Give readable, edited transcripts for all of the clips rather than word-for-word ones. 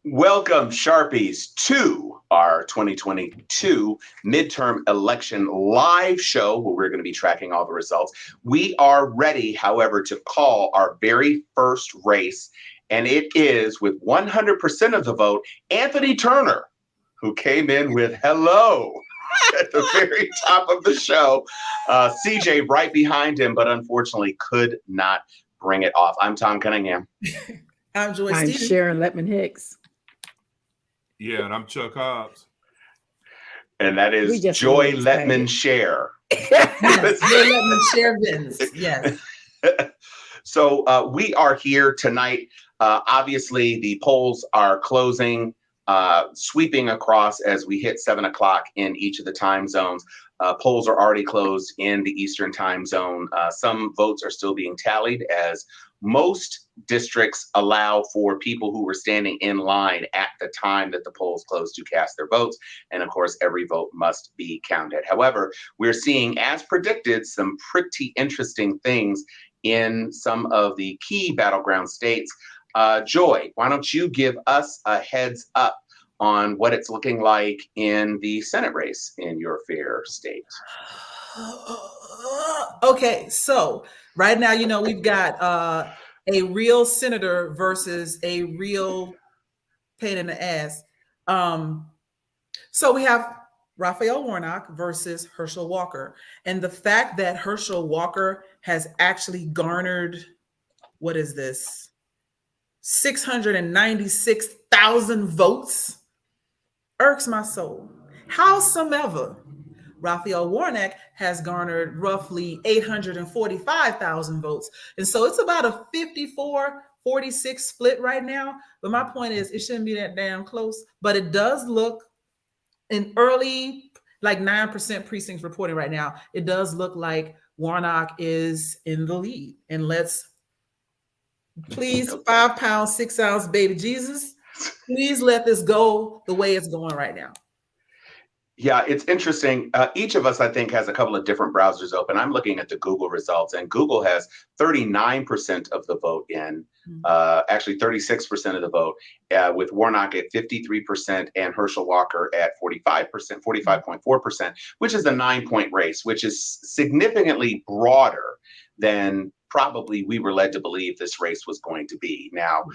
Welcome, Sharpies, to our 2022 midterm election live show where we're going to be tracking all the results. We are ready, however, to call our very first race, and it is with 100% of the vote, Anthony Turner, who came in with hello at the very top of the show. CJ right behind him, but unfortunately could not bring it off. I'm Tom Cunningham. I'm Sharon Letman-Hicks. Yeah, and I'm Chuck Hobbs. And that is Joy Letman Share. Yes, Joy Letman Share Vince. Yes. So we are here tonight. Obviously, the polls are closing, sweeping across as we hit 7 o'clock in each of the time zones. Polls are already closed in the Eastern time zone. Some votes are still being tallied as most districts allow for people who were standing in line at the time that the polls closed to cast their votes. And of course, every vote must be counted. However, we're seeing, as predicted, some pretty interesting things in some of the key battleground states. Joy, why don't you give us a heads up on what it's looking like in the Senate race in your fair state? Okay, so right now, we've got a real senator versus a real pain in the ass. So we have Raphael Warnock versus Herschel Walker. And the fact that Herschel Walker has actually garnered, what is this? 696,000 votes irks my soul. Howsoever, Raphael Warnock has garnered roughly 845,000 votes. And so it's about a 54-46 split right now. But my point is, it shouldn't be that damn close. But it does look, in early, like 9% precincts reporting right now, it does look like Warnock is in the lead. And let's please, 5 pound, 6 ounce baby Jesus, please let this go the way it's going right now. Yeah, it's interesting. Each of us, I think, has a couple of different browsers open. I'm looking at the Google results, and Google has 39% of the vote in, actually 36% of the vote, with Warnock at 53% and Herschel Walker at 45%, 45.4%, which is a 9-point race, which is significantly broader than probably we were led to believe this race was going to be. Now,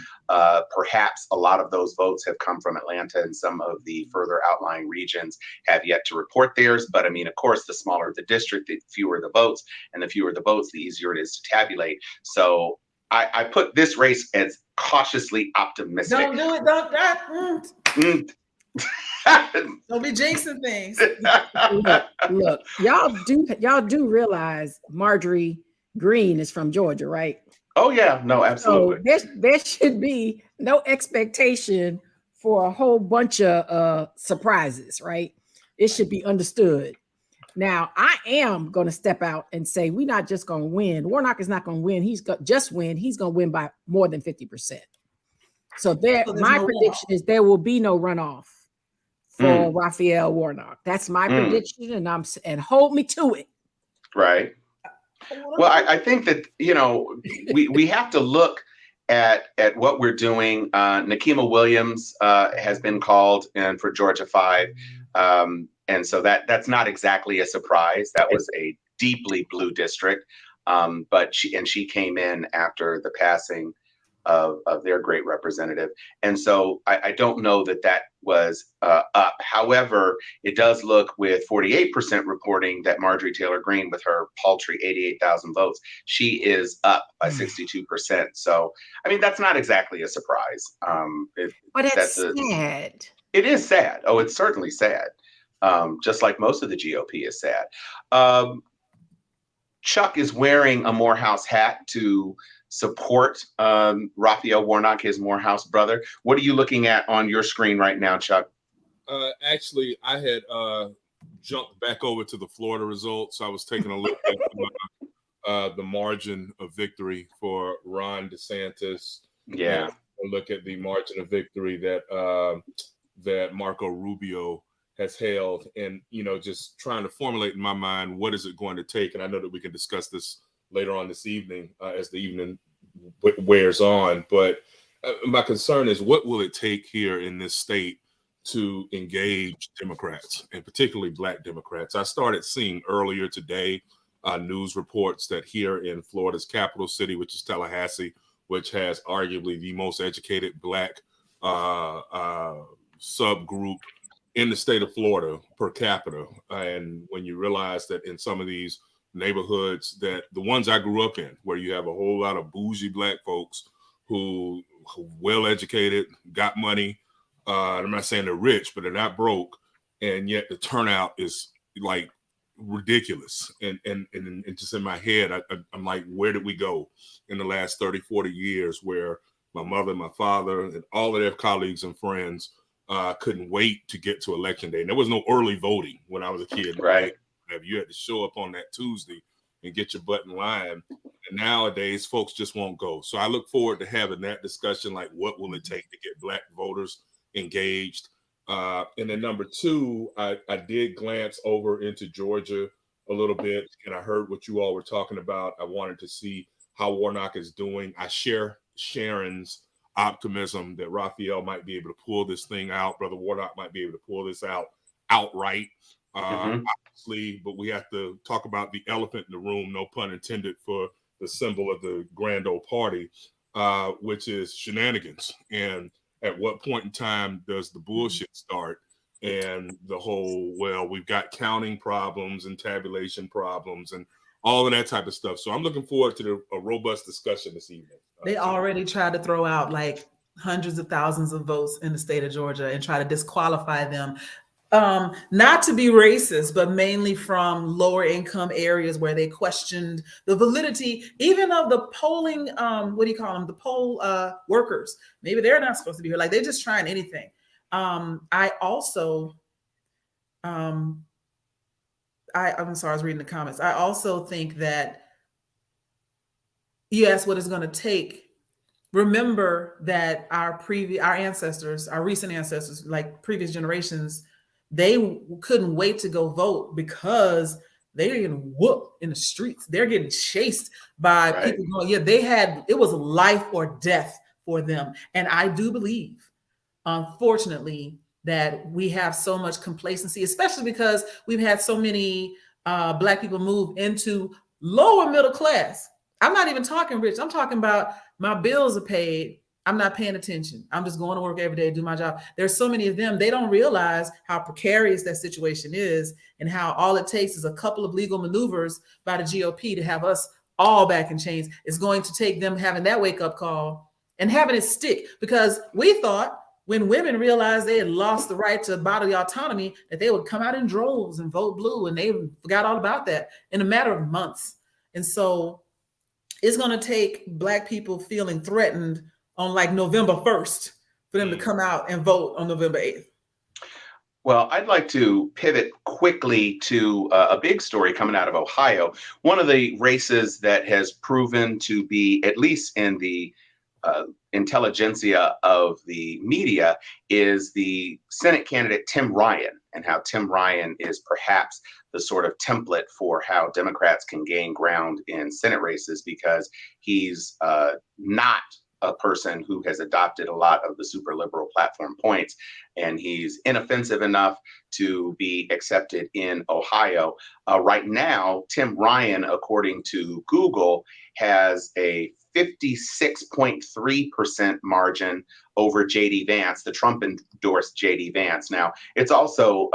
perhaps a lot of those votes have come from Atlanta, and some of the further outlying regions have yet to report theirs. But I mean, of course, the smaller the district, the fewer the votes, and the fewer the votes, the easier it is to tabulate. So I put this race as cautiously optimistic. Don't do it, don't be jinxing things. Look, y'all do realize Marjorie Greene is from Georgia, right? Oh yeah, no, absolutely. So there should be no expectation for a whole bunch of surprises, right? It should be understood. Now, I am going to step out and say we're not just going to win. Warnock is not going to win. He's going to win by more than 50%. So my prediction is there will be no runoff for Raphael Warnock. That's my prediction, and hold me to it. Right. Well, I think that, we have to look at what we're doing. Nikema Williams has been called in for Georgia 5. And so that's not exactly a surprise. That was a deeply blue district. But she came in after the passing of their great representative. And so I don't know that was up. However, it does look, with 48% reporting, that Marjorie Taylor Greene, with her paltry 88,000 votes, she is up by 62%. So, I mean, that's not exactly a surprise. But it's sad. It is sad. Oh, it's certainly sad. Just like most of the GOP is sad. Chuck is wearing a Morehouse hat to support Raphael Warnock, his Morehouse brother. What are you looking at on your screen right now, Chuck? Actually, I had jumped back over to the Florida results. I was taking a look at the margin of victory for Ron DeSantis. Yeah. Look at the margin of victory that Marco Rubio has held, and just trying to formulate in my mind what is it going to take. And I know that we can discuss this later on this evening as the evening wears on. But My concern is, what will it take here in this state to engage Democrats, and particularly Black Democrats? I started seeing earlier today news reports that here in Florida's capital city, which is Tallahassee, which has arguably the most educated Black subgroup in the state of Florida per capita. And when you realize that in some of these neighborhoods, that the ones I grew up in, where you have a whole lot of bougie Black folks who well educated, got money. I'm not saying they're rich, but they're not broke, and yet the turnout is like ridiculous. And just in my head, I'm like, where did we go in the last 30, 40 years, where my mother, my father, and all of their colleagues and friends couldn't wait to get to election day? And there was no early voting when I was a kid. Right. You had to show up on that Tuesday and get your butt in line. And nowadays, folks just won't go. So I look forward to having that discussion, like what will it take to get Black voters engaged? And then number two, I did glance over into Georgia a little bit, and I heard what you all were talking about. I wanted to see how Warnock is doing. I share Sharon's optimism that Raphael might be able to pull this thing out. Brother Warnock might be able to pull this out outright. Obviously, but we have to talk about the elephant in the room, no pun intended, for the symbol of the grand old party, which is shenanigans. And at what point in time does the bullshit start? And the whole, well, we've got counting problems and tabulation problems and all of that type of stuff. So I'm looking forward to a robust discussion this evening. They already tried to throw out like hundreds of thousands of votes in the state of Georgia and try to disqualify them. Not to be racist, but mainly from lower income areas where they questioned the validity even of the polling, what do you call them? The poll workers. Maybe they're not supposed to be here. Like, they're just trying anything. I also, I'm sorry, I was reading the comments. I also think that you asked what it's going to take. Remember that our ancestors, our recent ancestors, like previous generations, they couldn't wait to go vote because they're getting whooped in the streets. They're getting chased by people going, it was life or death for them. And I do believe, unfortunately, that we have so much complacency, especially because we've had so many Black people move into lower middle class. I'm not even talking rich. I'm talking about my bills are paid. I'm not paying attention. I'm just going to work every day, do my job. There's so many of them. They don't realize how precarious that situation is and how all it takes is a couple of legal maneuvers by the GOP to have us all back in chains. It's going to take them having that wake-up call and having it stick, because we thought when women realized they had lost the right to bodily autonomy that they would come out in droves and vote blue, and they forgot all about that in a matter of months. And so it's going to take Black people feeling threatened on like November 1st for them to come out and vote on November 8th. Well, I'd like to pivot quickly to a big story coming out of Ohio. One of the races that has proven to be, at least in the intelligentsia of the media, is the Senate candidate Tim Ryan, and how Tim Ryan is perhaps the sort of template for how Democrats can gain ground in Senate races, because he's not a person who has adopted a lot of the super liberal platform points, and he's inoffensive enough to be accepted in Ohio. Right now, Tim Ryan, according to Google, has a 56.3% margin over J.D. Vance, the Trump-endorsed J.D. Vance. Now, it's also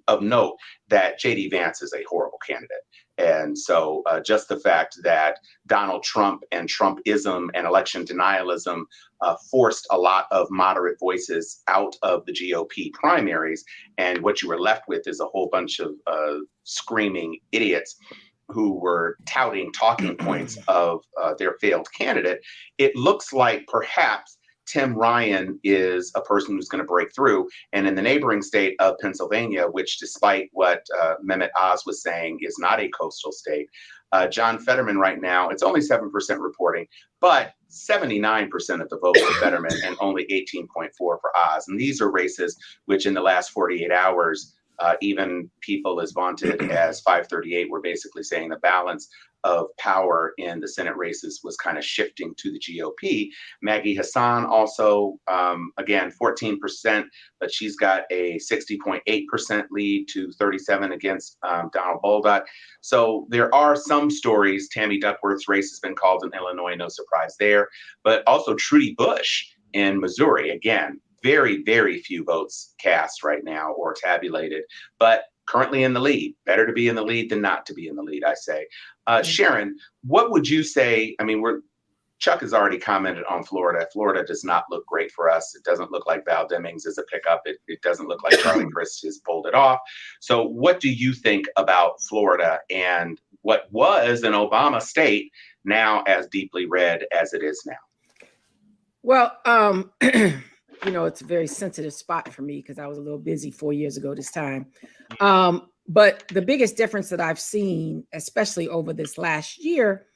of note that J.D. Vance is a horrible candidate. And so just the fact that Donald Trump and Trumpism and election denialism forced a lot of moderate voices out of the GOP primaries, and what you were left with is a whole bunch of screaming idiots who were touting talking points of their failed candidate. It looks like perhaps Tim Ryan is a person who's going to break through. And in the neighboring state of Pennsylvania, which, despite what Mehmet Oz was saying, is not a coastal state, John Fetterman right now, it's only 7% reporting, but 79% of the vote for Fetterman and only 18.4 for Oz. And these are races which in the last 48 hours, even people as vaunted as 538 were basically saying the balance of power in the Senate races was kind of shifting to the GOP. Maggie Hassan also, again, 14%, but she's got a 60.8% lead to 37 against Donald Bolduc. So there are some stories. Tammy Duckworth's race has been called in Illinois, no surprise there, but also Trudy Bush in Missouri, again, very, very few votes cast right now or tabulated, but currently in the lead. Better to be in the lead than not to be in the lead, I say. Sharon, what would you say? I mean, Chuck has already commented on Florida. Florida does not look great for us. It doesn't look like Val Demings is a pickup. It doesn't look like Charlie Crist has pulled it off. So what do you think about Florida and what was an Obama state now as deeply red as it is now? Well, it's a very sensitive spot for me because I was a little busy 4 years ago this time. But the biggest difference that I've seen, especially over this last year,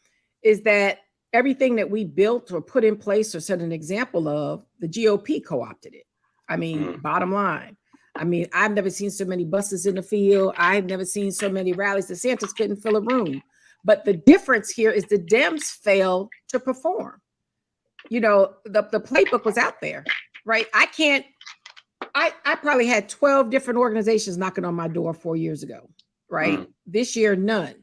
is that everything that we built or put in place or set an example of, the GOP co-opted it. I mean, bottom line. I mean, I've never seen so many buses in the field. I've never seen so many rallies. DeSantis couldn't fill a room. But the difference here is the Dems failed to perform. The playbook was out there, right? I probably had 12 different organizations knocking on my door 4 years ago, right? This year, none.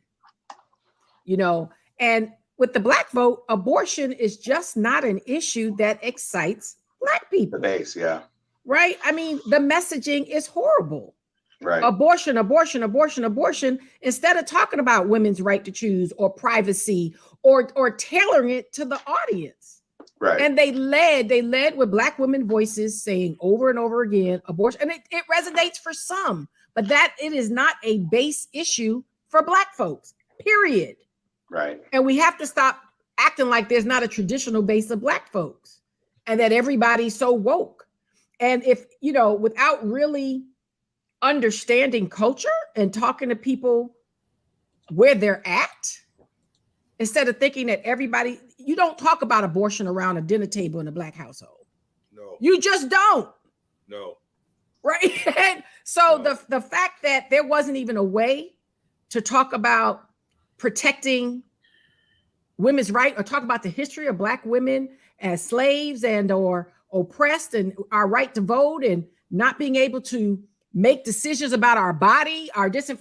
And with the Black vote, abortion is just not an issue that excites Black people. The base, yeah. Right? I mean, the messaging is horrible. Right. Abortion, abortion, abortion, abortion, instead of talking about women's right to choose or privacy or tailoring it to the audience. Right. And they led with Black women voices saying over and over again, abortion, and it resonates for some, but that it is not a base issue for Black folks, period. Right. And we have to stop acting like there's not a traditional base of Black folks and that everybody's so woke. And if, without really understanding culture and talking to people where they're at, instead of thinking that you don't talk about abortion around a dinner table in a Black household. No. You just don't. No. Right? And so No. the fact that there wasn't even a way to talk about protecting women's right or talk about the history of Black women as slaves and or oppressed and our right to vote and not being able to make decisions about our body, just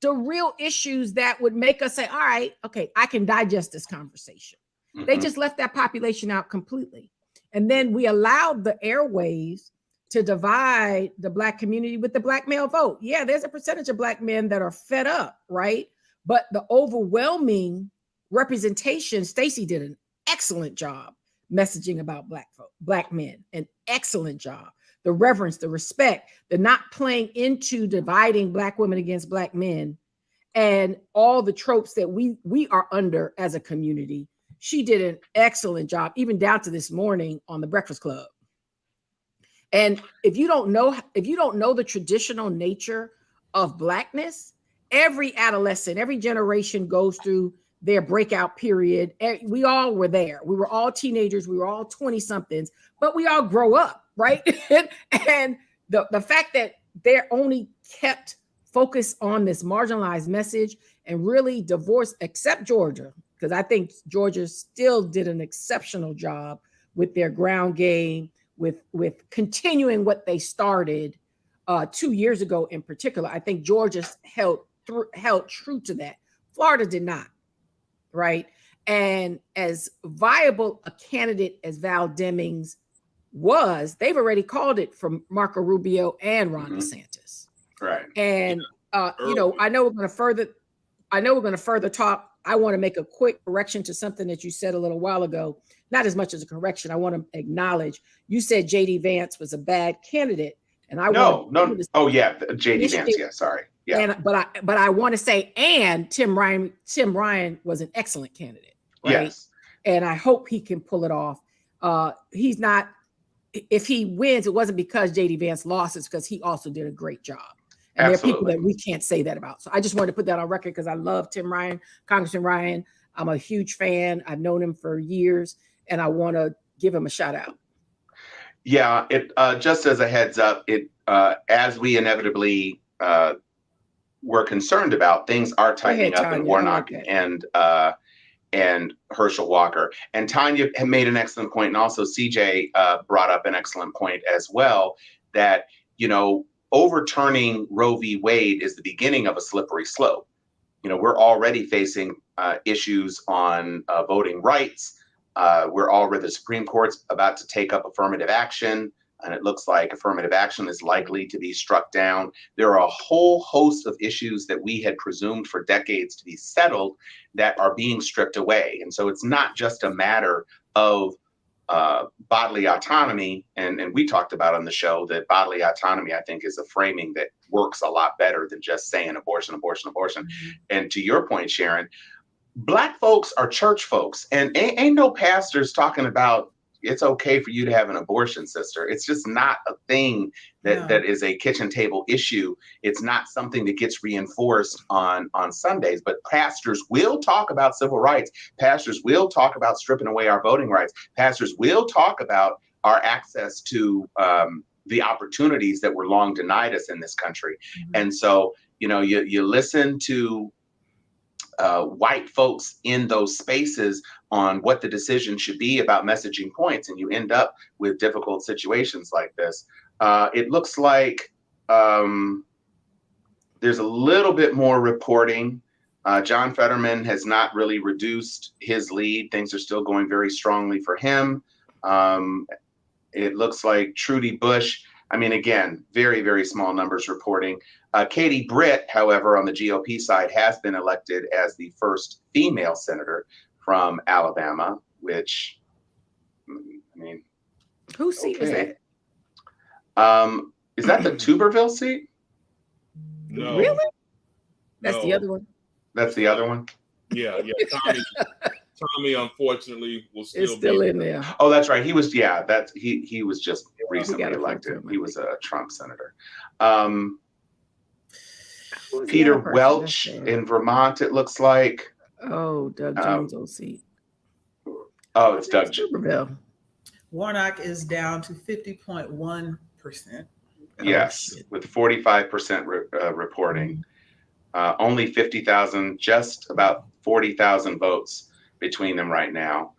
the real issues that would make us say, all right, okay, I can digest this conversation. They just left that population out completely. And then we allowed the airwaves to divide the Black community with the Black male vote. Yeah, there's a percentage of Black men that are fed up, right? But the overwhelming representation, Stacey did an excellent job messaging about Black men, an excellent job. The reverence, the respect, the not playing into dividing Black women against Black men and all the tropes that we are under as a community. She did an excellent job, even down to this morning on the Breakfast Club. And if you don't know the traditional nature of Blackness, every adolescent, every generation goes through their breakout period. We all were there. We were all teenagers. We were all 20 somethings, but we all grow up, right? And the fact that they're only kept focused on this marginalized message and really divorced, except Georgia, because I think Georgia still did an exceptional job with their ground game, with continuing what they started 2 years ago in particular. I think Georgia held true to that. Florida did not, right? And as viable a candidate as Val Demings was, they've already called it from Marco Rubio and Ron DeSantis. Right. And I know we're going to further talk. I want to make a quick correction to something that you said a little while ago. Not as much as a correction. I want to acknowledge you said J.D. Vance was a bad candidate, and Oh yeah, J.D. Vance. Yeah, sorry. Yeah. But I want to say, and Tim Ryan was an excellent candidate, right? Yes. And I hope he can pull it off. He's not. If he wins, it wasn't because J.D. Vance lost. It's because he also did a great job. And Absolutely. There are people that we can't say that about. So I just wanted to put that on record because I love Tim Ryan, Congressman Ryan. I'm a huge fan. I've known him for years, and I want to give him a shout out. Yeah, it just as a heads up, as we inevitably we're concerned about, things are tightening up in Tanya. Warnock Like and Herschel Walker. And Tanya had made an excellent point, and also CJ brought up an excellent point as well, that, you know, overturning Roe v. Wade is the beginning of a slippery slope. You know, we're already facing issues on voting rights. The Supreme Court's about to take up affirmative action, and it looks like affirmative action is likely to be struck down. There are a whole host of issues that we had presumed for decades to be settled that are being stripped away. And so it's not just a matter of bodily autonomy. And we talked about on the show that bodily autonomy, I think, is a framing that works a lot better than just saying abortion, abortion, abortion. Mm-hmm. And to your point, Sharon, Black folks are church folks, and ain't no pastors talking about it's okay for you to have an abortion, sister. It's just not a thing that is a kitchen table issue. It's not something that gets reinforced on Sundays, but pastors will talk about civil rights. Pastors will talk about stripping away our voting rights. Pastors will talk about our access to the opportunities that were long denied us in this country. Mm-hmm. And so, you know, you listen to white folks in those spaces on what the decision should be about messaging points, and you end up with difficult situations like this. It looks like there's a little bit more reporting. John Fetterman has not really reduced his lead. Things are still going very strongly for him. It looks like Trudy Bush, I mean, again, very, very small numbers reporting. Katie Britt, however, on the GOP side, has been elected as the first female senator from Alabama, which, I mean, whose seat is that? Is that the Tuberville seat? No. Really? That's the other one? That's the other one? Yeah. Tommy, unfortunately, will still be in there. Oh, that's right. He was, he was just recently elected. He was a Trump senator. Peter Welch in Vermont, it looks like. Oh, Doug Jones' old seat. Oh, it's Doug Jones. Warnock is down to 50.1%. Yes, with 45% reporting. Only 50,000, just about 40,000 votes between them right now.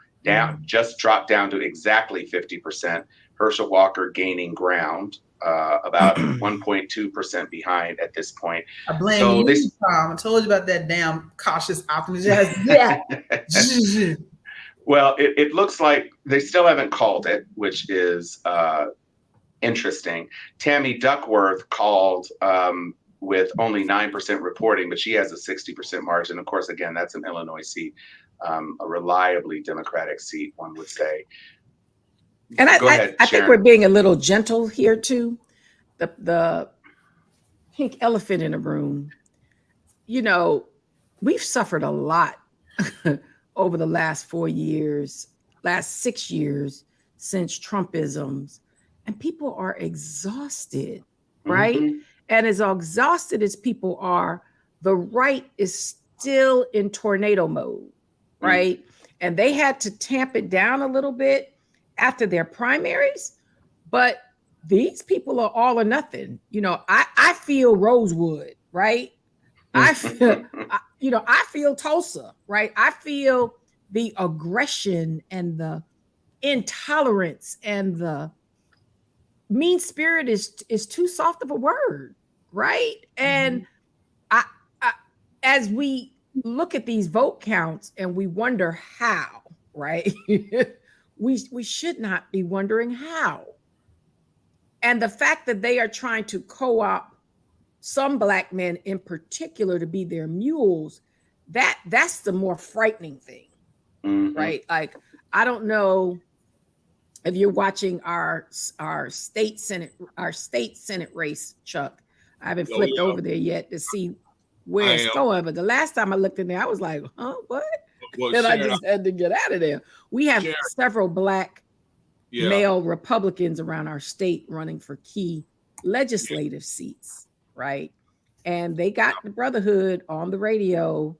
Just dropped down to exactly 50%. Herschel Walker gaining ground, about 1.2% behind at this point. I blame you, Tom. I told you about that damn cautious optimism. Yeah. Well, it looks like they still haven't called it, which is interesting. Tammy Duckworth called with only 9% reporting, but she has a 60% margin. Of course, again, that's an Illinois seat, a reliably Democratic seat, one would say. And I think we're being a little gentle here too. The pink elephant in the room, you know, we've suffered a lot over the last 6 years since Trumpisms, and people are exhausted, right? Mm-hmm. And as exhausted as people are, the right is still in tornado mode, right? Mm-hmm. And they had to tamp it down a little bit after their primaries, but these people are all or nothing. You know, I feel Rosewood, right? I feel, I feel Tulsa, right? I feel the aggression and the intolerance and the mean spirit is too soft of a word, right? And I as we look at these vote counts and we wonder how, right? we should not be wondering how. And the fact that they are trying to co-opt some Black men in particular to be their mules, that's the more frightening thing, right? Like, I don't know if you're watching our state Senate race, Chuck. I haven't flipped over there yet to see where it's going, but the last time I looked in there, I was like, huh, what? Well, and Sharon, I just had to get out of there. We have several Black male Republicans around our state running for key legislative seats, right? And they got the Brotherhood on the radio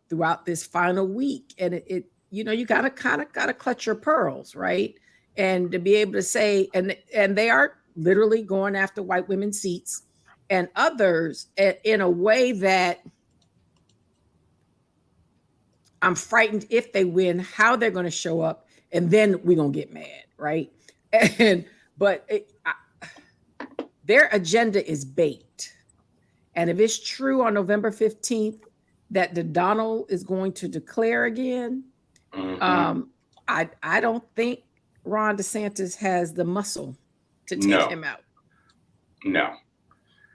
throughout this final week, and it you gotta clutch your pearls, right? And to be able to say, and they are literally going after white women's seats, and others in a way that I'm frightened if they win, how they're going to show up, and then we're going to get mad, right? But their agenda is baked. And if it's true on November 15th that the Donald is going to declare again, I don't think Ron DeSantis has the muscle to take him out. No,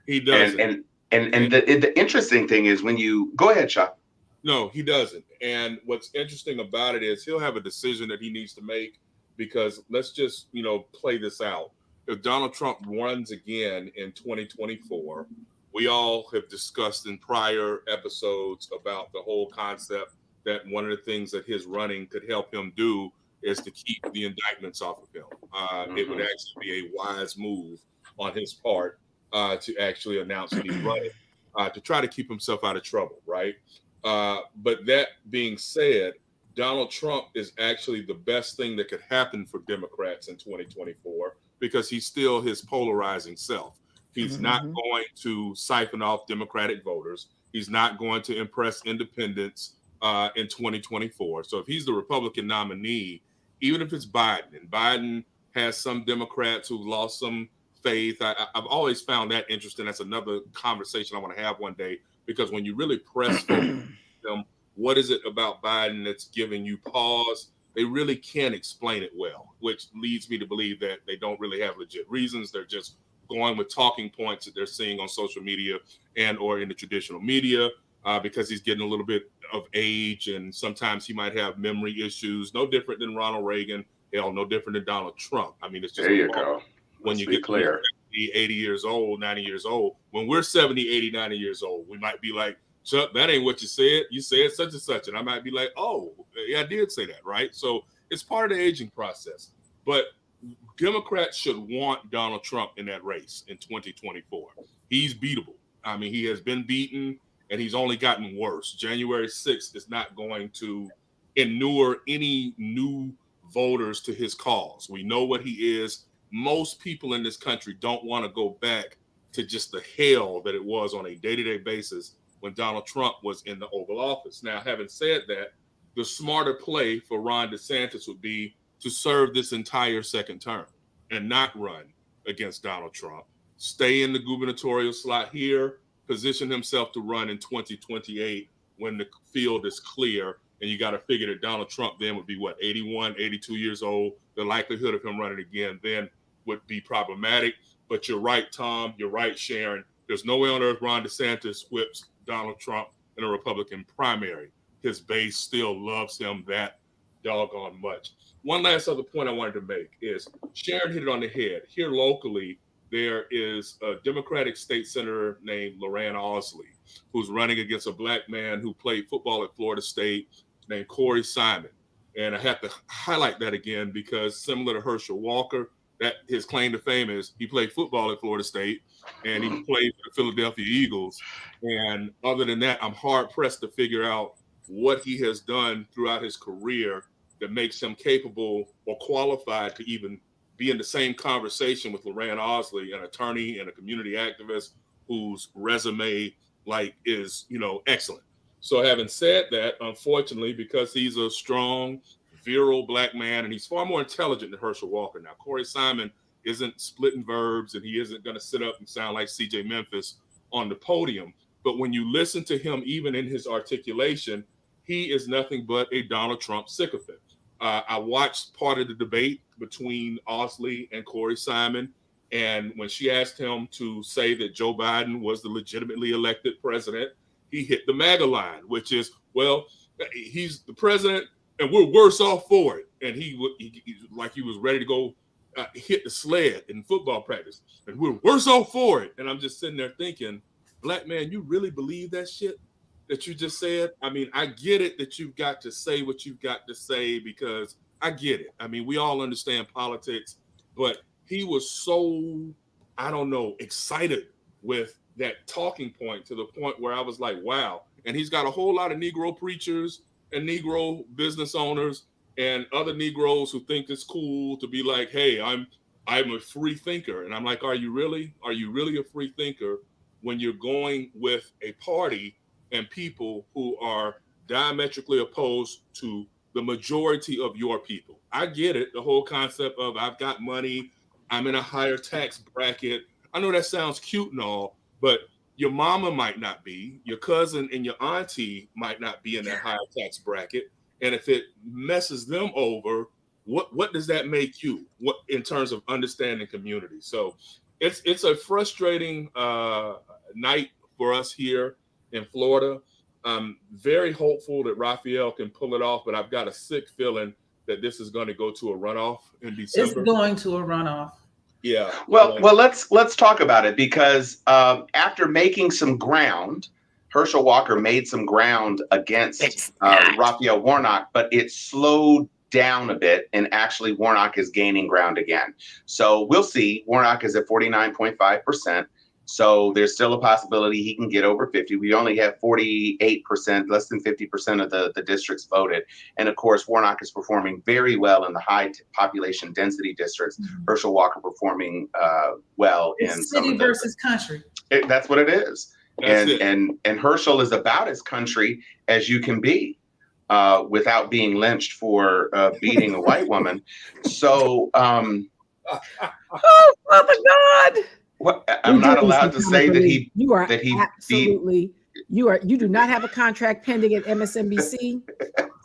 he doesn't. And the interesting thing is when you go ahead, Chuck. No, he doesn't. And what's interesting about it is he'll have a decision that he needs to make, because let's just, play this out. If Donald Trump runs again in 2024, we all have discussed in prior episodes about the whole concept that one of the things that his running could help him do is to keep the indictments off of him. It would actually be a wise move on his part to actually announce that he's running to try to keep himself out of trouble, right? But that being said, Donald Trump is actually the best thing that could happen for Democrats in 2024 because he's still his polarizing self. He's not going to siphon off Democratic voters. He's not going to impress independents in 2024. So if he's the Republican nominee, even if it's Biden, and Biden has some Democrats who've lost some faith, I've always found that interesting. That's another conversation I want to have one day, because when you really press them, what is it about Biden that's giving you pause? They really can't explain it well, which leads me to believe that they don't really have legit reasons. They're just going with talking points that they're seeing on social media and or in the traditional media because he's getting a little bit of age, and sometimes he might have memory issues. No different than Ronald Reagan. Hell, no different than Donald Trump. I mean, it's just there you go. When you get clear. 80 years old, 90 years old. When we're 70, 80, 90 years old, we might be like, Chuck, that ain't what you said. You said such and such. And I might be like, oh, yeah, I did say that, right? So it's part of the aging process. But Democrats should want Donald Trump in that race in 2024. He's beatable. I mean, he has been beaten, and he's only gotten worse. January 6th is not going to inure any new voters to his cause. We know what he is. Most people in this country don't want to go back to just the hell that it was on a day-to-day basis when Donald Trump was in the Oval Office. Now, having said that, the smarter play for Ron DeSantis would be to serve this entire second term and not run against Donald Trump. Stay in the gubernatorial slot here, position himself to run in 2028 when the field is clear. And you got to figure that Donald Trump then would be, 81, 82 years old. The likelihood of him running again then would be problematic. But you're right, Tom. You're right, Sharon. There's no way on earth Ron DeSantis whips Donald Trump in a Republican primary. His base still loves him that doggone much. One last other point I wanted to make is Sharon hit it on the head. Here locally, there is a Democratic state senator named Loran Osley, who's running against a black man who played football at Florida State named Corey Simon. And I have to highlight that again because similar to Herschel Walker, that his claim to fame is he played football at Florida State and he played for the Philadelphia Eagles. And other than that, I'm hard pressed to figure out what he has done throughout his career that makes him capable or qualified to even be in the same conversation with Loran Osley, an attorney and a community activist whose resume is, excellent. So having said that, unfortunately, because he's a strong, virile black man, and he's far more intelligent than Herschel Walker. Now, Corey Simon isn't splitting verbs, and he isn't going to sit up and sound like CJ Memphis on the podium. But when you listen to him, even in his articulation, he is nothing but a Donald Trump sycophant. I watched part of the debate between Osley and Corey Simon, and when she asked him to say that Joe Biden was the legitimately elected president, he hit the MAGA line, which is, well, he's the president, and we're worse off for it. And he was ready to go hit the sled in football practice, and we're worse off for it. And I'm just sitting there thinking, black man, you really believe that shit that you just said? I mean, I get it that you've got to say what you've got to say because I get it. I mean, we all understand politics, but he was so, excited with that talking point to the point where I was like, wow. And he's got a whole lot of Negro preachers and Negro business owners and other Negroes who think it's cool to be like, hey, I'm a free thinker. And I'm like, are you really? Are you really a free thinker when you're going with a party and people who are diametrically opposed to the majority of your people. I get it. The whole concept of I've got money, I'm in a higher tax bracket. I know that sounds cute and all, but your mama might not be, your cousin and your auntie might not be in that higher tax bracket. And if it messes them over, what does that make you? What in terms of understanding community? So it's a frustrating night for us here in Florida. I'm very hopeful that Raphael can pull it off, but I've got a sick feeling that this is going to go to a runoff in December. It's going to a runoff. Yeah. Well, let's talk about it, because after making some ground, Herschel Walker made some ground against Raphael Warnock, but it slowed down a bit, and actually Warnock is gaining ground again. So we'll see. Warnock is at 49.5%. So there's still a possibility he can get over 50. We only have 48%, less than 50% of the districts voted. And of course, Warnock is performing very well in the high population density districts. Mm-hmm. Herschel Walker performing well in city some of the, versus country. That's what it is. And Herschel is about as country as you can be without being lynched for beating a white woman. So, oh, Father God. What, I'm not allowed to say that he absolutely you do not have a contract pending at MSNBC,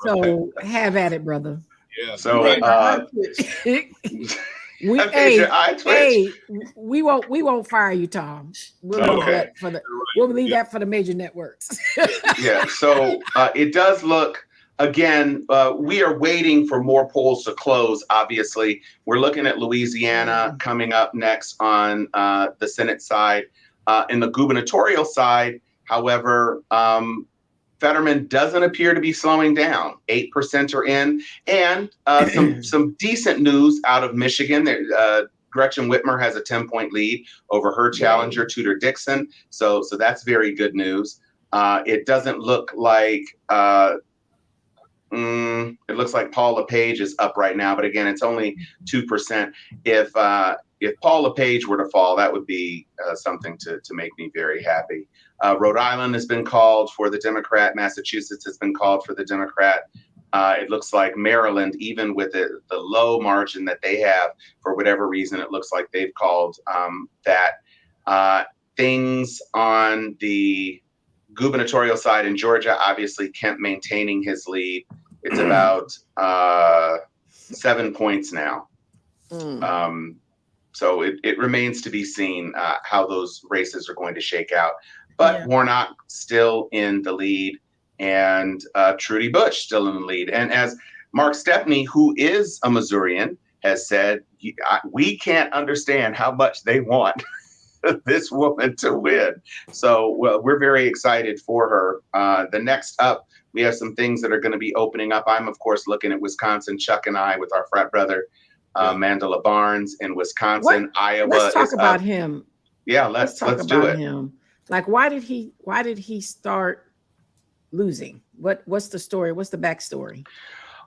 so have at it, brother. Yeah. So we won't fire you, Tom. We'll leave that for the major networks. Yeah. So it does look. Again, we are waiting for more polls to close. Obviously, we're looking at Louisiana coming up next on the Senate side. In the gubernatorial side, however, Fetterman doesn't appear to be slowing down. 8% are in, and some decent news out of Michigan. Gretchen Whitmer has a 10-point lead over her challenger, Tudor Dixon. So that's very good news. It doesn't look like. It looks like Paul LePage is up right now, but again, it's only 2%. If Paul LePage were to fall, that would be something to make me very happy. Rhode Island has been called for the Democrat. Massachusetts has been called for the Democrat. It looks like Maryland, even with the low margin that they have, for whatever reason, it looks like they've called that. Things on the gubernatorial side in Georgia, obviously Kemp maintaining his lead. It's about 7 points now. So it remains to be seen how those races are going to shake out. But Warnock still in the lead, and Trudy Bush still in the lead. And as Mark Stepney, who is a Missourian, has said, we can't understand how much they want this woman to win. So we're very excited for her. The next up, we have some things that are going to be opening up. I'm, of course, looking at Wisconsin. Chuck and I, with our frat brother, Mandela Barnes in Wisconsin. Iowa. Let's talk about him. Yeah, let's do it. Him. Like, why did he start losing? What's the story? What's the backstory?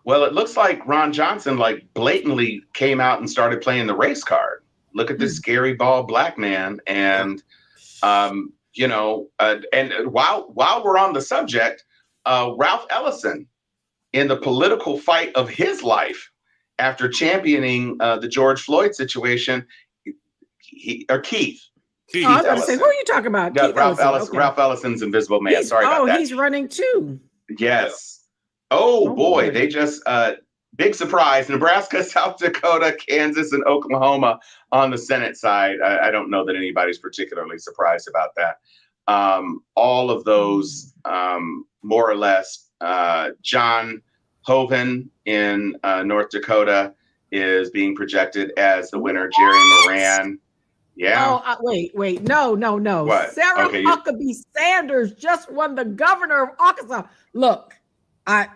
Well, it looks like Ron Johnson blatantly came out and started playing the race card. Look at this scary bald black man. And, and while we're on the subject, Ralph Ellison, in the political fight of his life after championing the George Floyd situation, Keith. I was going to say, who are you talking about? Yeah, Ralph Ellison. Okay. Ralph Ellison's Invisible Man. Sorry about that. He's running too. Yes. Oh boy, they just big surprise. Nebraska, South Dakota, Kansas, and Oklahoma on the Senate side. I don't know that anybody's particularly surprised about that. All of those, more or less, John Hoeven in North Dakota is being projected as the winner. Jerry Moran. Yeah. Oh, wait. No. What? Sarah Huckabee Sanders just won the governor of Arkansas. Look, I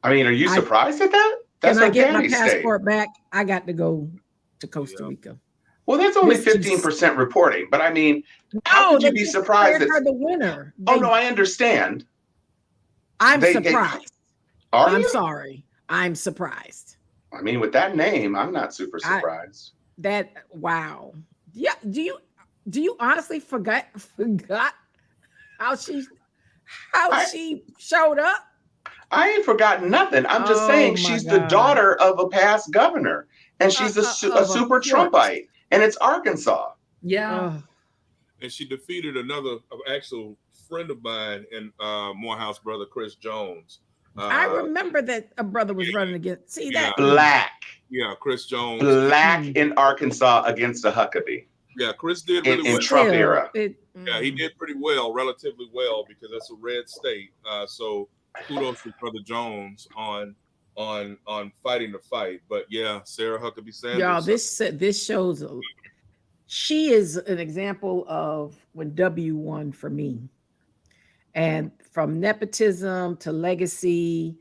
mean, are you surprised at that? That's can I get my passport back? I got to go to Costa Rica. Well, that's only 15% reporting, but I mean, how could you be surprised that her the winner? No, I understand. I'm surprised. I'm sorry. I'm surprised. I mean, with that name, I'm not super surprised. Wow. Yeah. do you honestly forgot how she showed up? I ain't forgotten nothing. I'm just Oh saying my she's the God. daughter of a past governor, and she's a Of a super corpse. Trumpite, and it's Arkansas. Yeah. And she defeated another actual friend of mine in Morehouse brother Chris Jones. I remember that a brother was running against. See that? Black. Yeah, Chris Jones. Black in Arkansas against a Huckabee. Yeah, Chris did really in well. Trump era. Yeah, he did pretty well, relatively well, because that's a red state. So kudos to Brother Jones on fighting the fight. But yeah, Sarah Huckabee Sanders. Y'all, this shows she is an example of when W won for me. And from nepotism to legacy,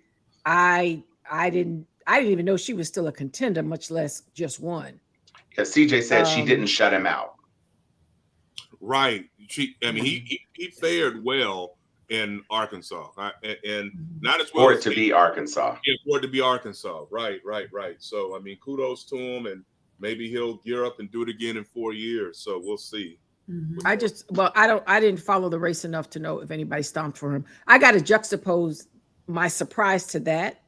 I didn't even know she was still a contender, much less just won. Because CJ said she didn't shut him out. Right. He fared well in Arkansas, and not as well for it to be Arkansas. Yeah, for it to be Arkansas. Right. So kudos to him, and maybe he'll gear up and do it again in 4 years. So we'll see. I didn't follow the race enough to know if anybody stomped for him. I got to juxtapose my surprise to that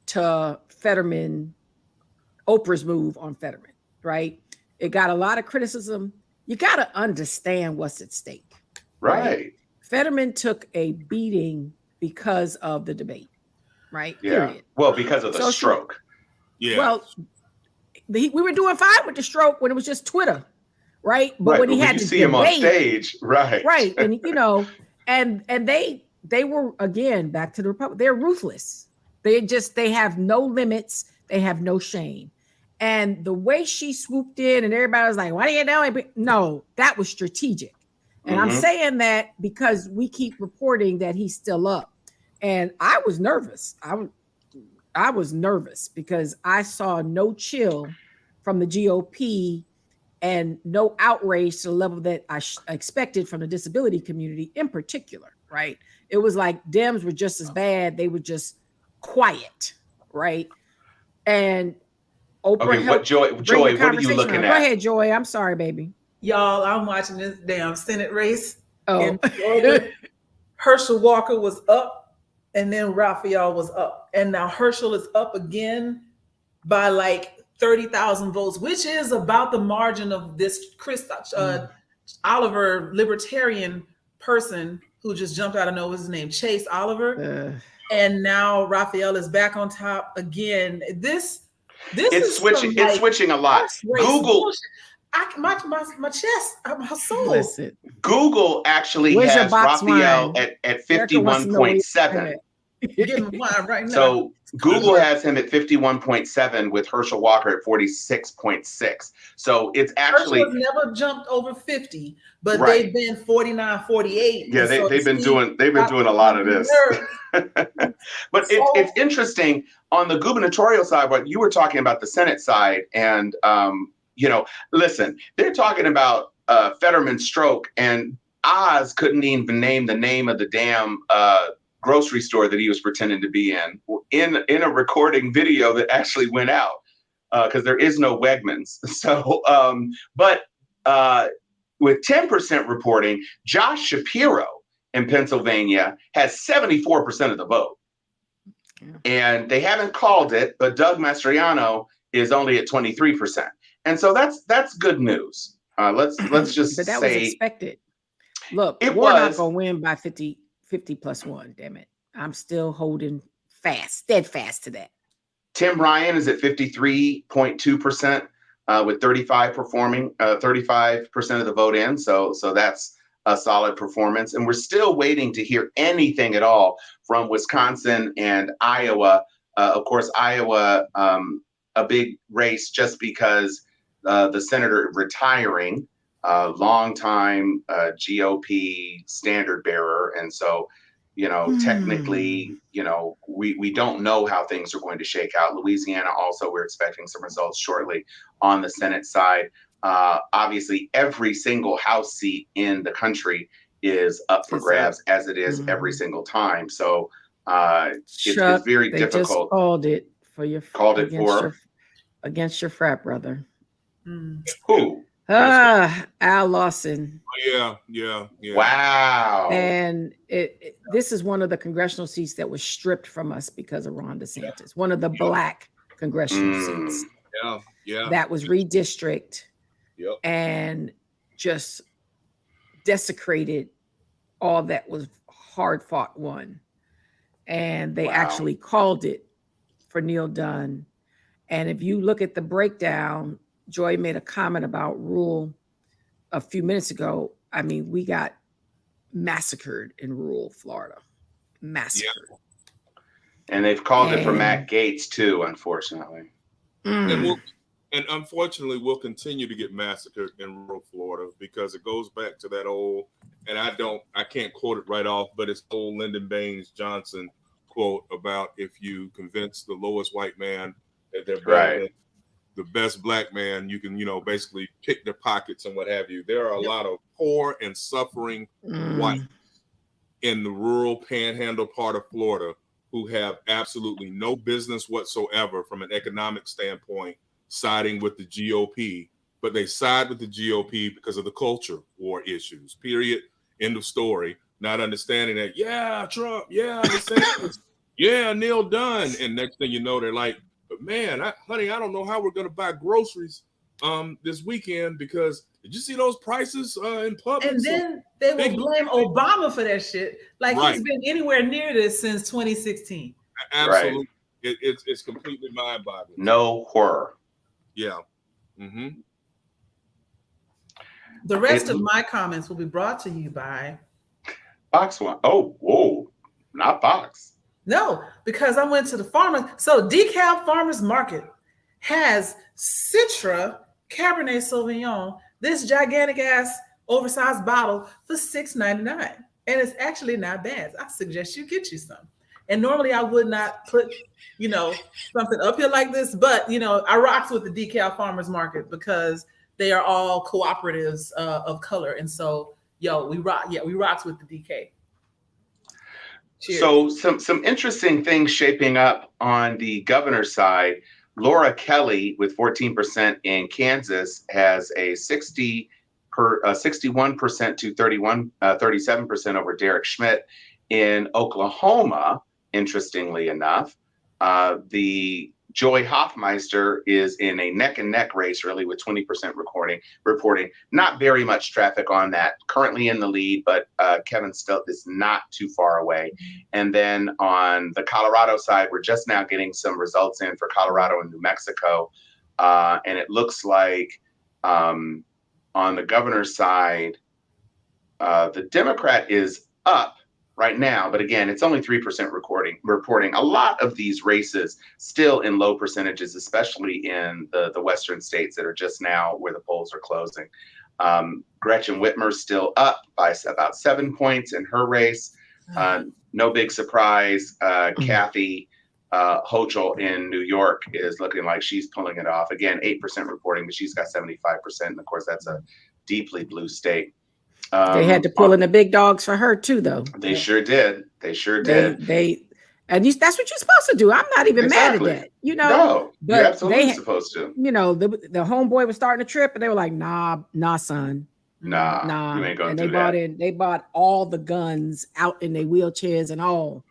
to Fetterman, Oprah's move on Fetterman, right? It got a lot of criticism. You got to understand what's at stake. Right. Fetterman took a beating because of the debate, right? Yeah. Period. Well, because of the stroke. Yeah. Well, we were doing fine with the stroke when it was just Twitter. Right. But when he had to see him on stage, right. Right. And and they were, again, back to the Republic. They're ruthless. They have no limits. They have no shame. And the way she swooped in and everybody was like, why do you know? No, that was strategic. And I'm saying that because we keep reporting that he's still up. And I was nervous. I was nervous because I saw no chill from the GOP and no outrage to the level that I expected from the disability community in particular, right? It was like Dems were just as bad. They were just quiet, right? And Oprah helped. Joy, what are you looking at? Go ahead, Joy. I'm sorry, baby. Y'all, I'm watching this damn Senate race. Oh. Herschel Walker was up, and then Raphael was up. And now Herschel is up again by like 30,000 votes, which is about the margin of this Oliver libertarian person who just jumped out of nowhere. What's his name? Chase Oliver. And now Raphael is back on top again. This it's switching. It's switching a lot. Google. My chest, my soul. Listen. Google actually has Raphael at 51.7. Getting wine right now. So Google has him at 51.7 with Herschel Walker at 46.6. So it's actually Herschel has never jumped over 50, but they've been 49, 48. Yeah, they've been doing a lot of this. But it's interesting on the gubernatorial side. What you were talking about the Senate side, and listen, they're talking about Fetterman's stroke, and Oz couldn't even name the name of the damn grocery store that he was pretending to be in a recording video that actually went out because there is no Wegmans. So, but with 10% reporting, Josh Shapiro in Pennsylvania has 74% of the vote. And they haven't called it, but Doug Mastriano is only at 23%. And so that's good news. Let's just but that say was expected. Look, we're not gonna win by 50 plus 1. Damn it. I'm still holding steadfast to that. Tim Ryan is at 53.2% with 35% of the vote in. So that's a solid performance. And we're still waiting to hear anything at all from Wisconsin and Iowa. Of course, Iowa, a big race just because the senator retiring, longtime GOP standard bearer. And so, technically, we don't know how things are going to shake out. Louisiana also, we're expecting some results shortly on the Senate side. Obviously, every single House seat in the country is up for grabs, as it is every single time. So it's very difficult. Just called it for your called it for against your frat brother. Who? Al Lawson. Yeah. Wow. And this is one of the congressional seats that was stripped from us because of Ron DeSantis. One of the black congressional seats. Yeah. That was redistricted. Yep. And just desecrated all that was hard fought won. And they actually called it for Neil Dunn. And if you look at the breakdown, Joy made a comment about rural a few minutes ago. I mean, we got massacred in rural Florida. Massacred. Yeah. And they've called it for Matt Gaetz too, unfortunately. And unfortunately, we'll continue to get massacred in rural Florida because it goes back to that old, and I can't quote it right off, but it's old Lyndon Baines Johnson quote about if you convince the lowest white man that they're better than the best black man, you can, basically pick their pockets and what have you. There are a lot of poor and suffering whites in the rural panhandle part of Florida who have absolutely no business whatsoever from an economic standpoint siding with the GOP, but they side with the GOP because of the culture war issues, period, end of story, not understanding that, Trump, DeSantis, Neil Dunn, and next thing you know, they're like, but man, honey, I don't know how we're going to buy groceries this weekend because did you see those prices in Publix? And then they will blame Obama for that shit. Like he's been anywhere near this since 2016. Absolutely. Right. It's completely mind-boggling. No horror. Yeah. Mm-hmm. The rest of my comments will be brought to you by Box One. Oh, whoa, not Box. No, because I went to the farmers. So DeKalb Farmers Market has Citra Cabernet Sauvignon, this gigantic ass oversized bottle for $6.99. And it's actually not bad. I suggest you get you some. And normally I would not put, something up here like this, but I rocks with the DeKalb Farmers Market because they are all cooperatives of color. And so, we rocks with the DK. Cheers. So some interesting things shaping up on the governor's side. Laura Kelly with 14% in Kansas has a 61% to 37% over Derek Schmidt. In Oklahoma, interestingly enough, the Joy Hoffmeister is in a neck and neck race, really, with 20% reporting. Not very much traffic on that. Currently in the lead, but Kevin Stilt is not too far away. And then on the Colorado side, we're just now getting some results in for Colorado and New Mexico. And it looks like on the governor's side, the Democrat is up right now, but again, it's only 3% reporting. A lot of these races still in low percentages, especially in the western states that are just now where the polls are closing. Gretchen Whitmer's still up by about 7 points in her race. No big surprise. Kathy Hochul in New York is looking like she's pulling it off. Again, 8% reporting, but she's got 75%. And of course, that's a deeply blue state. They had to pull in the big dogs for her too, though. They sure did. That's what you're supposed to do. I'm not even mad at that. No, you're absolutely supposed to. The homeboy was starting a trip, and they were like, "Nah, son, nah, you ain't gonna do that." They bought all the guns out in their wheelchairs and all.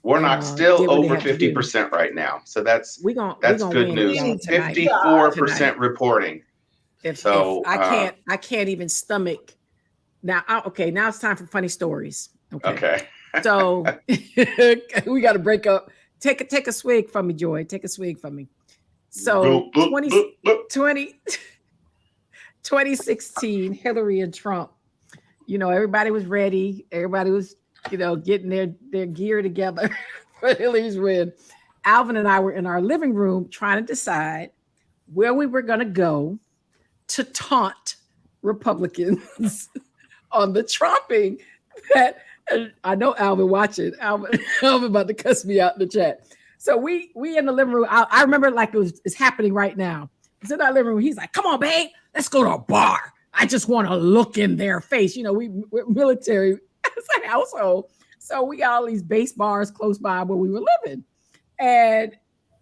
Warnock's still over 50% right now, so that's good news. 54% reporting. If I can't even stomach. Now it's time for funny stories. Okay. So we got to break up. Take a swig from me, Joy. Take a swig from me. So 2016, Hillary and Trump, everybody was ready. Everybody was, getting their gear together for Hillary's win. Alvin and I were in our living room trying to decide where we were going to go to taunt Republicans on the Trumping that, I know Alvin watching. Alvin about to cuss me out in the chat. So we in the living room. I remember like it's happening right now. He's in our living room. He's like, "Come on, babe, let's go to a bar. I just want to look in their face." We're military. It's a household. So we got all these base bars close by where we were living. And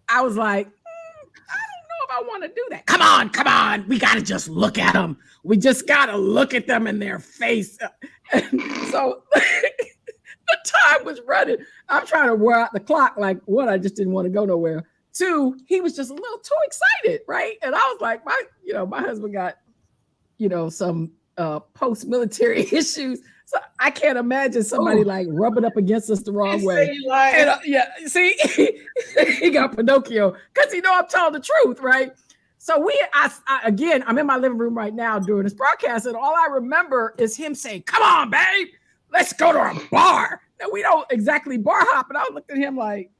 I was like, I don't know if I want to do that? Come on. We got to just look at them. We just got to look at them in their face. And so the time was running. I'm trying to wear out the clock. Like, one, I just didn't want to go nowhere. Two, he was just a little too excited, right? And I was like, my husband got, some post-military issues. So I can't imagine somebody like rubbing up against us the wrong way. And, see, he got Pinocchio because I'm telling the truth, right? So again, I'm in my living room right now doing this broadcast, and all I remember is him saying, "Come on, babe, let's go to a bar." And we don't exactly bar hop, and I looked at him like,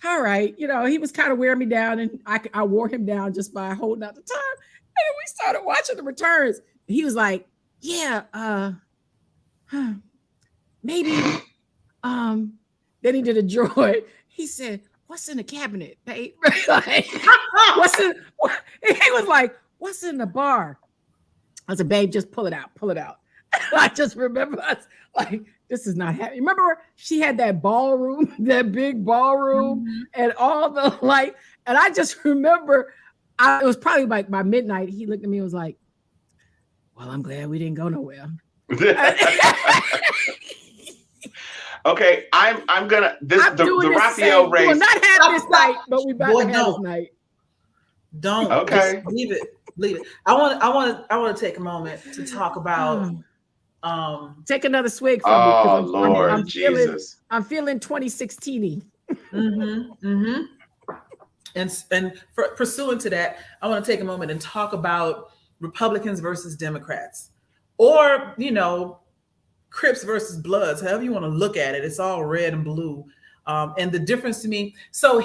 all right, he was kind of wearing me down, and I wore him down just by holding out the time. And we started watching the returns. He was like, yeah, maybe. Then he did a droid. He said, "What's in the cabinet, babe?" Like, he was like, "What's in the bar?" I said, "Babe, just pull it out. I just remember us like, this is not happening. Remember, she had that ballroom, that big ballroom, and all the light. And I just remember, it was probably like by midnight. He looked at me and was like, "Well, I'm glad we didn't go nowhere." Okay, I'm gonna the Raphael race. We will not have this night, but we about to have this night. Don't. Okay. Leave it. I want to take a moment to talk about. Take another swig from me. Oh Lord, I'm Jesus! I'm feeling 2016-y. And for pursuant to that, I want to take a moment and talk about Republicans versus Democrats, or Crips versus Bloods, however you want to look at it. It's all red and blue, and the difference to me. So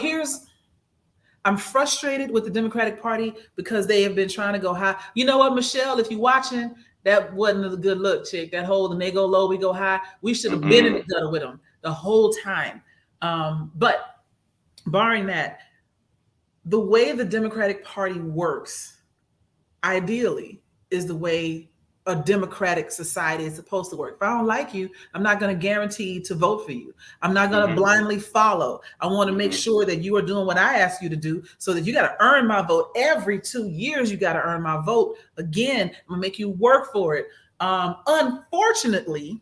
I'm frustrated with the Democratic Party because they have been trying to go high. You know what, Michelle, if you're watching, that wasn't a good look, chick. That whole, and they go low, we go high. We should have been in the gutter with them the whole time. But barring that, the way the Democratic Party works, ideally, is the way a democratic society is supposed to work. If I don't like you, I'm not going to guarantee to vote for you. I'm not going to blindly follow. I want to make sure that you are doing what I ask you to do, so that you got to earn my vote. Every 2 years, you got to earn my vote. Again, I'm going to make you work for it. Unfortunately,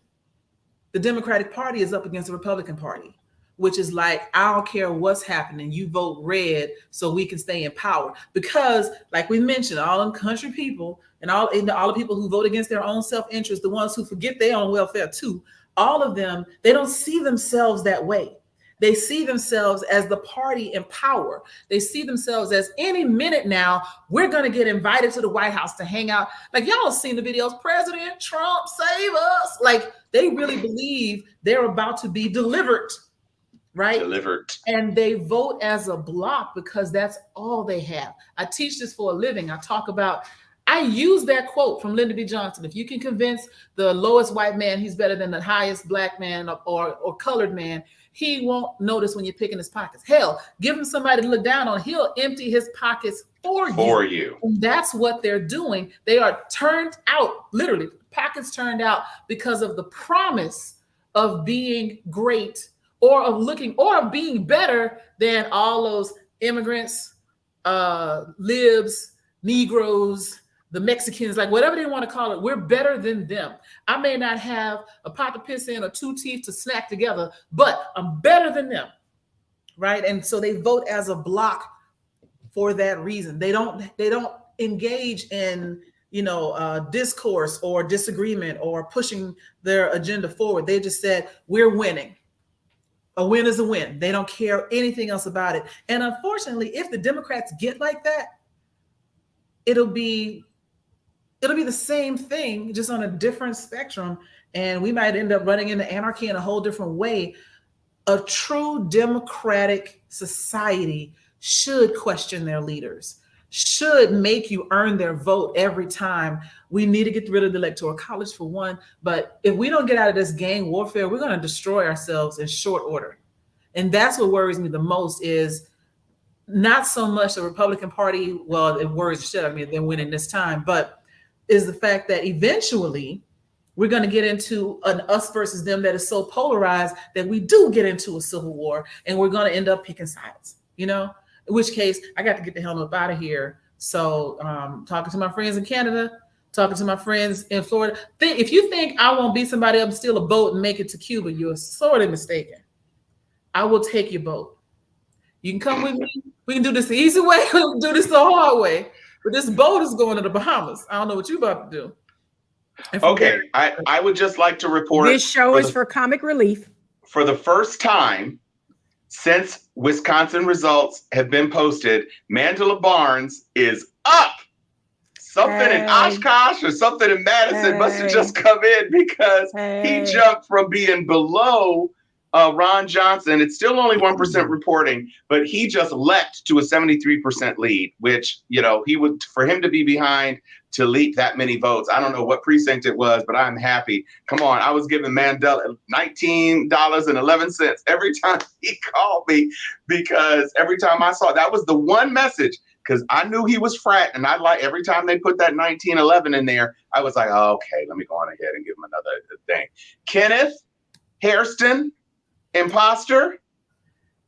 the Democratic Party is up against the Republican Party, which is like, I don't care what's happening. You vote red so we can stay in power. Because like we mentioned, all them country people and all the people who vote against their own self-interest, the ones who forget their own welfare too, all of them, they don't see themselves that way. They see themselves as the party in power. They see themselves as, any minute now, we're going to get invited to the White House to hang out. Like, y'all have seen the videos, President Trump, save us. Like, they really believe they're about to be delivered. Right? Delivered. And they vote as a block because that's all they have. I teach this for a living. I use that quote from Lyndon B. Johnson. If you can convince the lowest white man he's better than the highest black man or colored man, he won't notice when you're picking his pockets. Hell, give him somebody to look down on. He'll empty his pockets for you. And that's what they're doing. They are turned out, literally, pockets turned out because of the promise of being great, or of being better than all those immigrants, libs, Negroes, the Mexicans, like whatever they want to call it. We're better than them. I may not have a pot to piss in or 2 teeth to snack together, but I'm better than them, right? And so they vote as a block for that reason. They don't engage in discourse or disagreement or pushing their agenda forward. They just said, we're winning. A win is a win. They don't care anything else about it. And unfortunately, if the Democrats get like that, it'll be the same thing, just on a different spectrum. And we might end up running into anarchy in a whole different way. A true democratic society should question their leaders, should make you earn their vote every time. We need to get rid of the Electoral College for one, but if we don't get out of this gang warfare, we're going to destroy ourselves in short order. And that's what worries me the most, is not so much the Republican Party, well, it worries the shit out of me, they're winning this time, but is the fact that eventually we're going to get into an us versus them that is so polarized that we do get into a civil war, and we're going to end up picking sides, In which case, I got to get the hell up out of here. So, talking to my friends in Canada, talking to my friends in Florida. If you think I won't beat somebody up, steal a boat, and make it to Cuba, you're sort of mistaken. I will take your boat. You can come with me. We can do this the easy way. We'll do this the hard way. But this boat is going to the Bahamas. I don't know what you're about to do. Okay, I would just like to report. This show is for comic relief. For the first time since Wisconsin results have been posted, Mandela Barnes is up. Something in Oshkosh or something in Madison must have just come in because he jumped from being below Ron Johnson. It's still only 1% reporting, but he just leapt to a 73% lead, which, you know, for him to be behind to leap that many votes. I don't know what precinct it was, but I'm happy. Come on. I was giving Mandela $19.11 every time he called me, because every time I saw that was the one message, because I knew he was frat, and every time they put that 1911 in there, I was like, oh, okay, let me go on ahead and give him another thing. Kenneth Hairston, imposter,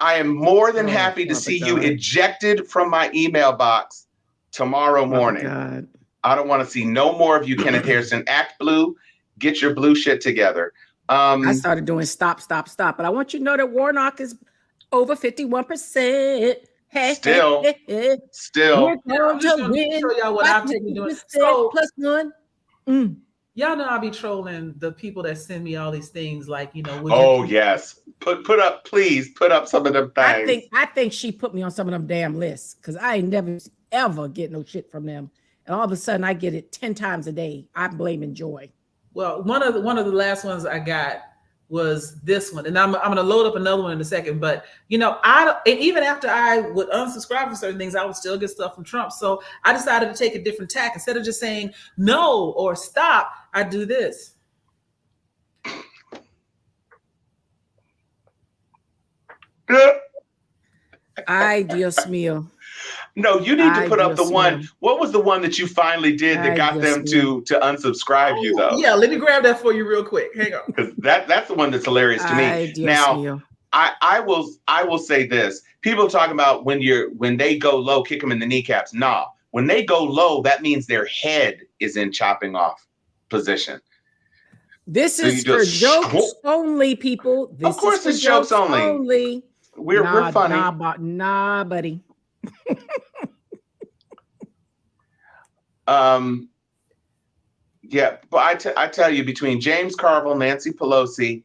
I am more than happy to see you ejected from my email box tomorrow morning. God. I don't want to see no more of you, Kenneth Hairston. Act blue. Get your blue shit together. I started doing stop. But I want you to know that Warnock is over 51%. Still. We're going to win. Show y'all what I'm taking doing. So, plus one. Y'all know I'll be trolling the people that send me all these things, like, you know. Oh yes, please put up some of them things. I think she put me on some of them damn lists, because I ain't never ever get no shit from them, and all of a sudden I get it 10 times a day. I'm blaming Joy. Well, one of the last ones I got was this one, and I'm going to load up another one in a second. But you know, and even after I would unsubscribe from certain things, I would still get stuff from Trump. So I decided to take a different tack. Instead of just saying no or stop, I do this. Ay, Dios mío. No, you need to put up the one. What was the one that you finally did that got them to unsubscribe you, though? Yeah, let me grab that for you real quick. Hang on. Because that's the one that's hilarious to me. Now, I will say this. People talking about when they go low, kick them in the kneecaps. Nah, when they go low, that means their head is in chopping off position. This is for jokes only, people. Of course, it's jokes only. We're funny. Nah, buddy. Yeah, but I tell you, between James Carville, Nancy Pelosi,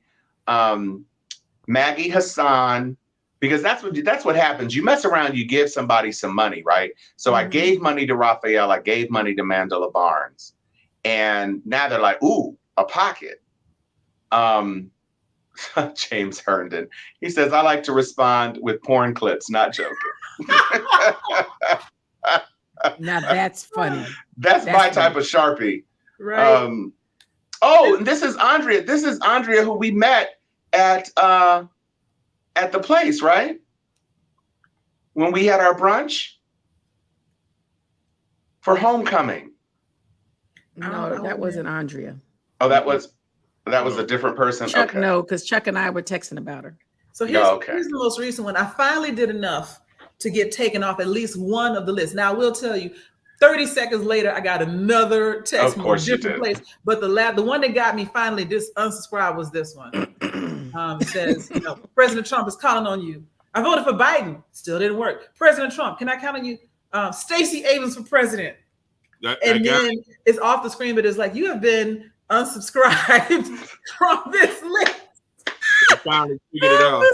Maggie Hassan, because that's what happens. You mess around, you give somebody some money, right? So I gave money to Raphael, I gave money to Mandela Barnes, and now they're like, ooh, a pocket. James Herndon, he says, I like to respond with porn clips, not joking. Now that's funny. That's my type of Sharpie. Right. And this is Andrea. This is Andrea, who we met at the place, right? When we had our brunch for homecoming. No, that wasn't Andrea. Oh, that was a different person. Chuck, okay. No, because Chuck and I were texting about her. So here's the most recent one. I finally did enough to get taken off at least one of the lists. Now I will tell you, 30 seconds later, I got another text from a different place. But the one that got me finally unsubscribed was this one. It says, you know, President Trump is calling on you. I voted for Biden. Still didn't work. President Trump, can I count on you? Stacey Abrams for president. And then it's off the screen, but it's like, you have been unsubscribed from this list. Finally figured it out.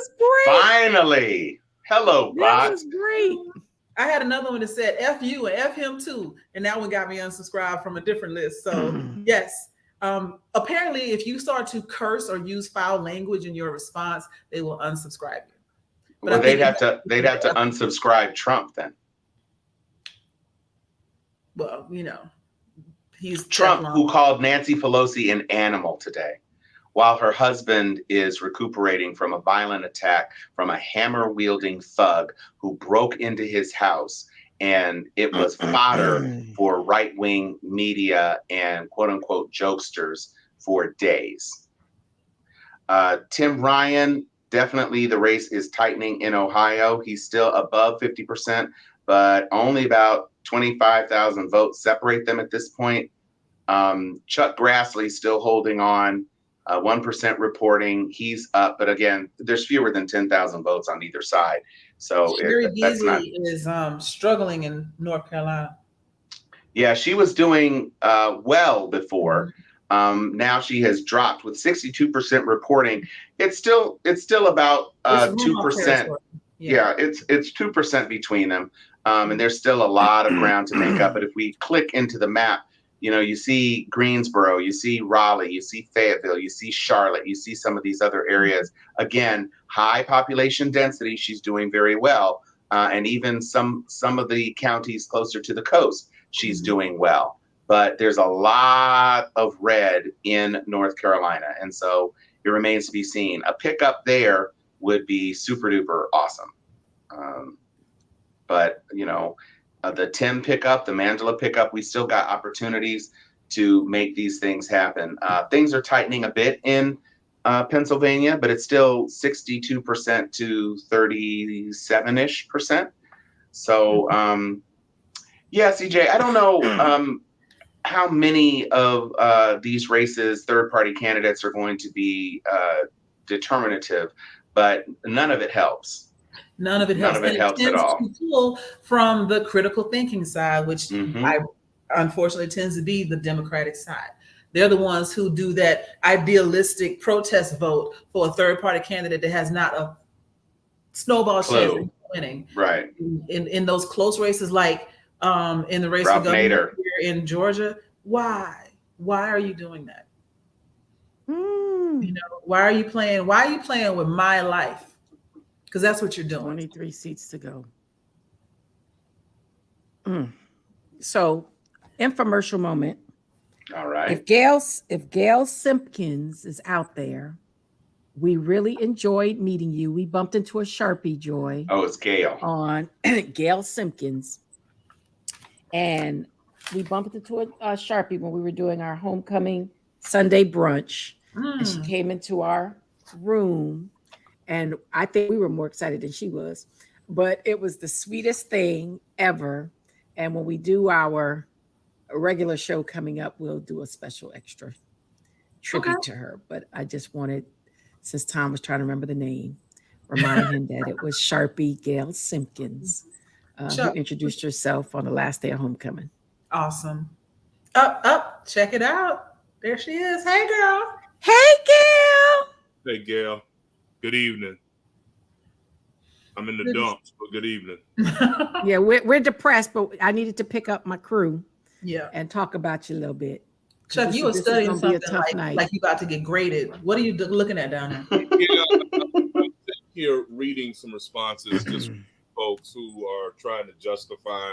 Finally. Hello, bot. That was great. I had another one that said F you and F him too. And that one got me unsubscribed from a different list. So yes. Apparently, if you start to curse or use foul language in your response, they will unsubscribe you. But well, they'd have to unsubscribe Trump then. Well, you know, he's Trump, who called Nancy Pelosi an animal today, while her husband is recuperating from a violent attack from a hammer-wielding thug who broke into his house, and it was fodder for right-wing media and quote-unquote jokesters for days. Tim Ryan definitely the race is tightening in Ohio. He's still above 50%, but only about 25,000 votes separate them at this point. Chuck Grassley still holding on, 1% reporting. He's up, but again, there's fewer than 10,000 votes on either side. So Sherry that's not. Beasley is struggling in North Carolina. Yeah, she was doing well before. Now she has dropped with 62% reporting. It's still about 2%. Yeah, it's 2% between them, and there's still a lot of ground to make up. But if we click into the map, you see Greensboro, you see Raleigh, you see Fayetteville, you see Charlotte, you see some of these other areas. Again, high population density. She's doing very well, and even some of the counties closer to the coast, she's doing well. But there's a lot of red in North Carolina, and so it remains to be seen. A pickup there would be super duper awesome. But the Tim pickup, the Mandela pickup, we still got opportunities to make these things happen. Things are tightening a bit in Pennsylvania, but it's still 62% to 37-ish%. So yeah, CJ, I don't know how many of these races third-party candidates are going to be determinative, but none of it helps. None of it helps. None of it helps at all. To pull from the critical thinking side, which unfortunately tends to be the Democratic side. They're the ones who do that idealistic protest vote for a third-party candidate that has not a snowball chance of winning. Right. In those close races, like in the race for governor here in Georgia, why are you doing that? Why are you playing with my life? Because that's what you're doing. 23 seats to go. So, infomercial moment. All right. If Gail Simpkins is out there, we really enjoyed meeting you. We bumped into a Sharpie, Joy. Oh, it's Gail. On Gail Simpkins. And we bumped into a Sharpie when we were doing our homecoming Sunday brunch. And she came into our room. And I think we were more excited than she was. But it was the sweetest thing ever. And when we do our regular show coming up, we'll do a special extra tribute to her. But I just wanted, since Tom was trying to remember the name, remind him that it was Sharpie Gail Simpkins who introduced herself on the last day of homecoming. Awesome. Up, check it out. There she is. Hey, girl. Hey, Gail. Hey, Gail. Good evening. I'm in the dumps, but good evening. Yeah, we're depressed, but I needed to pick up my crew. Yeah, and talk about you a little bit. Chuck, you were studying something like you about to get graded. What are you looking at down there? Yeah, I'm here reading some responses just from folks who are trying to justify.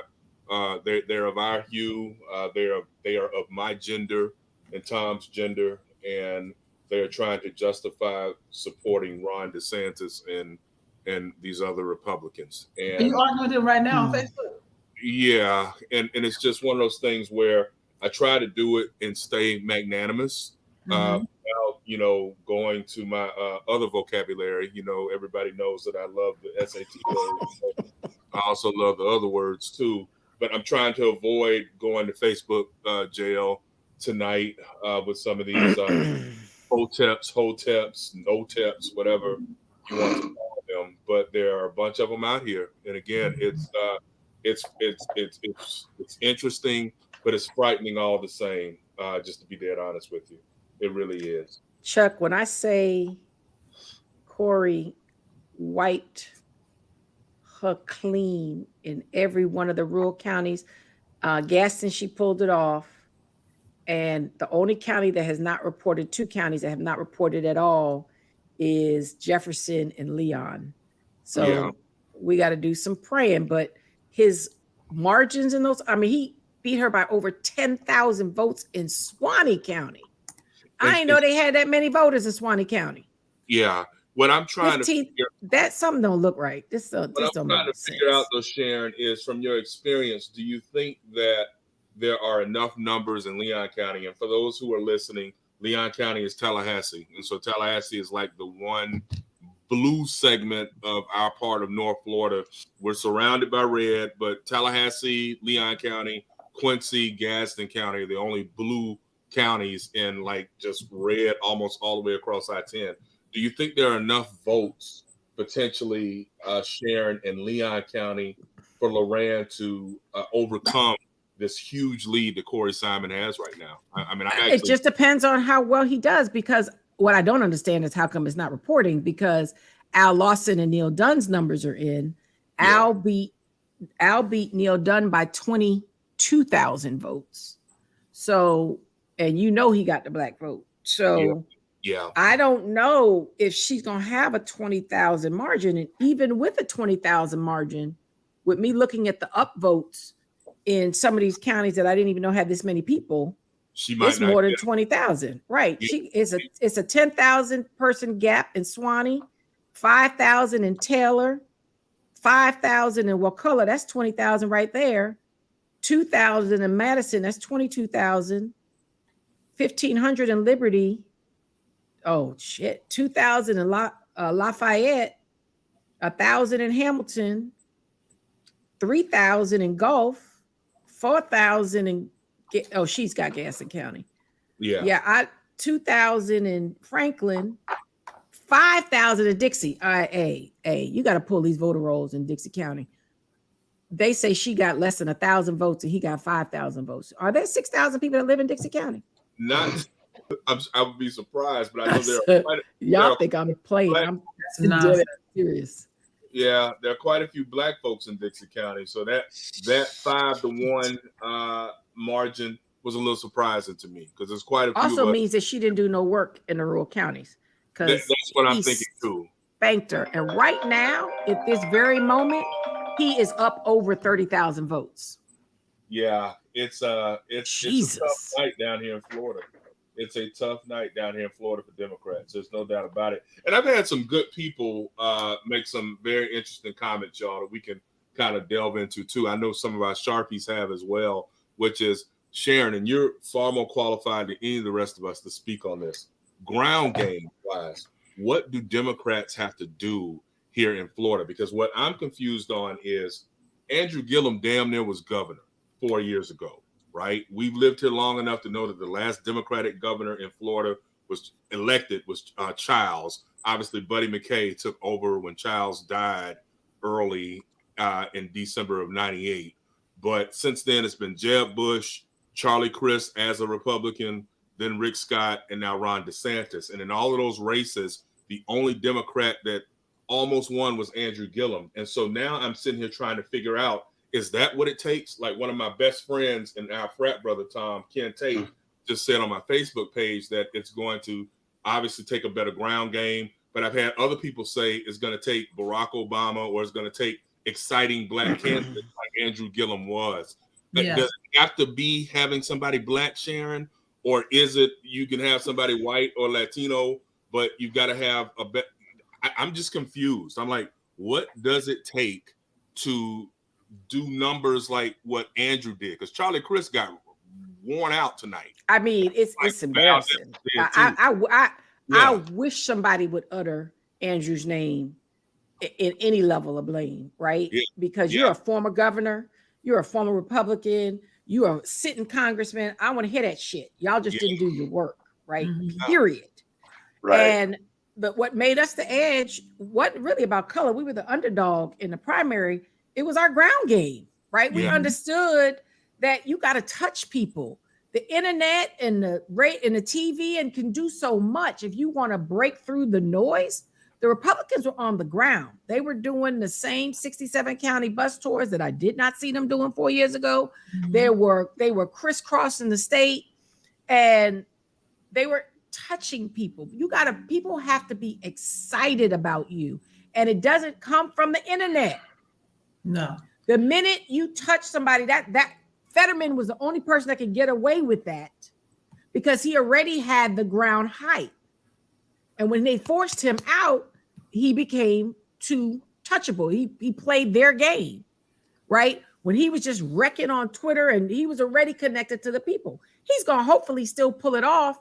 They're of our hue. They are of my gender and Tom's gender, and they're trying to justify supporting Ron DeSantis and these other Republicans. And are you arguing with them right now on Facebook? Yeah, and it's just one of those things where I try to do it and stay magnanimous without, going to my other vocabulary. Everybody knows that I love the SAT words. I also love the other words too, but I'm trying to avoid going to Facebook jail tonight with some of these hoteps, no-teps, whatever you want to call them. But there are a bunch of them out here, and again, it's interesting, but it's frightening all the same. Just to be dead honest with you, it really is. Chuck, when I say Corey wiped her clean in every one of the rural counties, Gaston, she pulled it off, and the only county that has not reported, two counties that have not reported at all, is Jefferson and Leon. So we got to do some praying, but his margins in those, he beat her by over 10,000 votes in Suwannee County. I didn't know they had that many voters in Suwannee County. Yeah. What I'm trying to figure, that something don't look right. What I'm trying to figure out though, Sharon, is from your experience, do you think that there are enough numbers in Leon County? And for those who are listening, Leon County is Tallahassee. And so Tallahassee is like the one blue segment of our part of North Florida. We're surrounded by red, but Tallahassee, Leon County, Quincy, Gaston County are the only blue counties in like just red almost all the way across I-10. Do you think there are enough votes potentially, Sharon, in Leon County for Loran to overcome this huge lead that Corey Simon has right now? I mean, it just depends on how well he does, because what I don't understand is how come it's not reporting, because Al Lawson and Neil Dunn's numbers are in. Al beat Neil Dunn by 22,000 votes. So, and you know he got the black vote. So I don't know if she's going to have a 20,000 margin. And even with a 20,000 margin, with me looking at the upvotes in some of these counties that I didn't even know had this many people, it's more than 20,000. Right. Yeah. It's a 10,000 person gap in Swanee, 5,000 in Taylor, 5,000 in Wakulla. That's 20,000 right there. 2,000 in Madison. That's 22,000. 1,500 in Liberty. Oh shit. 2,000 in Lafayette. 1,000 in Hamilton. 3,000 in Gulf. 4,000 in she's got Gaston County. Yeah. 2,000 in Franklin. 5,000 in Dixie. Hey, you got to pull these voter rolls in Dixie County. They say she got less than 1,000 votes and he got 5,000 votes. Are there 6,000 people that live in Dixie County? Not. I would be surprised, but I know there are y'all think I'm playing. I'm dead serious. Yeah, there are quite a few black folks in Dixie County, so that 5-1 margin was a little surprising to me, because there's quite a few. Also means that she didn't do no work in the rural counties. That's what I'm thinking too. Spanked her, and right now, at this very moment, he is up over 30,000 votes. Yeah, it's a tough night down here in Florida. It's a tough night down here in Florida for Democrats. There's no doubt about it. And I've had some good people make some very interesting comments, y'all, that we can kind of delve into too. I know some of our Sharpies have as well, which is, Sharon, and you're far more qualified than any of the rest of us to speak on this. Ground game wise, what do Democrats have to do here in Florida? Because what I'm confused on is Andrew Gillum damn near was governor 4 years ago, right? We've lived here long enough to know that the last Democratic governor in Florida was elected was Childs. Obviously, Buddy McKay took over when Childs died early in December of '98. But since then, it's been Jeb Bush, Charlie Crist as a Republican, then Rick Scott, and now Ron DeSantis. And in all of those races, the only Democrat that almost won was Andrew Gillum. And so now I'm sitting here trying to figure out, is that what it takes? Like one of my best friends and our frat brother, Tom, Ken Tate, just said on my Facebook page that it's going to obviously take a better ground game. But I've had other people say it's going to take Barack Obama, or it's going to take exciting black candidates like Andrew Gillum was. Yeah. Does it have to be having somebody black, Sharon? Or is it you can have somebody white or Latino, but you've got to have a bet? I'm just confused. I'm like, what does it take to do numbers like what Andrew did? Because Charlie Crist got worn out tonight. I mean, it's embarrassing. I wish somebody would utter Andrew's name in any level of blame, right? Yeah. Because you're a former governor, you're a former Republican, you are a sitting congressman. I want to hear that shit. Y'all just didn't do your work, right? Mm-hmm. Period. Right. But what made us the edge wasn't really about color. We were the underdog in the primary. It was our ground game, right? We understood that you got to touch people. The internet and the TV and can do so much. If you want to break through the noise, the Republicans were on the ground. They were doing the same 67 county bus tours that I did not see them doing 4 years ago. Mm-hmm. They were crisscrossing the state, and they were touching people. People have to be excited about you, and it doesn't come from the internet. No. The minute you touch somebody, that Fetterman was the only person that could get away with that because he already had the ground hype. And when they forced him out, he became too touchable. He played their game, right? When he was just wrecking on Twitter and he was already connected to the people. He's going to hopefully still pull it off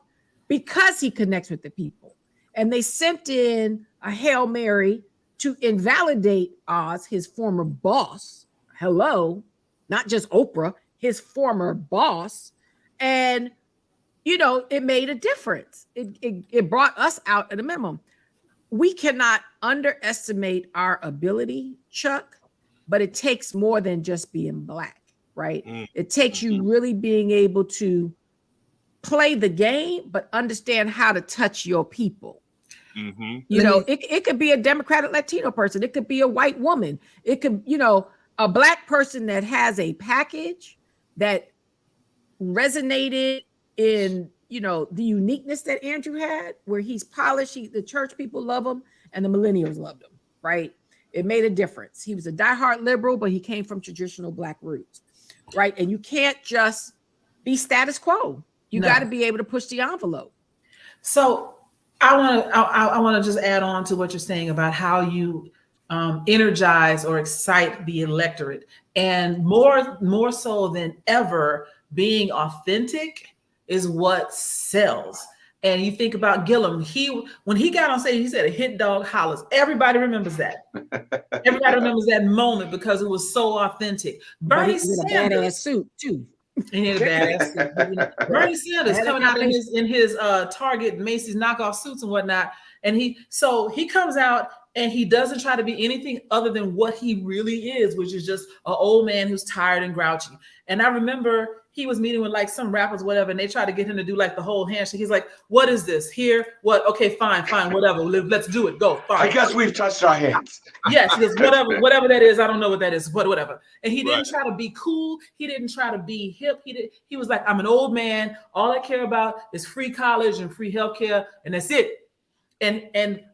because he connects with the people. And they sent in a Hail Mary to invalidate Oz, his former boss. Hello, not just Oprah, his former boss. And, it made a difference. It brought us out at a minimum. We cannot underestimate our ability, Chuck, but it takes more than just being Black, right? It takes you really being able to play the game, but understand how to touch your people. It could be a Democratic Latino person. It could be a white woman. It could, a Black person that has a package that resonated in, the uniqueness that Andrew had, where he's polished. The church people love him and the millennials loved him, right? It made a difference. He was a diehard liberal, but he came from traditional Black roots, right? And you can't just be status quo. You got to be able to push the envelope. So I want to just add on to what you're saying about how you energize or excite the electorate, and more so than ever, being authentic is what sells. And you think about Gillum, when he got on stage, he said a hit dog hollers. Everybody remembers that. Everybody remembers that moment because it was so authentic. Bernie Sanders, a badass suit too. He had a badass suit. Bernie Sanders coming out in his Target Macy's knockoff suits and whatnot, and he comes out and he doesn't try to be anything other than what he really is, which is just an old man who's tired and grouchy. And I remember he was meeting with like some rappers, whatever, and they tried to get him to do like the whole handshake. He's like, "What is this here? What? Okay, fine, whatever. Let's do it. Go. Fine. I guess we've touched our hands." Yes, because whatever that is, I don't know what that is, but whatever. And he didn't try to be cool. He didn't try to be hip. He was like, "I'm an old man. All I care about is free college and free healthcare, and that's it." And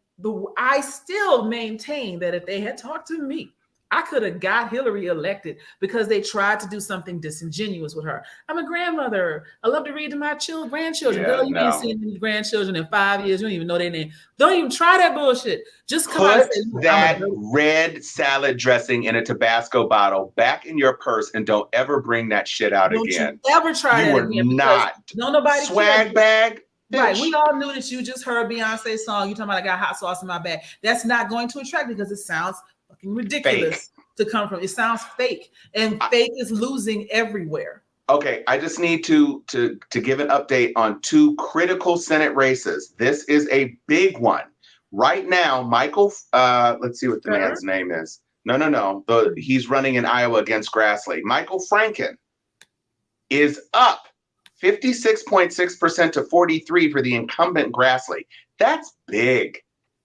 I still maintain that if they had talked to me, I could have got Hillary elected because they tried to do something disingenuous with her. I'm a grandmother. I love to read to my grandchildren. Yeah, Girl, you ain't seen any grandchildren in 5 years. You don't even know their name. Don't even try that bullshit. Just come out and say, that red salad dressing in a Tabasco bottle back in your purse and don't ever bring that shit out again. Don't you ever try that again. You were not nobody swag bag. Right. We all knew that you just heard Beyonce's song. You talking about I got hot sauce in my bag. That's not going to attract because it sounds fucking ridiculous to come from. It sounds fake, and fake is losing everywhere. Okay, I just need to give an update on 2 critical Senate races. This is a big one. Right now, Michael, let's see what the man's name is. No. He's running in Iowa against Grassley. Michael Franken is up 56.6% to 43% for the incumbent Grassley. That's big.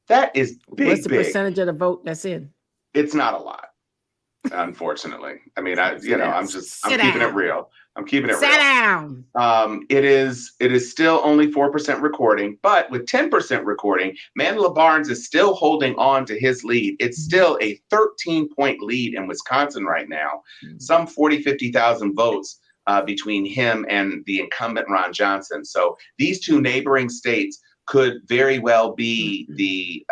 That is big. What's the percentage of the vote that's in? It's not a lot, unfortunately. I mean, I'm keeping it real. I'm keeping it real. Sit down. It is still only 4% recording, but with 10% recording, Mandela Barnes is still holding on to his lead. It's still a 13-point lead in Wisconsin right now. Some 50,000 votes between him and the incumbent Ron Johnson. So these 2 neighboring states could very well be the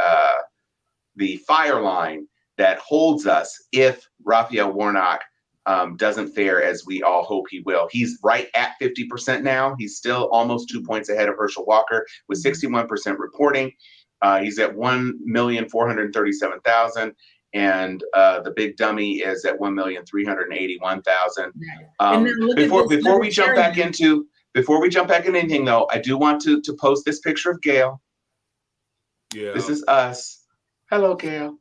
fire line that holds us if Raphael Warnock doesn't fare as we all hope he will. He's right at 50% now. He's still almost 2 points ahead of Herschel Walker with 61% reporting. He's at 1,437,000. And the big dummy is at 1,381,000. Before we jump back into anything though, I do want to post this picture of Gail. Yeah, this is us. Hello, Gail.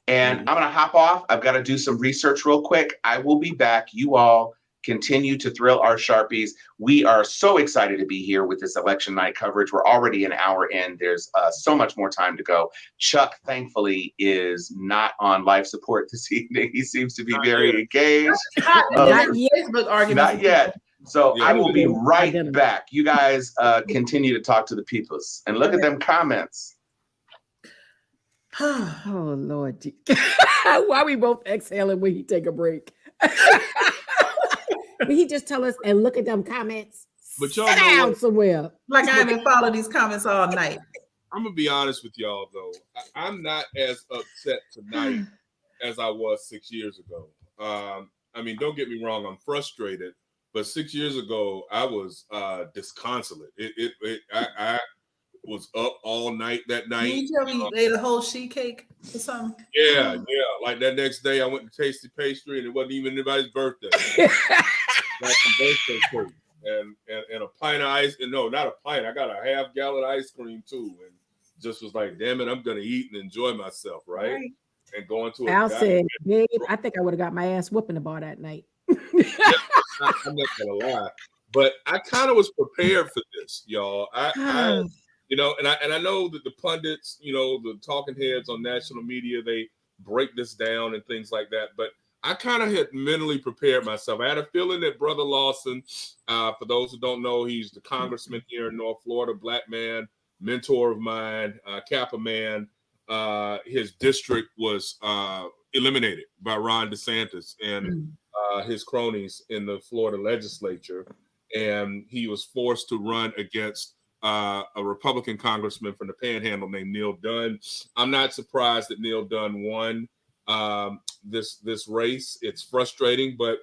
And I'm gonna hop off. I've got to do some research real quick. I will be back. You all continue to thrill our Sharpies. We are so excited to be here with this election night coverage. We're already an hour in. There's so much more time to go. Chuck, thankfully, is not on life support this evening. He seems to be very engaged. Not yet. Not yet. So I will be right back. You guys continue to talk to the peoples and look at them comments. Oh, Lord. Why we both exhaling when he take a break? Will he just tell us and look at them comments? But y'all sit down somewhere. Like I haven't followed these comments all night. I'm gonna be honest with y'all though. I'm not as upset tonight as I was 6 years ago. I mean, don't get me wrong, I'm frustrated, but 6 years ago I was disconsolate. was up all night that night. You tell me they ate a whole sheet cake or something? Yeah. Like that next day, I went to Tasty Pastry, and it wasn't even anybody's birthday. Like some birthday cake and a pint of ice. And no, not a pint. I got a half-gallon ice cream too, and just was like, damn it, I'm gonna eat and enjoy myself, right? And going to Al said, babe, I think I would have got my ass whooping the bar that night. I'm not gonna lie, but I kind of was prepared for this, y'all. I you know, and I know that the pundits, you know, the talking heads on national media, they break this down and things like that. But I kind of had mentally prepared myself. I had a feeling that Brother Lawson, for those who don't know, he's the congressman here in North Florida, black man, mentor of mine, Kappa man. His district was eliminated by Ron DeSantis and his cronies in the Florida legislature. And he was forced to run against a Republican congressman from the Panhandle named Neil Dunn. I'm not surprised that Neil Dunn won this race. It's frustrating, but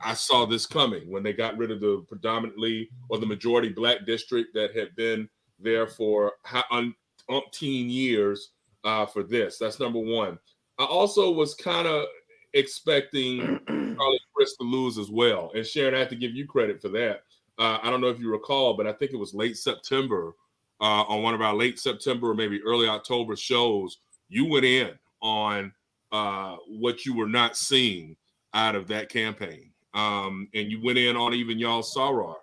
I saw this coming when they got rid of the predominantly or the majority black district that had been there for umpteen years for this. That's number one. I also was kind of expecting Charlie Crist to lose as well. And Sharon, I have to give you credit for that. I don't know if you recall, but I think it was late September on one of our late September or maybe early October shows. You went in on what you were not seeing out of that campaign. And you went in on even y'all Sarar,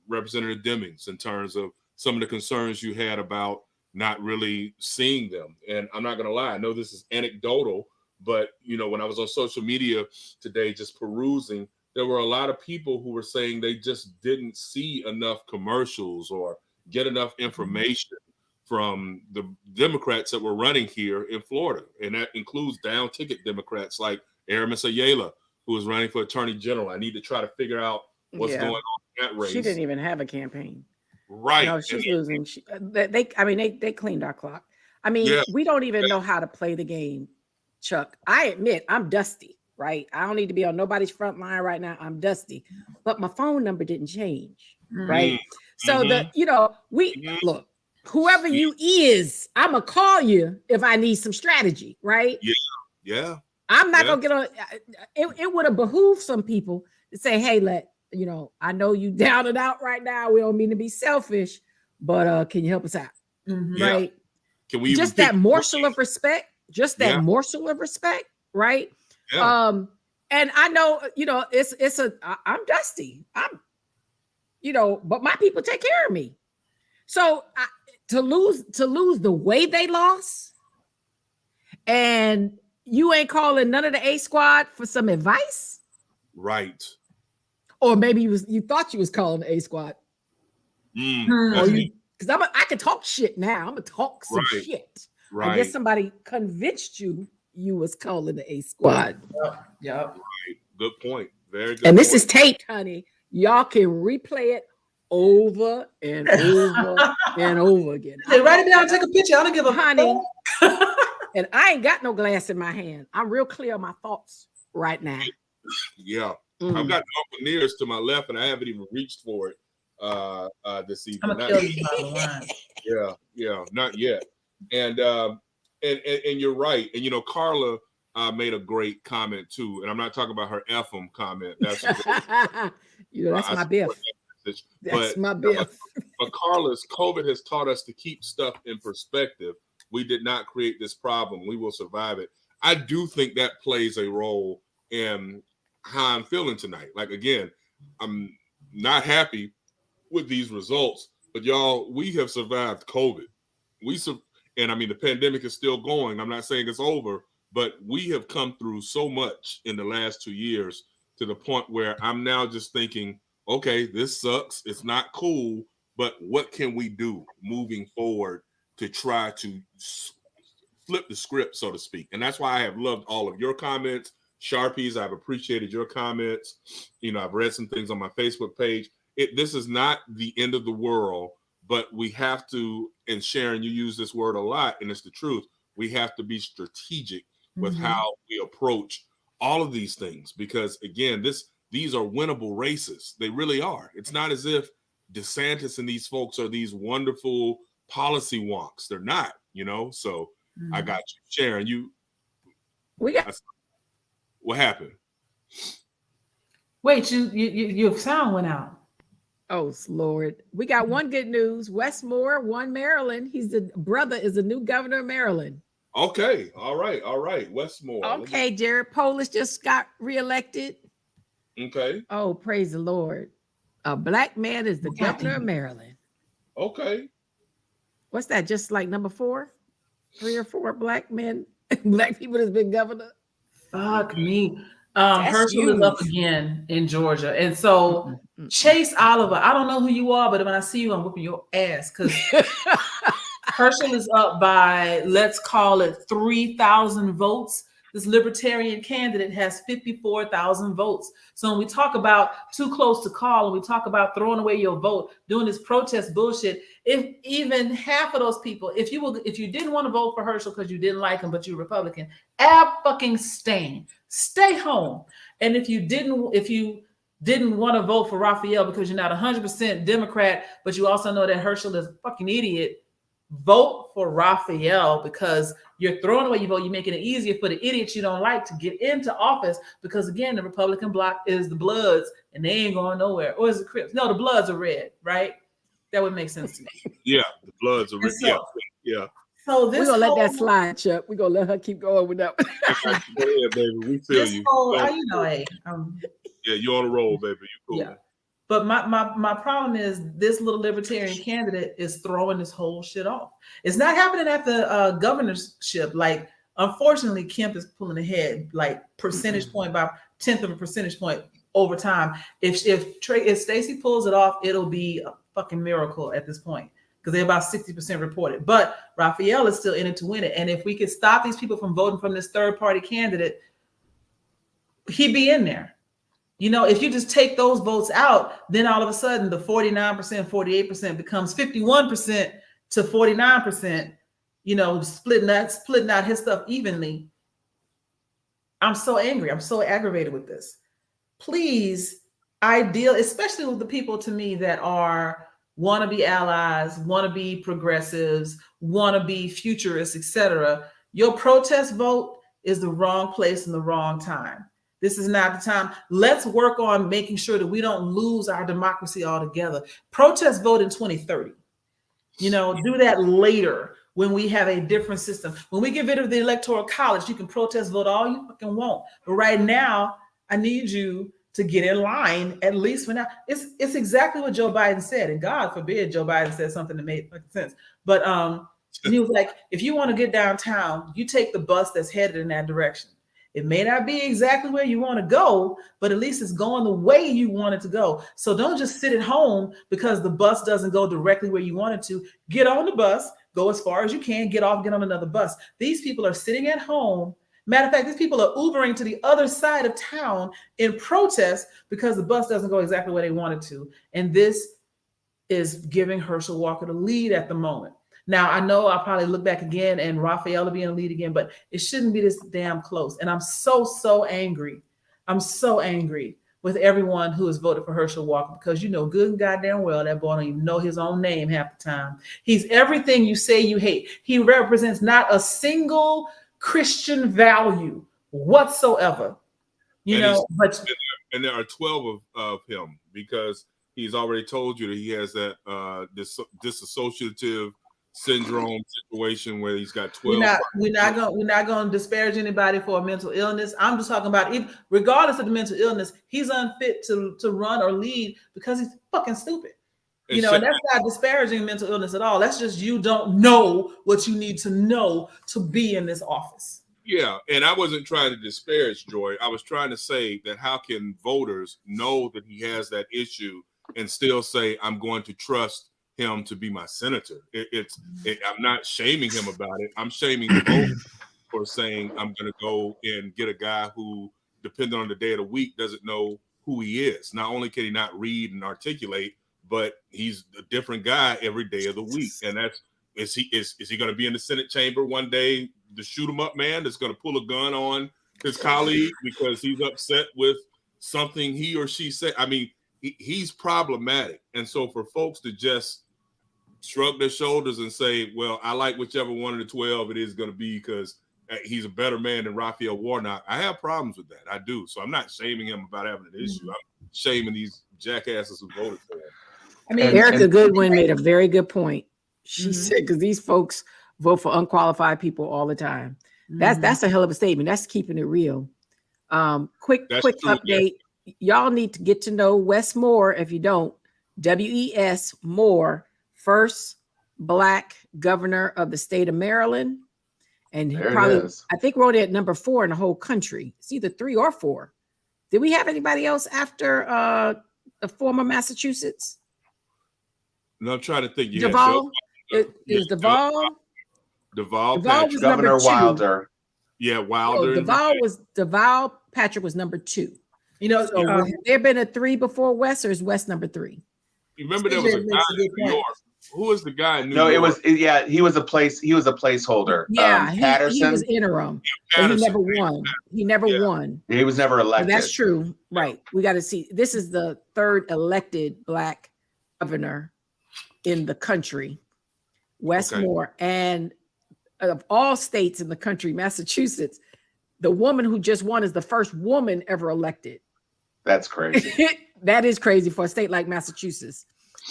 Representative Demings, in terms of some of the concerns you had about not really seeing them. And I'm not going to lie, I know this is anecdotal, but you know, when I was on social media today, just perusing, there were a lot of people who were saying they just didn't see enough commercials or get enough information from the Democrats that were running here in Florida. And that includes down ticket Democrats like Aramis Ayala, who is running for Attorney General. I need to try to figure out what's going on in that race. She didn't even have a campaign. Right. No, she's losing. They cleaned our clock. I mean, we don't even know how to play the game, Chuck. I admit I'm dusty, right? I don't need to be on nobody's front line right now. I'm dusty, but my phone number didn't change, right? So look, whoever you is, I'm gonna call you if I need some strategy, right? Yeah. I'm not gonna get on. It would have behooved some people to say, hey, I know you down and out right now. We don't mean to be selfish, but can you help us out? Right? Can we just that morsel of respect? Just that morsel of respect, right? Yeah. And I know, I'm dusty. But my people take care of me. So to lose the way they lost, and you ain't calling none of the A squad for some advice, right? Or maybe you thought you was calling the A squad. Because I can talk shit now. I'm gonna talk some shit. Right. I guess somebody convinced you was calling the A squad. Yeah. Right. Good point. Very good. And this is taped, honey. Y'all can replay it over and over and over again. Write it down, take a picture. I don't give a honey. And I ain't got no glass in my hand. I'm real clear on my thoughts right now. Yeah. I've got Buccaneers to my left, and I haven't even reached for it this evening. I'm gonna kill you by the line. Yeah, not yet. And you're right. And Carla made a great comment too. And I'm not talking about her FM comment. That's that's my biff. That's my biff. But Carla's COVID has taught us to keep stuff in perspective. We did not create this problem. We will survive it. I do think that plays a role in how I'm feeling tonight. Like, again, I'm not happy with these results, but y'all, we have survived COVID. And I mean, the pandemic is still going. I'm not saying it's over, but we have come through so much in the last 2 years to the point where I'm now just thinking, okay, this sucks. It's not cool, but what can we do moving forward to try to flip the script, so to speak? And that's why I have loved all of your comments. Sharpies, I've appreciated your comments. I've read some things on my Facebook page. This is not the end of the world, but we have to, and Sharon, you use this word a lot, and it's the truth. We have to be strategic with how we approach all of these things, because again, these are winnable races. They really are. It's not as if DeSantis and these folks are these wonderful policy wonks. They're not, So I got you, Sharon. What happened? Wait, your sound went out. Oh Lord, we got one good news. Westmore won Maryland. Brother is the new governor of Maryland. Okay, all right. Westmore. Okay, Jared Polis just got reelected. Okay. Oh, praise the Lord. A black man is the governor of Maryland. Okay. What's that? Just like number 4? 3 or 4 black men, black people that's been governor? Fuck me. Herschel is up again in Georgia. And so Chase Oliver, I don't know who you are, but when I see you, I'm whooping your ass because Herschel is up by, let's call it 3,000 votes. This libertarian candidate has 54,000 votes. So when we talk about too close to call, and we talk about throwing away your vote, doing this protest bullshit, if even half of those people, if you didn't want to vote for Herschel because you didn't like him, but you're Republican, stay home. And if you didn't want to vote for Raphael because you're not 100% Democrat, but you also know that Herschel is a fucking idiot, vote for Raphael because you're throwing away your vote. You're making it easier for the idiots you don't like to get into office because, again, the Republican bloc is the Bloods and they ain't going nowhere. Or is it Crips? No, the Bloods are red, right? That would make sense to me. Yeah, the Bloods are red. Yeah. So we're going to let that slide, Chuck. We're going to let her keep going with that. Go ahead, baby. We feel you. Yeah, you're on a roll, baby. You cool. Yeah. But my problem is this little libertarian candidate is throwing this whole shit off. It's not happening at the governorship. Like, unfortunately, Kemp is pulling ahead, like percentage point by 1/10 of a percentage point over time. If Stacey pulls it off, it'll be a fucking miracle at this point because they're about 60% reported. But Raphael is still in it to win it. And if we could stop these people from voting from this third party candidate, he'd be in there. If you just take those votes out, then all of a sudden the 49%, 48% becomes 51% to 49%, splitting out his stuff evenly. I'm so angry. I'm so aggravated with this. Please, especially with the people to me that want to be allies, want to be progressives, want to be futurists, etc. Your protest vote is the wrong place and the wrong time. This is not the time. Let's work on making sure that we don't lose our democracy altogether. Protest vote in 2030. Do that later when we have a different system. When we get rid of the electoral college, you can protest vote all you fucking want. But right now, I need you to get in line, at least for now. It's exactly what Joe Biden said. And God forbid Joe Biden said something that made sense. But he was like, if you want to get downtown, you take the bus that's headed in that direction. It may not be exactly where you want to go, but at least it's going the way you want it to go. So don't just sit at home because the bus doesn't go directly where you want it to. Get on the bus, go as far as you can, get off, get on another bus. These people are sitting at home. Matter of fact, these people are Ubering to the other side of town in protest because the bus doesn't go exactly where they want it to. And this is giving Herschel Walker the lead at the moment. Now, I know I'll probably look back again and Raphael will be in the lead again, but it shouldn't be this damn close. And I'm so angry. I'm so angry with everyone who has voted for Herschel Walker because good and goddamn well that boy don't even know his own name half the time. He's everything you say you hate. He represents not a single Christian value whatsoever. But there are 12 of him because he's already told you that he has that disassociative syndrome situation where he's got 12. We're not going to disparage anybody for a mental illness. I'm just talking about regardless of the mental illness, he's unfit to run or lead because he's fucking stupid. And that's not disparaging mental illness at all. That's just you don't know what you need to know to be in this office. Yeah, and I wasn't trying to disparage Joy. I was trying to say that how can voters know that he has that issue and still say, I'm going to trust him to be my senator? I'm not shaming him about it. I'm shaming the voter for saying I'm going to go and get a guy who, depending on the day of the week, doesn't know who he is. Not only can he not read and articulate, but he's a different guy every day of the week. And is he going to be in the Senate chamber one day, the shoot 'em up man that's going to pull a gun on his colleague because he's upset with something he or she said? I mean, he's problematic. And so for folks to just shrug their shoulders and say, well, I like whichever one of the 12 it is going to be because he's a better man than Raphael Warnock, I have problems with that. I do. So I'm not shaming him about having an issue. I'm shaming these jackasses who voted for him. I mean, Erica Goodwin made a very good point. She said, because these folks vote for unqualified people all the time. That's a hell of a statement. That's keeping it real. Quick update. Y'all need to get to know Wes Moore. If you don't, WES Moore, first Black governor of the state of Maryland. And he probably, I think, wrote it at number 4 in the whole country. It's either 3 or 4. Did we have anybody else after the former Massachusetts? No, I'm trying to think. Deval? Is Deval? Deval was Governor number 2. Wilder. Yeah, Wilder. Deval Patrick was number 2. You know, so has there been a 3 before West, or is West number 3? You remember there was a guy in New York. Who was the guy in New York? No, he was a placeholder. Yeah, Patterson. He was interim. But he never won. He never won. He was never elected. Well, that's true. Right. We got to see. This is the 3rd elected Black governor in the country, Wes Moore. And of all states in the country, Massachusetts, the woman who just won is the first woman ever elected. That's crazy. That is crazy for a state like Massachusetts.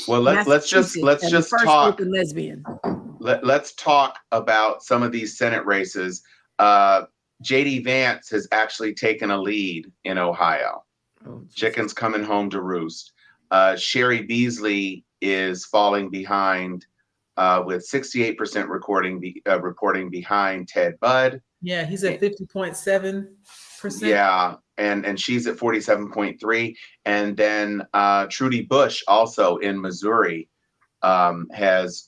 Well, let's just talk. Lesbian. Let's talk about some of these Senate races. JD Vance has actually taken a lead in Ohio. Chicken's coming home to roost. Sherry Beasley is falling behind with 68% reporting behind Ted Budd. Yeah, he's at 50.7%. Yeah, and she's at 47.3%. And then Trudy Bush, also in Missouri, has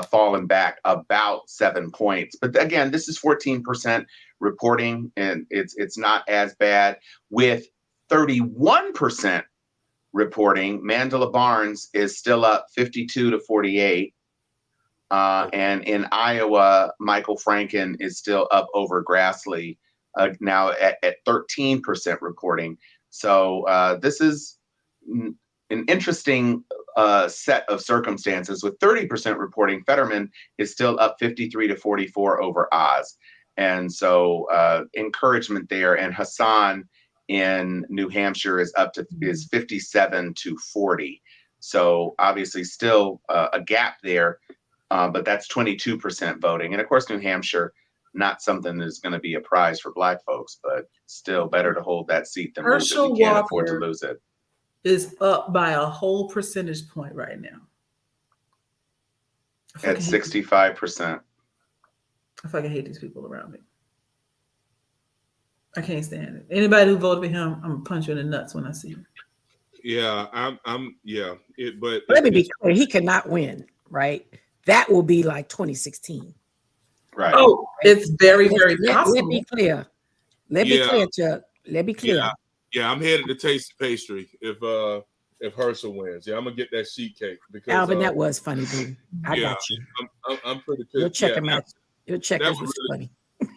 fallen back about 7 points. But again, this is 14% reporting, and it's not as bad. With 31% reporting, Mandela Barnes is still up 52-48. And in Iowa, Michael Franken is still up over Grassley, now at 13% reporting. So this is an interesting set of circumstances. With 30% reporting, Fetterman is still up 53-44 over Oz. And so encouragement there. And Hassan in New Hampshire is 57-40. So obviously still a gap there. But that's 22% voting. And of course, New Hampshire, not something that's going to be a prize for Black folks, but still better to hold that seat than lose it. We can't afford to lose it. Is up by a whole percentage point right now. At 65%. I fucking hate these people around me. I can't stand it. Anybody who voted for him, I'm gonna punch you in the nuts when I see him. Yeah, but let me be clear, he cannot win, right? That will be like 2016. Right. Oh, it's very, very possible. Let me clear. Let me clear, Chuck. Let me clear. Yeah, I'm headed to taste the pastry if Herschel wins. Yeah, I'm gonna get that sheet cake because Alvin, that was funny, dude. I got you. I'm pretty good. You'll check him out. You'll check this was funny.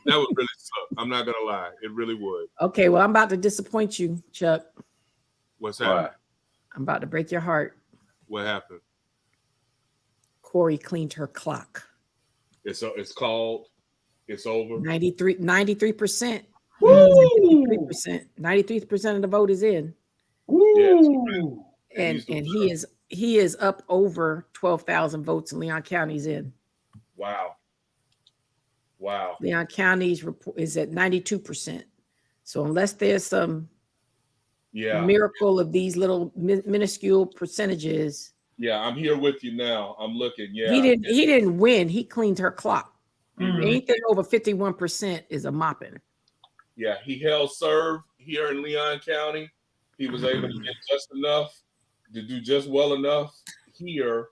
That would really suck. I'm not gonna lie. It really would. Okay, well, I'm about to disappoint you, Chuck. What's happening? I'm about to break your heart. What happened? Corey cleaned her clock. It's called. It's over. 93%. Woo! 93% of the vote is in. Woo! And he is up over 12,000 votes, and Leon County's in. Wow. Leon County's report is at 92%. So unless there's some miracle of these little minuscule percentages. Yeah, I'm here with you now. I'm looking. Yeah, he didn't win. He cleaned her clock. Anything over 51% is a mopping. Yeah, he held serve here in Leon County. He was able to get just enough to do just well enough here,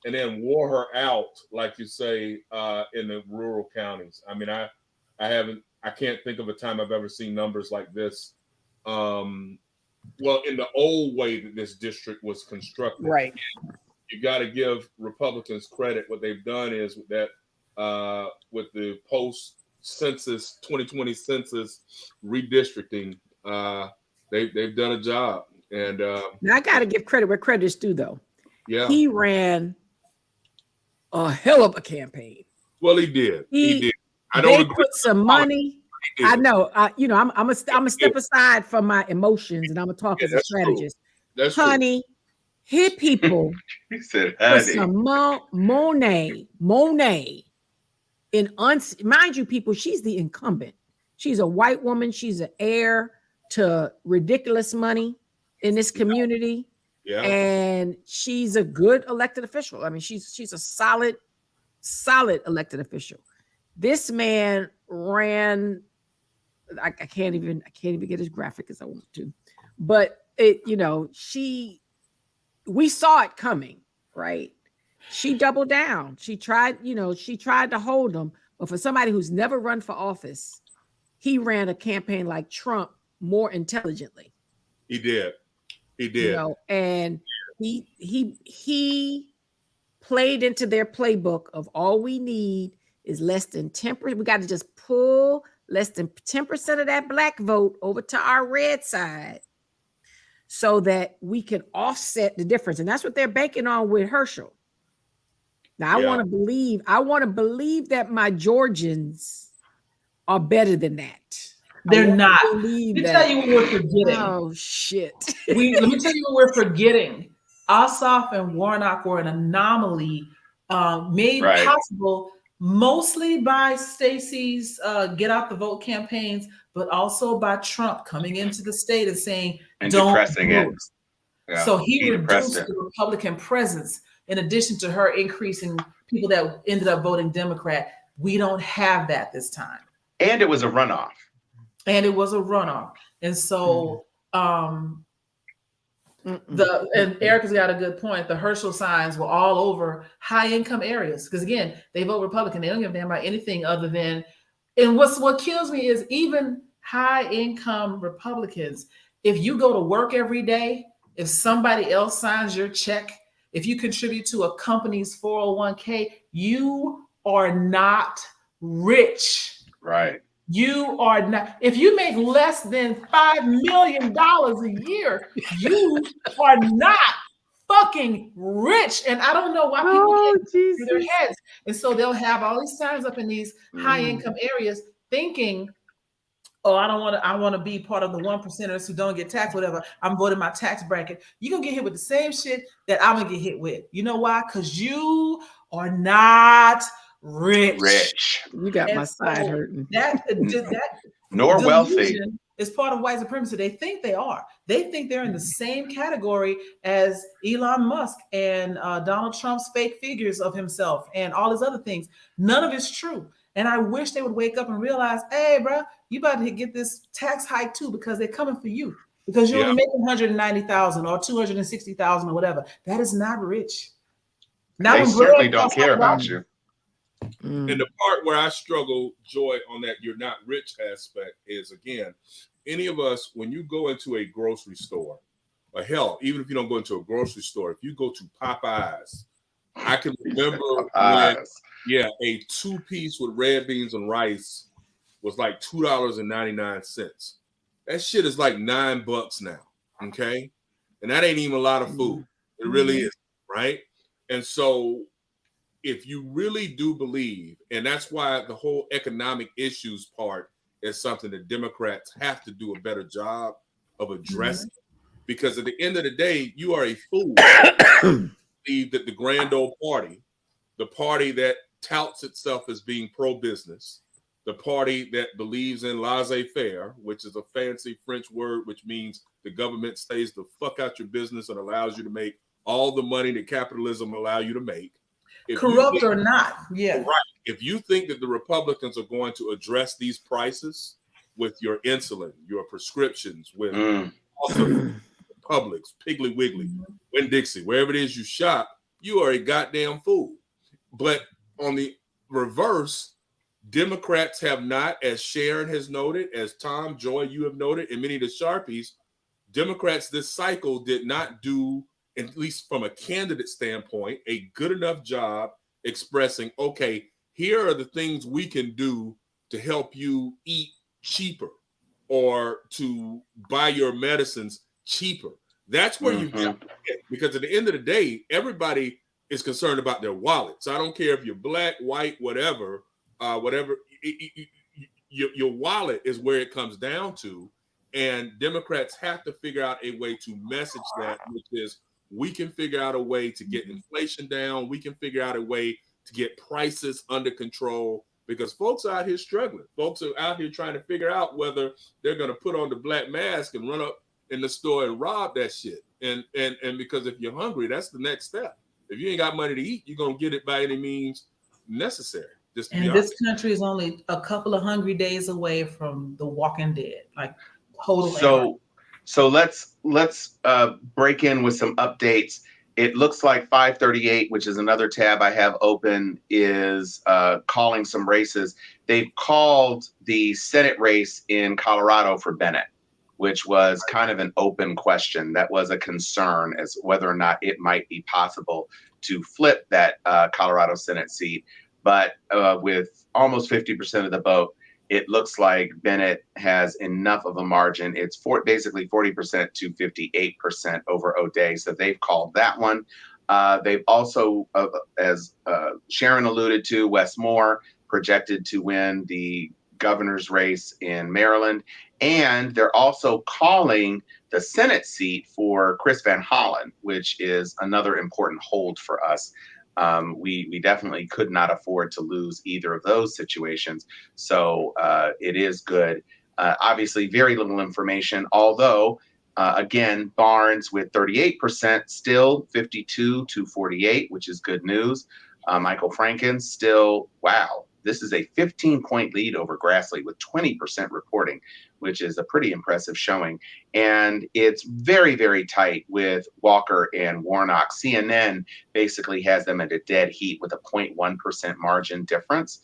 and then wore her out, like you say, in the rural counties. I mean, I can't think of a time I've ever seen numbers like this. Well, in the old way that this district was constructed, right? You got to give Republicans credit. What they've done is that with the post-census 2020 census redistricting, they've done a job. And now I got to give credit where credit is due, though. yeah, He ran a hell of a campaign. well, he did. He did. I They don't agree. put some money. I know. You know, I'm a step Yeah. aside from my emotions, and I'm gonna talk Yeah, as a that's true. strategist. That's true. Honey, hit people He said, for honey. some Monet. Mind you, people, she's the incumbent. She's a white woman. She's an heir to ridiculous money in this community. Yeah. And she's a good elected official. I mean, she's a solid elected official. This man ran. I can't even get as graphic as I want to, but we saw it coming, right? She doubled down. She tried to hold him, but for somebody who's never run for office, he ran a campaign like Trump more intelligently. He did. And he played into their playbook of all we need is less than 10%. We got to just pull less than 10% of that black vote over to our red side so that we can offset the difference. And that's what they're banking on with Herschel. Now, I want to believe that my Georgians are better than that. They're not. Let me tell you what we're forgetting. Oh, shit. Let me tell you what we're forgetting. Ossoff and Warnock were an anomaly made possible mostly by Stacey's get out the vote campaigns, but also by Trump coming into the state and saying, and don't depressing vote. it. Yeah. So he reduced the Republican presence in addition to her increasing people that ended up voting Democrat. We don't have that this time. And it was a runoff. And so and Erica's got a good point. The Herschel signs were all over high income areas because again, they vote Republican. They don't give a damn about anything other than, and what kills me is even high income Republicans, if you go to work every day, if somebody else signs your check, if you contribute to a company's 401k, you are not rich. Right. You are not. If you make less than $5 million a year, you are not fucking rich. And I don't know why people get through their heads. And so they'll have all these signs up in these high income areas thinking, oh, I want to be part of the 1%ers who don't get taxed, whatever. I'm voting my tax bracket. You're going to get hit with the same shit that I'm going to get hit with. You know why? Because you are not rich. You got my side hurting. That nor wealthy is part of white supremacy. They think they are. They think they're in the same category as Elon Musk and Donald Trump's fake figures of himself and all his other things. None of it's true. And I wish they would wake up and realize, hey, bro, you about to get this tax hike too because they're coming for you because you're only making $190,000 or $260,000 or whatever. That is not rich. They certainly don't care about you. And the part where I struggle, Joy, on that you're not rich aspect is, again, any of us, when you go into a grocery store, or hell, even if you don't go into a grocery store, if you go to Popeyes, I can remember when, a 2-piece with red beans and rice was like $2.99. That shit is like $9 now, okay? And that ain't even a lot of food. It really is, right? And so if you really do believe, and that's why the whole economic issues part is something that Democrats have to do a better job of addressing, because at the end of the day, you are a fool to believe that the grand old party, the party that touts itself as being pro-business, the party that believes in laissez-faire, which is a fancy French word, which means the government stays the fuck out your business and allows you to make all the money that capitalism allow you to make. Corrupt or not. Yeah. Right. If you think that the Republicans are going to address these prices with your insulin, your prescriptions, with also Publix, Piggly Wiggly, Winn-Dixie, wherever it is you shop, you are a goddamn fool. But on the reverse, Democrats have not, as Sharon has noted, as Tom, Joy, you have noted, and many of the Sharpies, Democrats this cycle did not do, at least from a candidate standpoint, a good enough job expressing, okay, here are the things we can do to help you eat cheaper or to buy your medicines cheaper. That's where you got to get, because at the end of the day, everybody is concerned about their wallet. So I don't care if you're black, white, whatever, your wallet is where it comes down to. And Democrats have to figure out a way to message that, which is we can figure out a way to get inflation down. We can figure out a way to get prices under control, because folks are out here struggling. Folks are out here trying to figure out whether they're going to put on the black mask and run up in the store and rob that shit. And because if you're hungry, that's the next step. If you ain't got money to eat, you're going to get it by any means necessary. And this country is only a couple of hungry days away from the Walking Dead, like total. So let's break in with some updates. It looks like 538, which is another tab I have open, is calling some races. They've called the Senate race in Colorado for Bennett, which was kind of an open question. That was a concern as whether or not it might be possible to flip that Colorado Senate seat. But with almost 50% of the vote, it looks like Bennett has enough of a margin. It's basically 40% to 58% over O'Day. So they've called that one. They've also, as Sharon alluded to, Wes Moore projected to win the governor's race in Maryland. And they're also calling the Senate seat for Chris Van Hollen, which is another important hold for us. We definitely could not afford to lose either of those situations. So it is good. Obviously, very little information, although, again, Barnes with 38%, still 52 to 48, which is good news. Michael Franken still, wow, this is a 15-point lead over Grassley with 20% reporting, which is a pretty impressive showing. And it's very, very tight with Walker and Warnock. CNN basically has them at a dead heat with a 0.1% margin difference.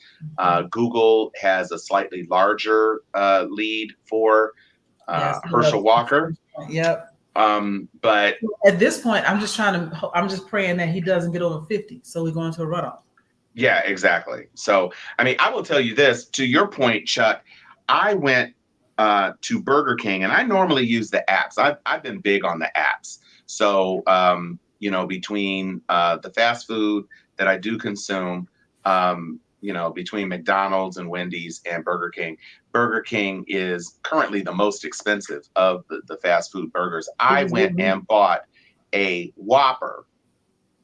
Google has a slightly larger lead for Herschel Walker. Yep. But at this point, I'm just praying that he doesn't get over 50. So we go into a runoff. Yeah, exactly. So, I mean, I will tell you this, to your point, Chuck, I went to Burger King, and I normally use the apps. I've been big on the apps. So, between the fast food that I do consume, between McDonald's and Wendy's and Burger King is currently the most expensive of the fast food burgers. I went and bought a Whopper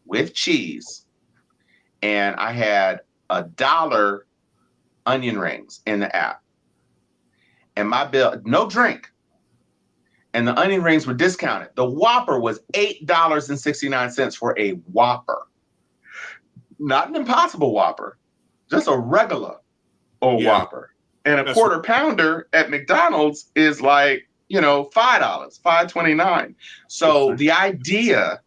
with cheese, and I had $1 onion rings in the app. And my bill, no drink. And the onion rings were discounted. The Whopper was $8.69 for a Whopper. Not an Impossible Whopper, just a regular old Whopper. And a quarter pounder at McDonald's is like, $5, $5.29. So the idea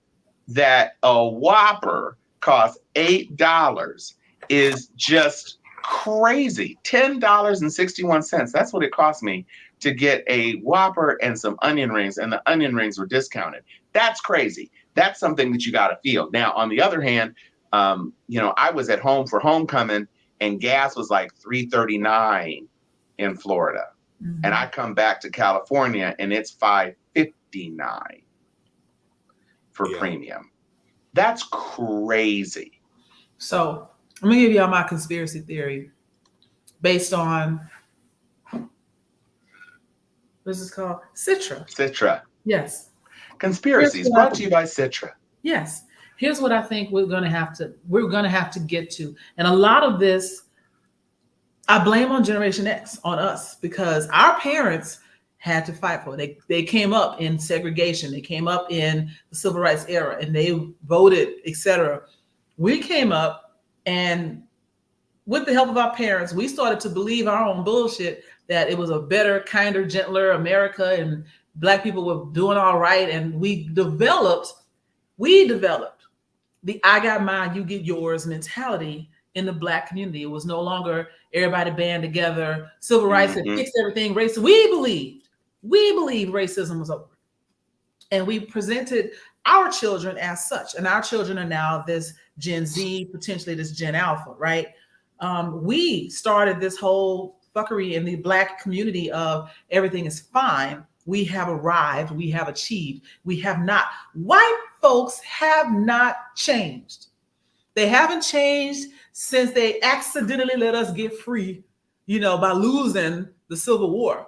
that a Whopper costs $8 is just crazy. $10.61. That's what it cost me to get a Whopper and some onion rings, and the onion rings were discounted. That's crazy. That's something that you got to feel. Now, on the other hand, I was at home for homecoming, and gas was like $3.39 in Florida. Mm-hmm. And I come back to California, and it's $5.59 for premium. That's crazy. So I'm gonna give y'all my conspiracy theory based on what's this called? Citra. Yes. Conspiracies brought to you by Citra. Yes. Here's what I think we're gonna have to get to. And a lot of this I blame on Generation X, on us, because our parents had to fight for it. They came up in segregation. They came up in the civil rights era, and they voted, etc. We came up, and with the help of our parents, we started to believe our own bullshit that it was a better, kinder, gentler America, and Black people were doing all right. And we developed the I got mine, you get yours mentality in the Black community. It was no longer everybody band together, civil rights had fixed everything, race. We believed racism was over. And we presented our children as such. And our children are now this Gen Z, potentially this Gen Alpha, right? We started this whole fuckery in the Black community of everything is fine. we have arrived, we have achieved. We have not. White folks have not changed. They haven't changed since they accidentally let us get free, by losing the Civil War.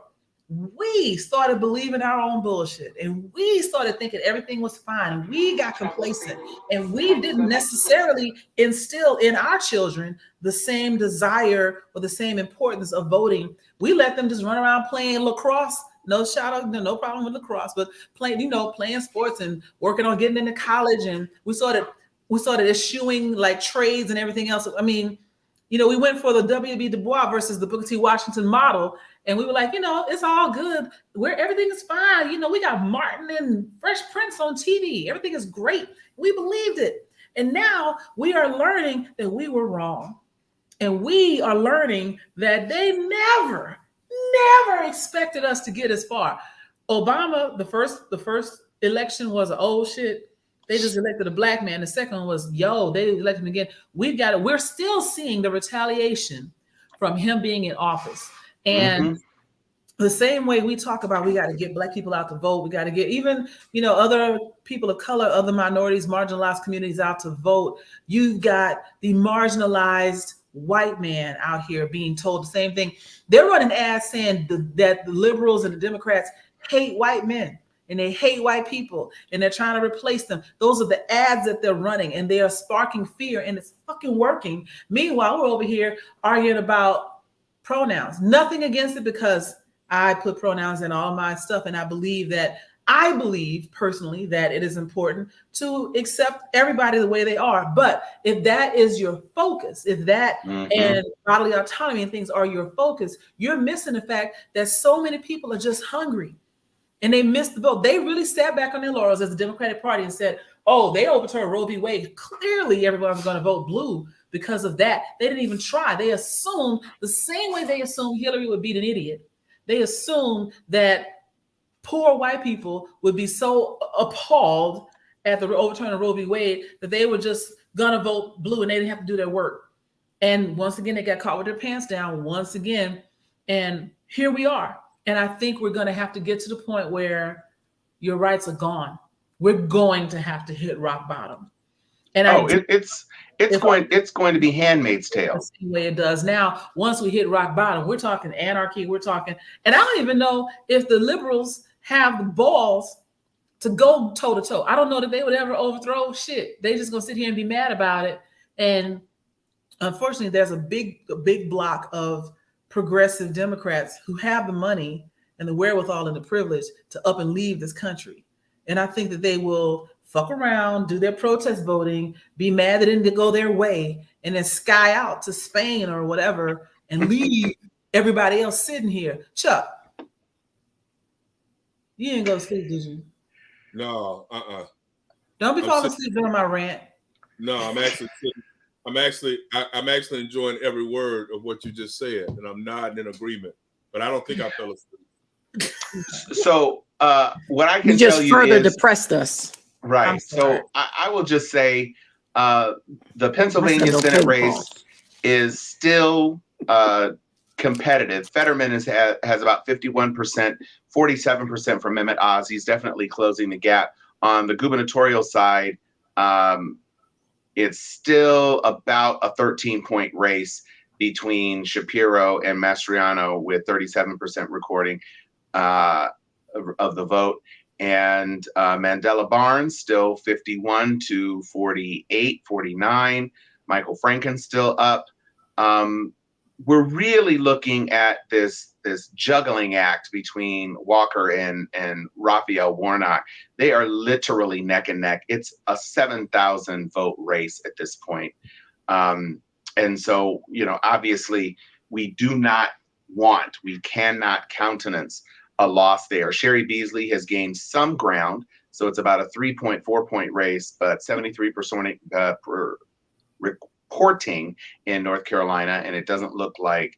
We started believing our own bullshit, and we started thinking everything was fine, and we got complacent, and we didn't necessarily instill in our children the same desire or the same importance of voting. We let them just run around playing lacrosse. No shout out, no problem with lacrosse, but playing sports and working on getting into college. And we started eschewing like trades and everything else. I mean, we went for the W.B. Du Bois versus the Booker T. Washington model. And we were like, it's all good. Everything is fine. We got Martin and Fresh Prince on TV. Everything is great. We believed it. And now we are learning that we were wrong. And we are learning that they never expected us to get as far. Obama, the first election was an old shit. They just elected a black man. The second one was, they elected him again. We're still seeing the retaliation from him being in office. And the same way we talk about, we got to get black people out to vote. We got to get even, other people of color, other minorities, marginalized communities out to vote. You've got the marginalized white man out here being told the same thing. They're running ads saying that the liberals and the Democrats hate white men. And they hate white people, and they're trying to replace them. Those are the ads that they're running, and they are sparking fear, and it's fucking working. Meanwhile, we're over here arguing about pronouns. Nothing against it, because I put pronouns in all my stuff, and I believe personally that it is important to accept everybody the way they are. But if that is your focus, if that and bodily autonomy and things are your focus, you're missing the fact that so many people are just hungry. And they missed the vote. They really sat back on their laurels as the Democratic Party and said, they overturned Roe v. Wade. Clearly, everyone's going to vote blue because of that. They didn't even try. They assumed the same way they assumed Hillary would beat an idiot. They assumed that poor white people would be so appalled at the overturn of Roe v. Wade that they were just going to vote blue and they didn't have to do their work. And once again, they got caught with their pants down once again. And here we are. And I think we're going to have to get to the point where your rights are gone. We're going to have to hit rock bottom. And it's going to be Handmaid's Tale. The same way it does now. Once we hit rock bottom, we're talking anarchy. And I don't even know if the liberals have the balls to go toe to toe. I don't know that they would ever overthrow shit. They just gonna sit here and be mad about it. And unfortunately, there's a big block of progressive Democrats who have the money and the wherewithal and the privilege to up and leave this country. And I think that they will fuck around, do their protest voting, be mad that it didn't go their way, and then sky out to Spain or whatever and leave everybody else sitting here. Chuck, you didn't go to sleep, did you? No, Don't be falling asleep during my rant. No, I'm actually enjoying every word of what you just said, and I'm nodding in agreement. But I don't think I fell asleep. So what I can you just tell you further is, depressed us. Right. So I will just say the Pennsylvania Senate race is still competitive. Fetterman has about 51%, 47% for Mehmet Oz. He's definitely closing the gap. On the gubernatorial side, it's still about a 13-point race between Shapiro and Mastriano, with 37% recording of the vote. And Mandela Barnes still 51 to 48, 49. Michael Franken still up. We're really looking at this juggling act between Walker and Raphael Warnock. They are literally neck and neck. It's a 7,000 vote race at this point. And so, obviously we cannot countenance a loss there. Sherry Beasley has gained some ground. So it's about a 3.4 point race, but 73% reporting in North Carolina. And it doesn't look like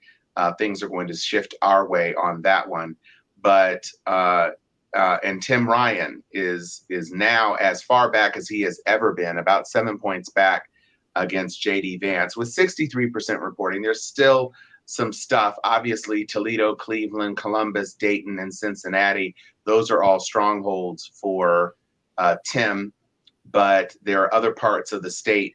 things are going to shift our way on that one. But and Tim Ryan is now as far back as he has ever been, about 7 points back against J.D. Vance with 63% reporting. There's still some stuff, obviously Toledo, Cleveland, Columbus, Dayton, and Cincinnati those are all strongholds for Tim. But there are other parts of the state.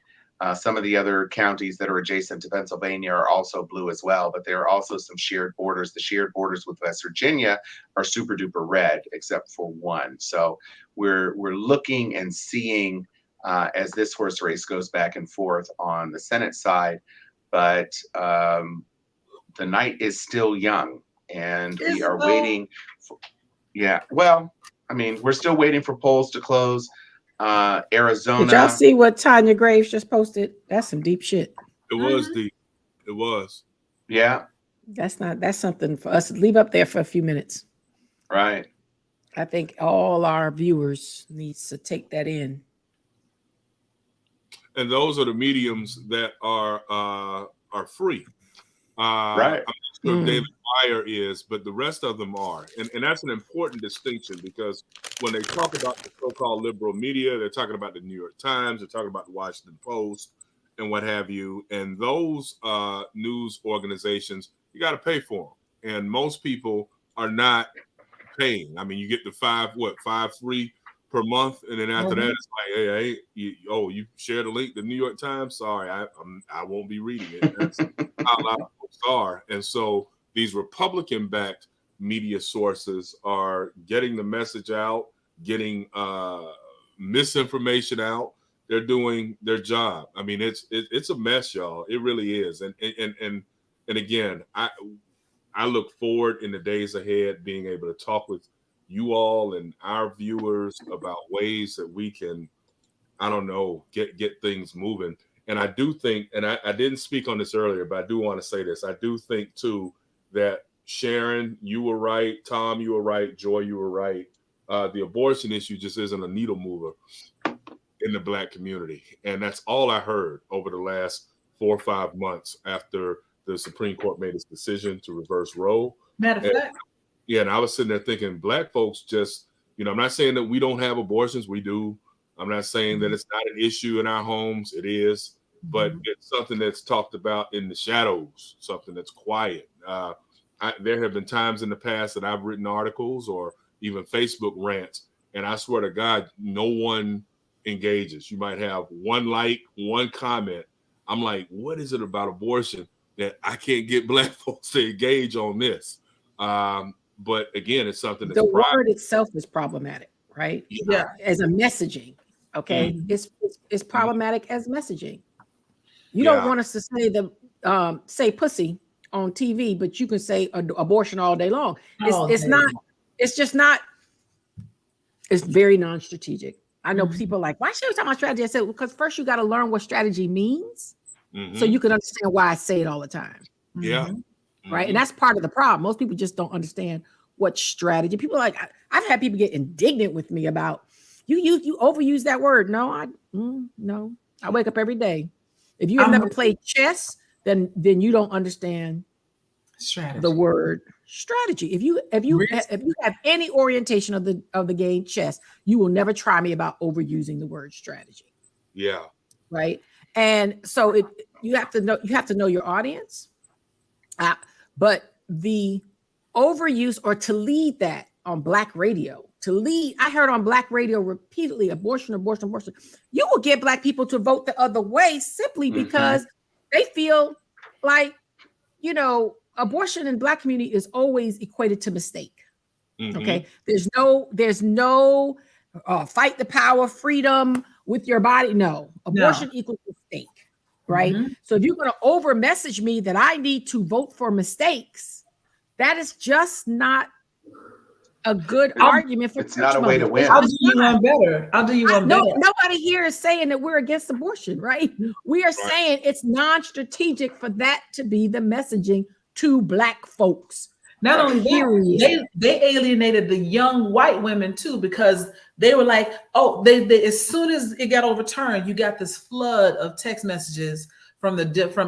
Some of the other counties that are adjacent to Pennsylvania are also blue as well, but there are also some shared borders. The shared borders with West Virginia are super duper red, except for one. So we're looking and seeing as this horse race goes back and forth on the Senate side, but the night is still young, and we are waiting. Well, I mean, we're still waiting for polls to close. Arizona. Did y'all see what Tanya Graves just posted? That's some deep shit. It was deep. It was. Yeah. That's something for us to leave up there for a few minutes. Right. I think all our viewers needs to take that in. And those are the mediums that are free. Right. I'm not sure David Meyer is, but the rest of them are. And that's an important distinction, because when they talk about the so-called liberal media, they're talking about the New York Times, they're talking about the Washington Post and what have you. And those news organizations, you got to pay for them. And most people are not paying. I mean, you get the five free per month, and then after that, it's like, hey, you shared a link to the New York Times. Sorry, I won't be reading it. That's how a lot of folks are. And so these Republican-backed media sources are getting the message out, getting misinformation out. They're doing their job. I mean, it's a mess, y'all. It really is. And again, I look forward in the days ahead being able to talk with you all and our viewers about ways that we can, I don't know, get things moving. And I do think, and I didn't speak on this earlier, but I do want to say this. I do think too that Sharon, you were right. Tom, you were right. Joy, you were right. The abortion issue just isn't a needle mover in the Black community. And that's all I heard over the last 4 or 5 months after the Supreme Court made its decision to reverse Roe. Matter of fact. Yeah, and I was sitting there thinking, Black folks just, I'm not saying that we don't have abortions. We do. I'm not saying that it's not an issue in our homes. It is. But it's something that's talked about in the shadows, something that's quiet. There have been times in the past that I've written articles or even Facebook rants, and I swear to God, no one engages. You might have one like, one comment. I'm like, what is it about abortion that I can't get Black folks to engage on this? But again, it's something that's the word itself is problematic, right? Yeah. As a messaging, okay, it's problematic as messaging. You don't want us to say say pussy on TV, but you can say abortion all day long. It's not. It's just not. It's very non-strategic. I know people are like, why should we talk about strategy? I said, because first you got to learn what strategy means, so you can understand why I say it all the time. Yeah. Right. And that's part of the problem. Most people just don't understand what strategy. People are like, I've had people get indignant with me about you overuse that word. No, no. I wake up every day. If you have never played chess, then you don't understand strategy. The word strategy. If you have any orientation of the game chess, you will never try me about overusing the word strategy. Yeah. Right. And so you have to know your audience. But the overuse or to lead that on Black radio, I heard on Black radio repeatedly, abortion. You will get Black people to vote the other way simply because they feel like, abortion in Black community is always equated to mistake. Okay. There's no fight the power, freedom with your body. No, abortion equals mistake. Right. So if you're going to over message me that I need to vote for mistakes, that is just not a good argument for. It's not a way to win. I'll do you one better. Nobody here is saying that we're against abortion, right? We are saying it's non-strategic for that to be the messaging to Black folks. Not only that, they alienated the young white women too, because they were like, oh, they as soon as it got overturned, you got this flood of text messages from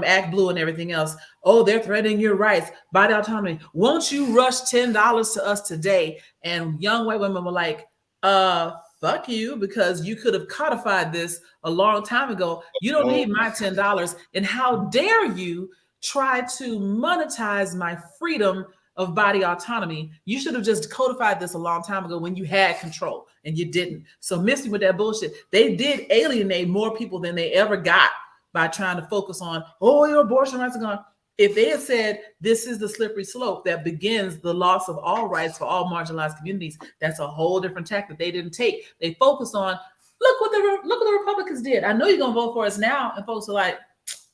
Act Blue and everything else. Oh, they're threatening your rights, body autonomy. Won't you rush $10 to us today? And young white women were like, fuck you, because you could have codified this a long time ago. You don't need my $10. And how dare you try to monetize my freedom of body autonomy, you should have just codified this a long time ago when you had control, and you didn't. So miss me with that bullshit. They did alienate more people than they ever got by trying to focus on, oh, your abortion rights are gone. If they had said this is the slippery slope that begins the loss of all rights for all marginalized communities, that's a whole different tack that they didn't take. They focused on, look what the Republicans did. I know you're gonna vote for us now, and folks are like,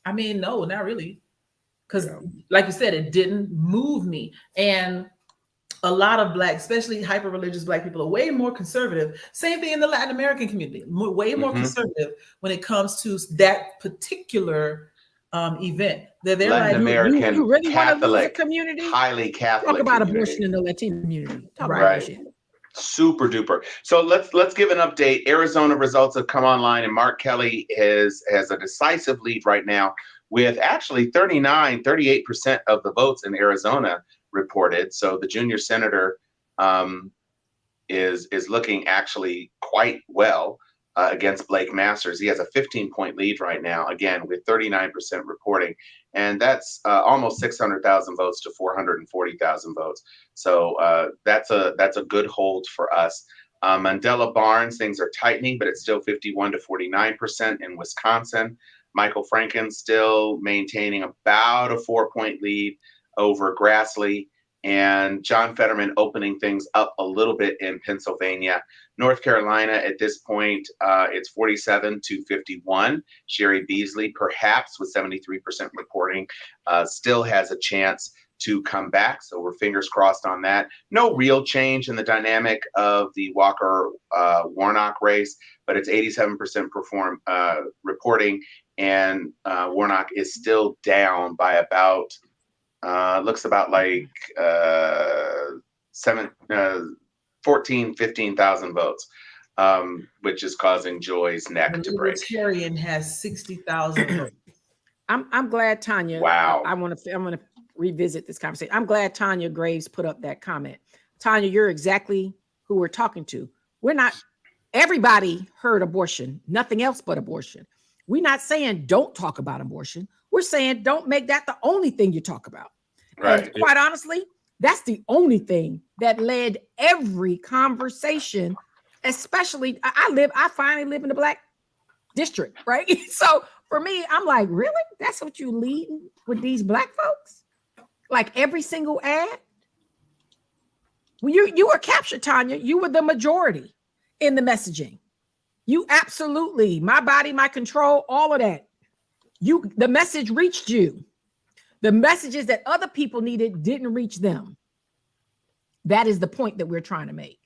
I mean, no, not really, because like you said, it didn't move me. And a lot of Black, especially hyper-religious Black people, are way more conservative. Same thing in the Latin American community, way more conservative when it comes to that particular event. They're Latin like, American, you really Catholic, want to lose a community? highly Catholic. Talk about community. abortion in the Latino community. Talk about Right. that shit. Super duper. So let's give an update. Arizona results have come online, and Mark Kelly has a decisive lead right now with actually 38% of the votes in Arizona reported. So the junior senator is looking actually quite well against Blake Masters. He has a 15-point lead right now, again, with 39% reporting. And that's almost 600,000 votes to 440,000 votes. So that's a good hold for us. Mandela Barnes, things are tightening, but it's still 51 to 49% in Wisconsin. Michael Franken still maintaining about a 4-point lead over Grassley. And John Fetterman opening things up a little bit in Pennsylvania. North Carolina, at this point, it's 47 to 51. Sherry Beasley, perhaps with 73% reporting, still has a chance to come back. So we're fingers crossed on that. No real change in the dynamic of the Walker-Warnock race, but it's 87% reporting, and Warnock is still down by about looks about like 15,000 votes, which is causing Joy's neck to break. The Libertarian has 60,000 votes. I'm glad Tanya. Wow. I'm gonna revisit this conversation. I'm glad Tanya Graves put up that comment. Tanya, you're exactly who we're talking to. We're not. Everybody heard abortion, nothing else but abortion. We're not saying don't talk about abortion. We're saying don't make that the only thing you talk about. Right. And quite honestly, that's the only thing that led every conversation, especially I finally live in the Black district, right? So for me, I'm like, really? That's what you leading with these Black folks? Like every single ad? Well, you were captured, Tanya. You were the majority in the messaging. You absolutely, my body, my control, all of that. The message reached you. The messages that other people needed didn't reach them. That is the point that we're trying to make.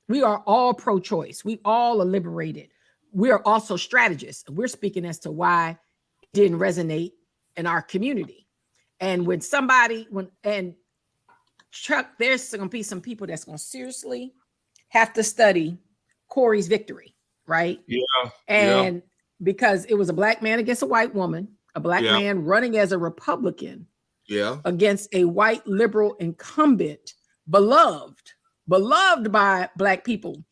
We are all pro-choice. We all are liberated. We are also strategists. We're speaking as to why it didn't resonate in our community. And Chuck, there's going to be some people that's going to seriously have to study Corey's victory, right? Yeah. And because it was a Black man against a white woman, a Black man running as a Republican against a white liberal incumbent, beloved by Black people,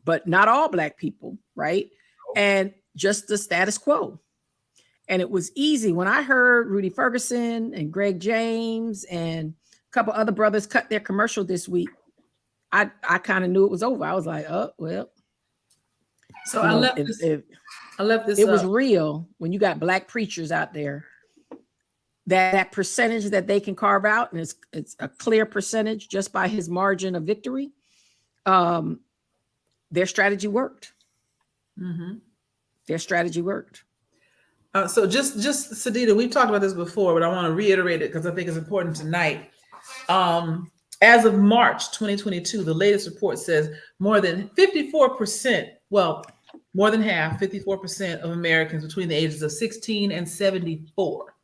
but not all Black people, right? And just the status quo. And it was easy. When I heard Rudy Ferguson and Greg James and a couple other brothers cut their commercial this week, I kind of knew it was over. I was like, oh, well. So I left this. It was real when you got Black preachers out there. That percentage that they can carve out, and it's a clear percentage just by his margin of victory. Their strategy worked. Mm-hmm. Their strategy worked. So just Sadida, we've talked about this before, but I want to reiterate it because I think it's important tonight. As of March 2022, the latest report says more than 54%, well, more than half, 54% of Americans between the ages of 16 and 74,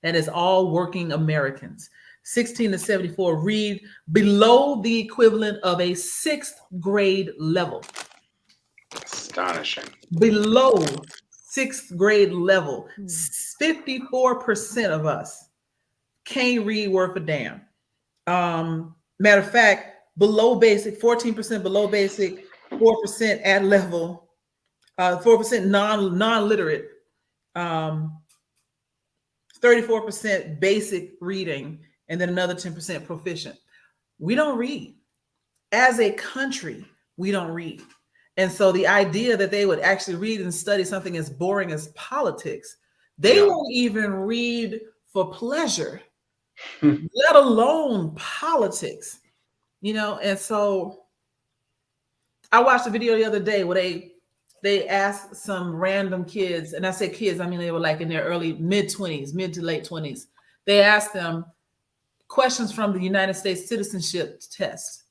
that is all working Americans, 16 to 74, read below the equivalent of a 6th grade level. Astonishing. Below 6th grade level. 54% of us can't read worth a damn. Matter of fact, below basic, 14% below basic, 4% at level, 4% non-literate, 34% basic reading, and then another 10% proficient. We don't read. As a country, we don't read. And so the idea that they would actually read and study something as boring as politics, they won't even read for pleasure, let alone politics, And so I watched a video the other day where they asked some random kids, and I say kids, I mean they were like in their mid to late 20s. They asked them questions from the United States citizenship test,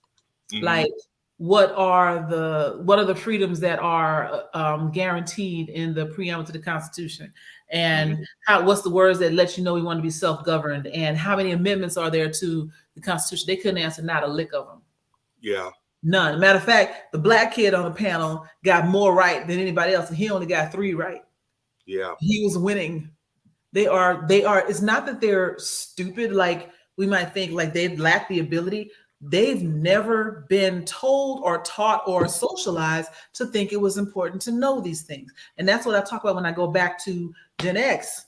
like what are the freedoms that are guaranteed in the preamble to the Constitution, and what's the words that let you know we want to be self-governed, and how many amendments are there to the Constitution? They couldn't answer not a lick of them. Yeah. None. Matter of fact, the black kid on the panel got more right than anybody else, and he only got 3 right. Yeah. He was winning. They are, it's not that they're stupid, like we might think, like they lack the ability. They've never been told or taught or socialized to think it was important to know these things. And that's what I talk about when I go back to Gen X,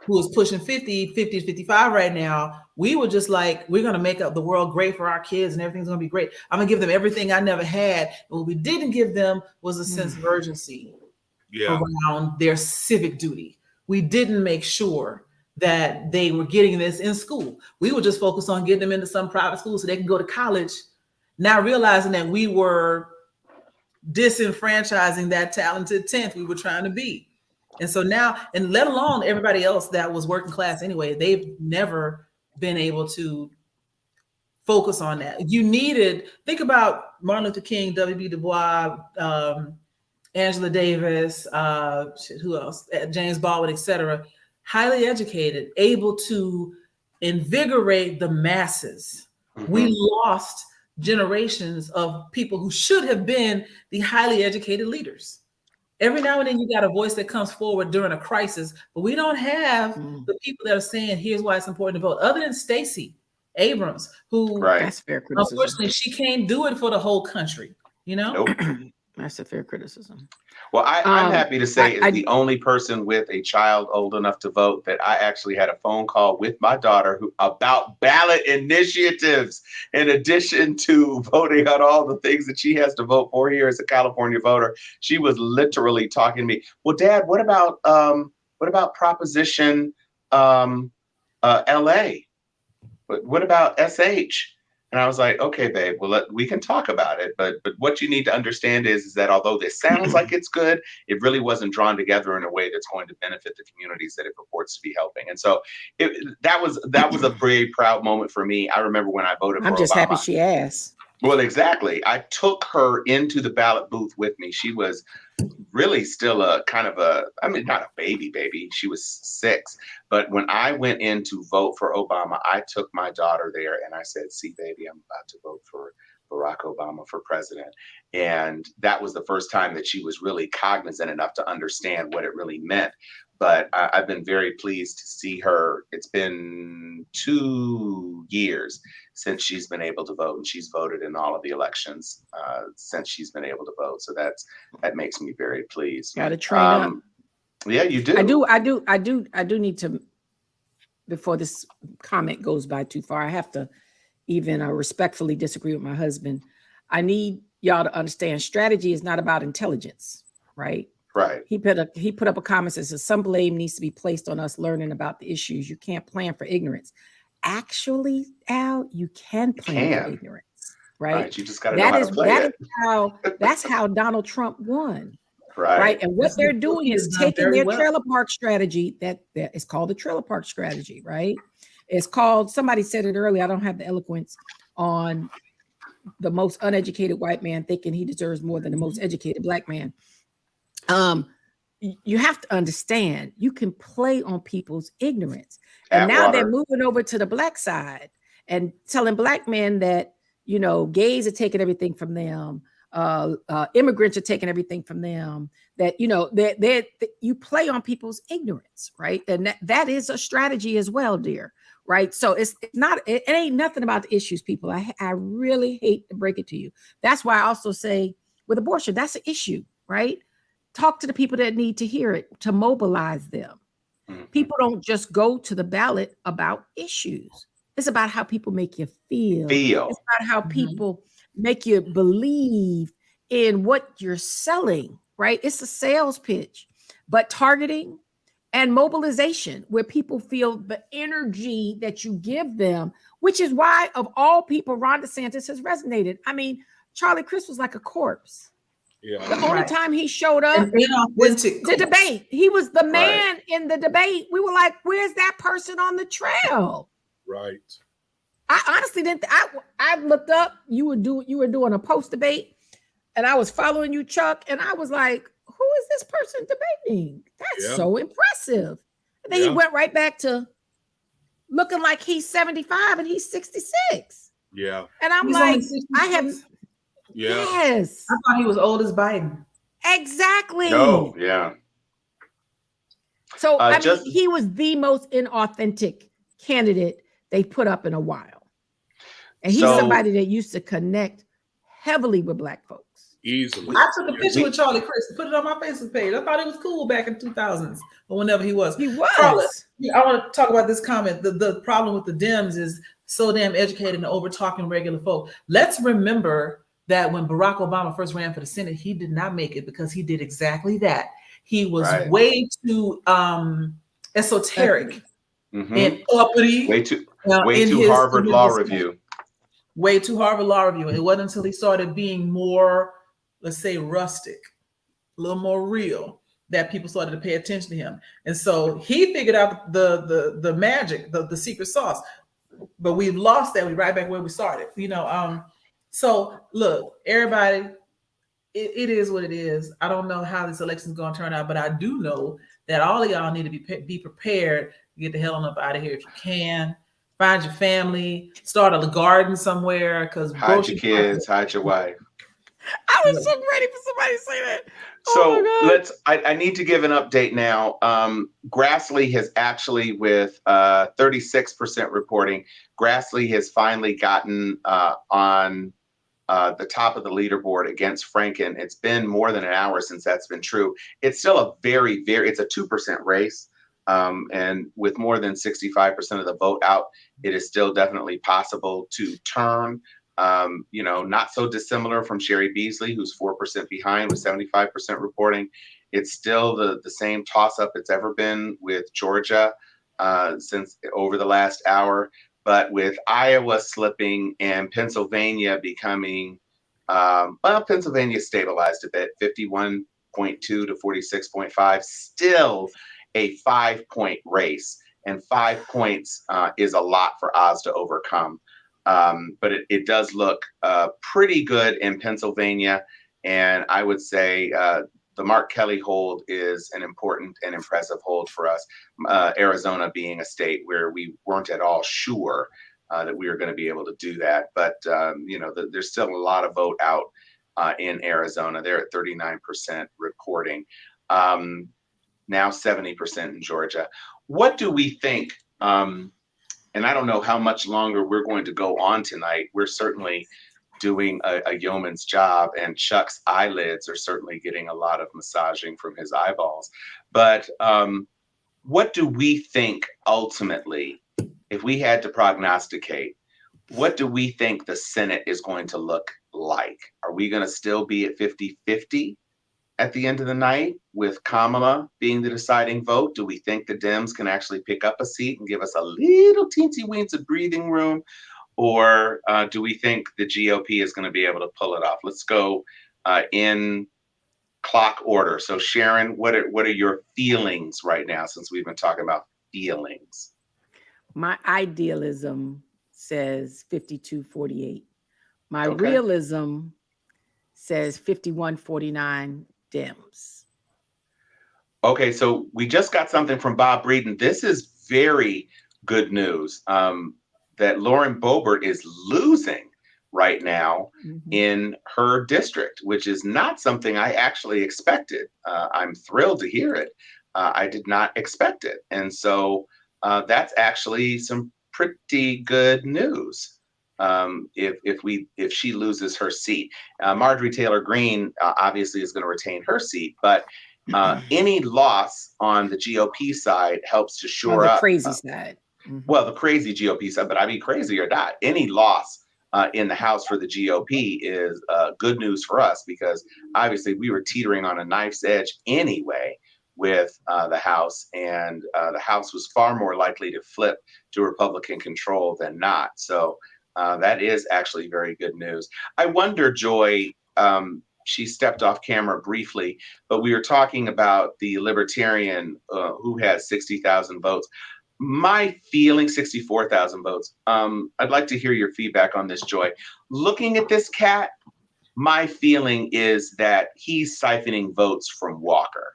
who is pushing 50 to 55 right now. We were just like, we're going to make up the world great for our kids and everything's going to be great. I'm going to give them everything I never had. And what we didn't give them was a sense of urgency around their civic duty. We didn't make sure that they were getting this in school. We were just focused on getting them into some private school so they can go to college, now realizing that we were disenfranchising that talented 10th we were trying to be. And so now, and let alone everybody else that was working class anyway, they've never been able to focus on that. Think about Martin Luther King, W.B. Du Bois, Angela Davis, who else? James Baldwin, etc. Highly educated, able to invigorate the masses. We lost generations of people who should have been the highly educated leaders. Every now and then you got a voice that comes forward during a crisis, but we don't have the people that are saying, here's why it's important to vote, other than Stacey Abrams, who That's fair criticism. Unfortunately, she can't do it for the whole country, Nope. That's a fair criticism. Well, I'm happy to say is the only person with a child old enough to vote that I actually had a phone call with my daughter about ballot initiatives, in addition to voting on all the things that she has to vote for here as a California voter. She was literally talking to me. Well, Dad, what about Proposition LA? What about SH? And I was like, okay, babe, well, we can talk about it. But what you need to understand is that although this sounds like it's good, it really wasn't drawn together in a way that's going to benefit the communities that it purports to be helping. And so that was a very proud moment for me. I remember when I voted for Obama. I'm just happy she asked. Well, exactly. I took her into the ballot booth with me. She was really still not a baby. She was 6. But when I went in to vote for Obama, I took my daughter there and I said, see, baby, I'm about to vote for Barack Obama for president. And that was the first time that she was really cognizant enough to understand what it really meant. But I've been very pleased to see her. It's been 2 years since she's been able to vote, and she's voted in all of the elections since she's been able to vote. So that makes me very pleased. Got to train up. Yeah, you do. I do need to, before this comment goes by too far, I have to even respectfully disagree with my husband. I need y'all to understand strategy is not about intelligence, right? Right. He put up a comment that says some blame needs to be placed on us learning about the issues. You can't plan for ignorance. Actually, Al, you can plan for ignorance, right? You just got to know how to play it. That's how Donald Trump won. Right. And what they're doing is taking their trailer park strategy that is called the trailer park strategy, right? It's called, somebody said it earlier, I don't have the eloquence on the most uneducated white man thinking he deserves more than the most educated black man. You have to understand, you can play on people's ignorance. And now they're moving over to the black side and telling black men that, gays are taking everything from them. Immigrants are taking everything from them, that, you play on people's ignorance, right? And that is a strategy as well, dear. Right. So it ain't nothing about the issues, people. I really hate to break it to you. That's why I also say with abortion, that's an issue, right? Talk to the people that need to hear it, to mobilize them. People don't just go to the ballot about issues. It's about how people make you feel. Feel. It's about how Mhm. people make you believe in what you're selling, right? It's a sales pitch, but targeting and mobilization where people feel the energy that you give them, which is why, of all people, Ron DeSantis has resonated. I mean, Charlie Crist was like a corpse. Yeah. The only Right. time he showed up An was inauthentic the corpse. debate. He was the Right. man in the debate. We were like, where's that person on the trail? Right. I honestly didn't. I looked up. You were doing a post debate, and I was following you, Chuck, and I was like, who is this person debating? That's Yeah. so impressive. And then he Yeah. went right back to looking like he's 75 and he's 66. Yeah. And I'm He's like, only I have 66? Yeah. yes, I thought he was old as Biden. exactly. No, yeah. So I just- mean, he was the most inauthentic candidate they put up in a while. And he's So- somebody that used to connect heavily with Black folks. Easily. I took a picture We- with Charlie Crist and put it on my Facebook page. I thought he was cool back in 2000s or whenever he was. He was. Carla, I want to talk about this comment. The problem with the Dems is so damn educated and over talking regular folk. Let's remember that when Barack Obama first ran for the Senate, he did not make it because he did exactly that. He was Right. way too esoteric Mhm. and uppity. Way too in his- Harvard in his Law discussion. Review. Way too Harvard Law Review. And it wasn't until he started being more, let's say, rustic, a little more real, that people started to pay attention to him. And so he figured out the magic, the secret sauce. But we've lost that. We're right back where we started. So look, everybody, it is what it is. I don't know how this election is going to turn out, but I do know that all of y'all need to be prepared to get the hell on up out of here if you can. Find your family, start a garden somewhere, because Hide your kids, hide your wife. I was so ready for somebody to say that. So Oh my God. I need to give an update now. Grassley has actually, with 36% reporting, Grassley has finally gotten on the top of the leaderboard against Franken. It's been more than an hour since that's been true. It's still a it's a 2% race. And with more than 65% of the vote out, it is still definitely possible to turn. Not so dissimilar from Sherry Beasley, who's 4% behind with 75% reporting. It's still the same toss-up it's ever been with Georgia since over the last hour. But with Iowa slipping and Pennsylvania becoming, Pennsylvania stabilized a bit, 51.2 to 46.5, still a 5-point race. And 5 points is a lot for Oz to overcome. But it does look pretty good in Pennsylvania. And I would say the Mark Kelly hold is an important and impressive hold for us. Arizona being a state where we weren't at all sure that we were going to be able to do that. But, there's still a lot of vote out in Arizona. They're at 39% reporting. Now 70% in Georgia. What do we think? And I don't know how much longer we're going to go on tonight. We're certainly doing a yeoman's job, and Chuck's eyelids are certainly getting a lot of massaging from his eyeballs. But what do we think ultimately, if we had to prognosticate, what do we think the Senate is going to look like? Are we going to still be at 50-50 at the end of the night with Kamala being the deciding vote? Do we think the Dems can actually pick up a seat and give us a little teensy weensy breathing room? Or do we think the GOP is going to be able to pull it off? Let's go in clock order. So Sharon, what are your feelings right now, since we've been talking about feelings? My idealism says 52-48. My Okay. realism says 51-49 Dems. Okay, so we just got something from Bob Breeden. This is very good news that Lauren Boebert is losing right now in her district, which is not something I actually expected. I'm thrilled to hear it. I did not expect it. And so that's actually some pretty good news if she loses her seat. Marjorie Taylor Greene obviously is going to retain her seat, but any loss on the GOP side helps to shore On the up crazy side. Well, the crazy GOP side, but I mean, crazy or not, any loss in the House for the GOP is good news for us, because obviously we were teetering on a knife's edge anyway with the House, and the House was far more likely to flip to Republican control than not. So that is actually very good news. I wonder, Joy, she stepped off camera briefly, but we were talking about the Libertarian who has 60,000 votes. My feeling, 64,000 votes. I'd like to hear your feedback on this, Joy. Looking at this cat, my feeling is that he's siphoning votes from Walker.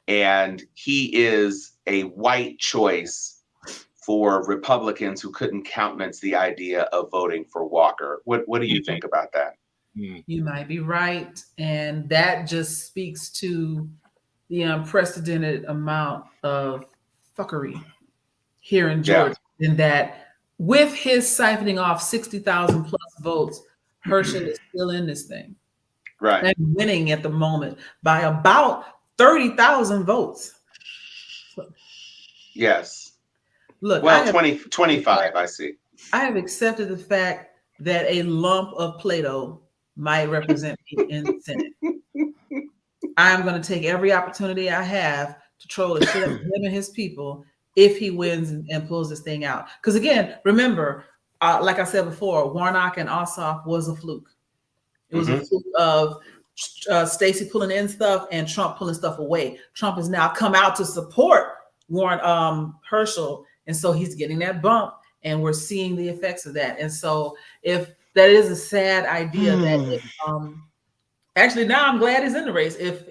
And he is a white choice for Republicans who couldn't countenance the idea of voting for Walker. What do you think about that? You might be right. And that just speaks to the unprecedented amount of fuckery here in Georgia, in that with his siphoning off 60,000 plus votes, Herschel is still in this thing. Right. And winning at the moment by about 30,000 votes. Yes. Look, well, 25, I see. I have accepted the fact that a lump of Play-Doh might represent me in the Senate. I'm going to take every opportunity I have to troll the shit out of him and his people if he wins and pulls this thing out. Because again, remember, like I said before, Warnock and Ossoff was a fluke. It was a fluke of Stacey pulling in stuff and Trump pulling stuff away. Trump has now come out to support Warren Herschel, and so he's getting that bump, and we're seeing the effects of that. And so, if that is a sad idea, that if, actually now I'm glad he's in the race. If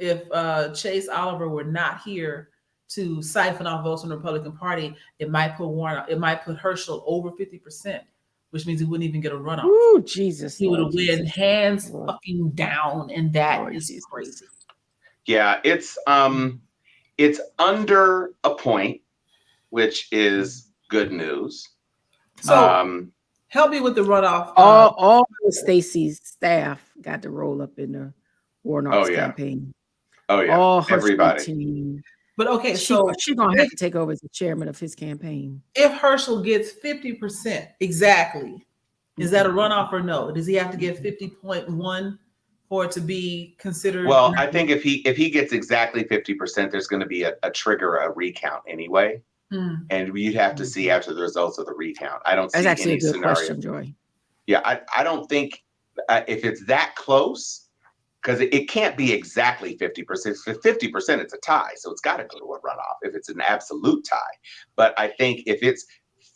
Chase Oliver were not here to siphon off votes from the Republican Party, it might put Herschel over 50%. Which means he wouldn't even get a runoff. Oh, Jesus. He would have win hands fucking down, and that is crazy. Yeah, it's under a point, which is good news. So help me with the runoff. All of Stacey's staff got to roll up in the Warnock's campaign. Oh yeah, all her everybody. Team. But okay, she's so gonna have to take over as the chairman of his campaign. If Herschel gets 50% exactly, is that a runoff or no? Does he have to get 50.1 for it to be considered? Well, I think if he gets exactly 50%, there's going to be a trigger, a recount anyway, and you'd have to see after the results of the recount. I don't see That's actually any a good scenario. question, Joy. Yeah, I don't think if it's that close. Because it can't be exactly 50%. For 50%, it's a tie. So it's got to go to a runoff if it's an absolute tie. But I think if it's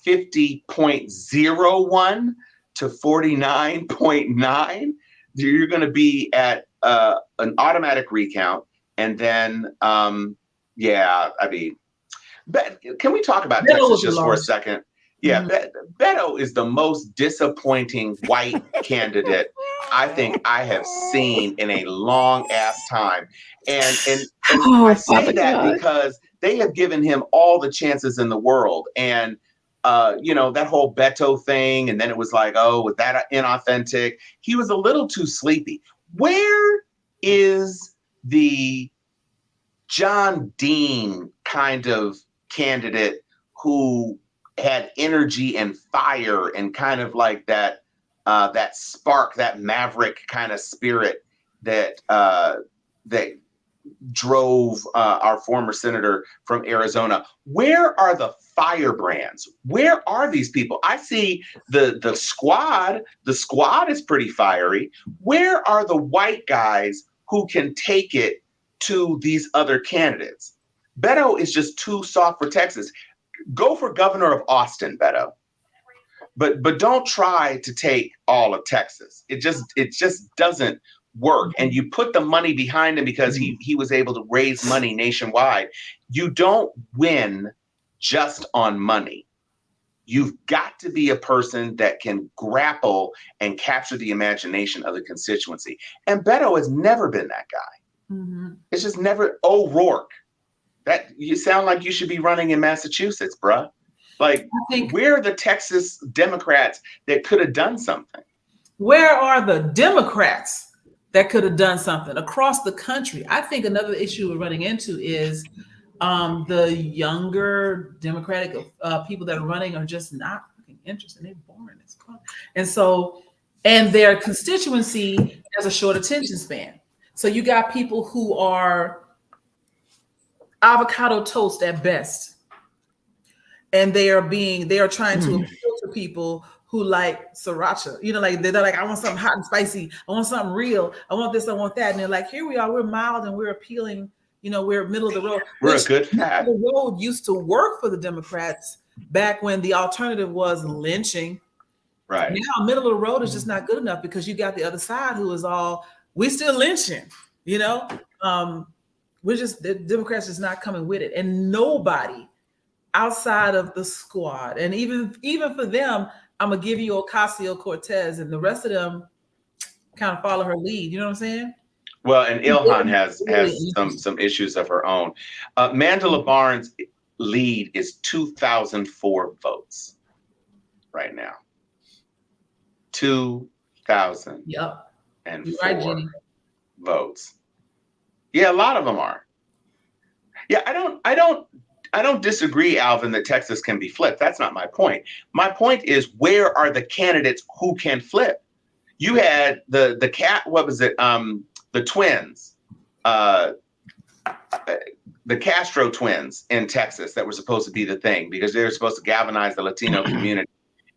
50.01 to 49.9, you're going to be at an automatic recount. And then, I mean, can we talk about Texas just for a second? Yeah, Beto is the most disappointing white candidate I think I have seen in a long ass time. And I say that because they have given him all the chances in the world. And, that whole Beto thing, and then it was like, oh, was that inauthentic? He was a little too sleepy. Where is the John Dean kind of candidate who had energy and fire and kind of like that spark, that maverick kind of spirit that drove our former senator from Arizona? Where are the firebrands? Where are these people? I see the squad. The squad is pretty fiery. Where are the white guys who can take it to these other candidates? Beto is just too soft for Texas. Go for governor of Austin, Beto. But don't try to take all of Texas. It just doesn't work. And you put the money behind him because he was able to raise money nationwide. You don't win just on money. You've got to be a person that can grapple and capture the imagination of the constituency. And Beto has never been that guy. It's just never. O'Rourke. That you sound like you should be running in Massachusetts, bruh. Like, where are the Texas Democrats that could have done something? Where are the Democrats that could have done something across the country? I think another issue we're running into is The younger Democratic people that are running are just not fucking interested. They're boring as fuck. And so, and their constituency has a short attention span. So you got people who are avocado toast at best. And they are trying to appeal to people who like sriracha. You know, like they're like, I want something hot and spicy. I want something real. I want this, I want that. And they're like, here we are, we're mild and we're appealing. You know, we're middle of the road. We're a good fat. The road used to work for the Democrats back when the alternative was lynching. Right. Now, middle of the road is just not good enough because you got the other side who is all, we're still lynching, you know? The Democrats is not coming with it. And nobody outside of the squad, and even for them, I'm going to give you Ocasio-Cortez, and the rest of them kind of follow her lead. You know what I'm saying? Well, and Ilhan has some issues of her own. Mandela Barnes' lead is 2,004 votes right now. 2,004 Jenny. Votes. Yeah, a lot of them are. Yeah, I don't disagree, Alvin, that Texas can be flipped. That's not my point. My point is, where are the candidates who can flip? You had the twins, the Castro twins in Texas that were supposed to be the thing because they were supposed to galvanize the Latino community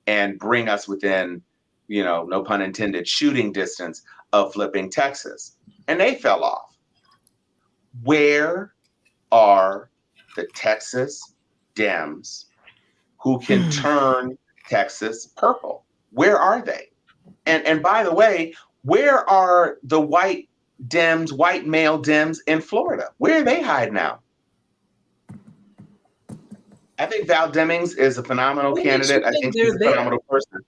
and bring us within, no pun intended, shooting distance of flipping Texas. And they fell off. Where are the Texas Dems who can turn Texas purple? Where are they? And by the way, where are the white male Dems in Florida? Where are they hiding out? I think Val Demings is a phenomenal candidate. I think he's a phenomenal person.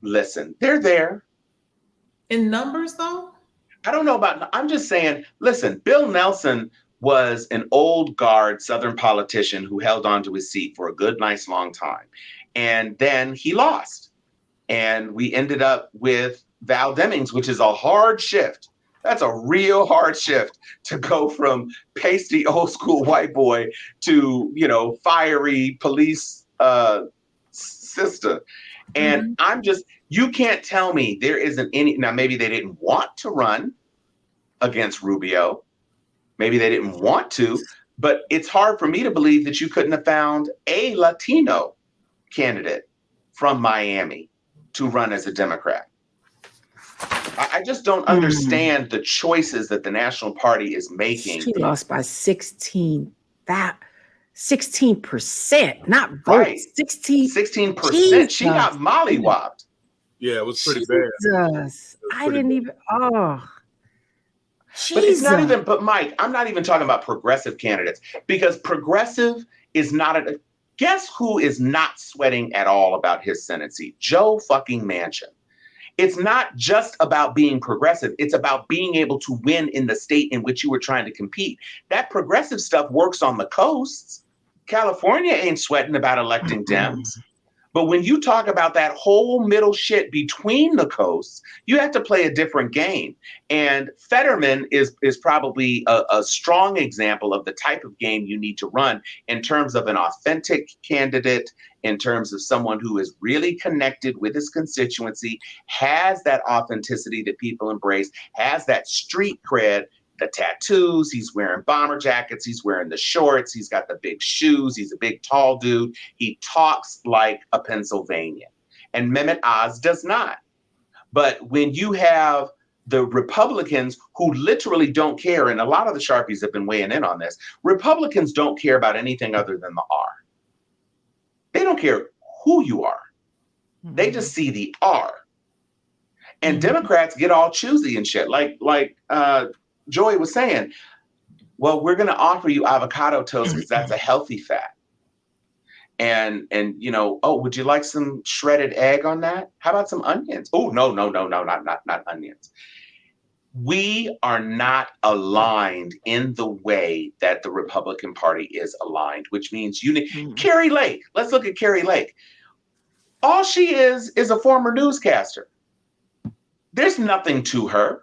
Listen, they're there. In numbers, though? I don't know I'm just saying, listen, Bill Nelson was an old guard Southern politician who held on to his seat for a good, nice, long time. And then he lost. And we ended up with Val Demings, which is a hard shift. That's a real hard shift to go from pasty old school white boy to, fiery police sister. And you can't tell me there isn't any. Now, maybe they didn't want to run against Rubio. Maybe they didn't want to, but it's hard for me to believe that you couldn't have found a Latino candidate from Miami to run as a Democrat. I just don't understand the choices that the National Party is making. She lost by 16%, not votes. Right. 16%. She got mollywopped. Yeah, it was pretty bad. I didn't even. Oh. But it's not even, but Mike, I'm not even talking about progressive candidates because progressive is not guess who is not sweating at all about his Senate seat? Joe fucking Manchin. It's not just about being progressive. It's about being able to win in the state in which you were trying to compete. That progressive stuff works on the coasts. California ain't sweating about electing Dems. But when you talk about that whole middle shit between the coasts, you have to play a different game. And Fetterman is probably a strong example of the type of game you need to run in terms of an authentic candidate, in terms of someone who is really connected with his constituency, has that authenticity that people embrace, has that street cred, the tattoos, he's wearing bomber jackets, he's wearing the shorts, he's got the big shoes, he's a big tall dude. He talks like a Pennsylvanian. And Mehmet Oz does not. But when you have the Republicans who literally don't care, and a lot of the Sharpies have been weighing in on this, Republicans don't care about anything other than the R. They don't care who you are. They just see the R. And Democrats get all choosy and shit. Like Joy was saying, well, we're going to offer you avocado toast because that's a healthy fat. And would you like some shredded egg on that? How about some onions? Oh, no, not onions. We are not aligned in the way that the Republican Party is aligned, which means Carrie Lake. Let's look at Carrie Lake. All she is a former newscaster. There's nothing to her.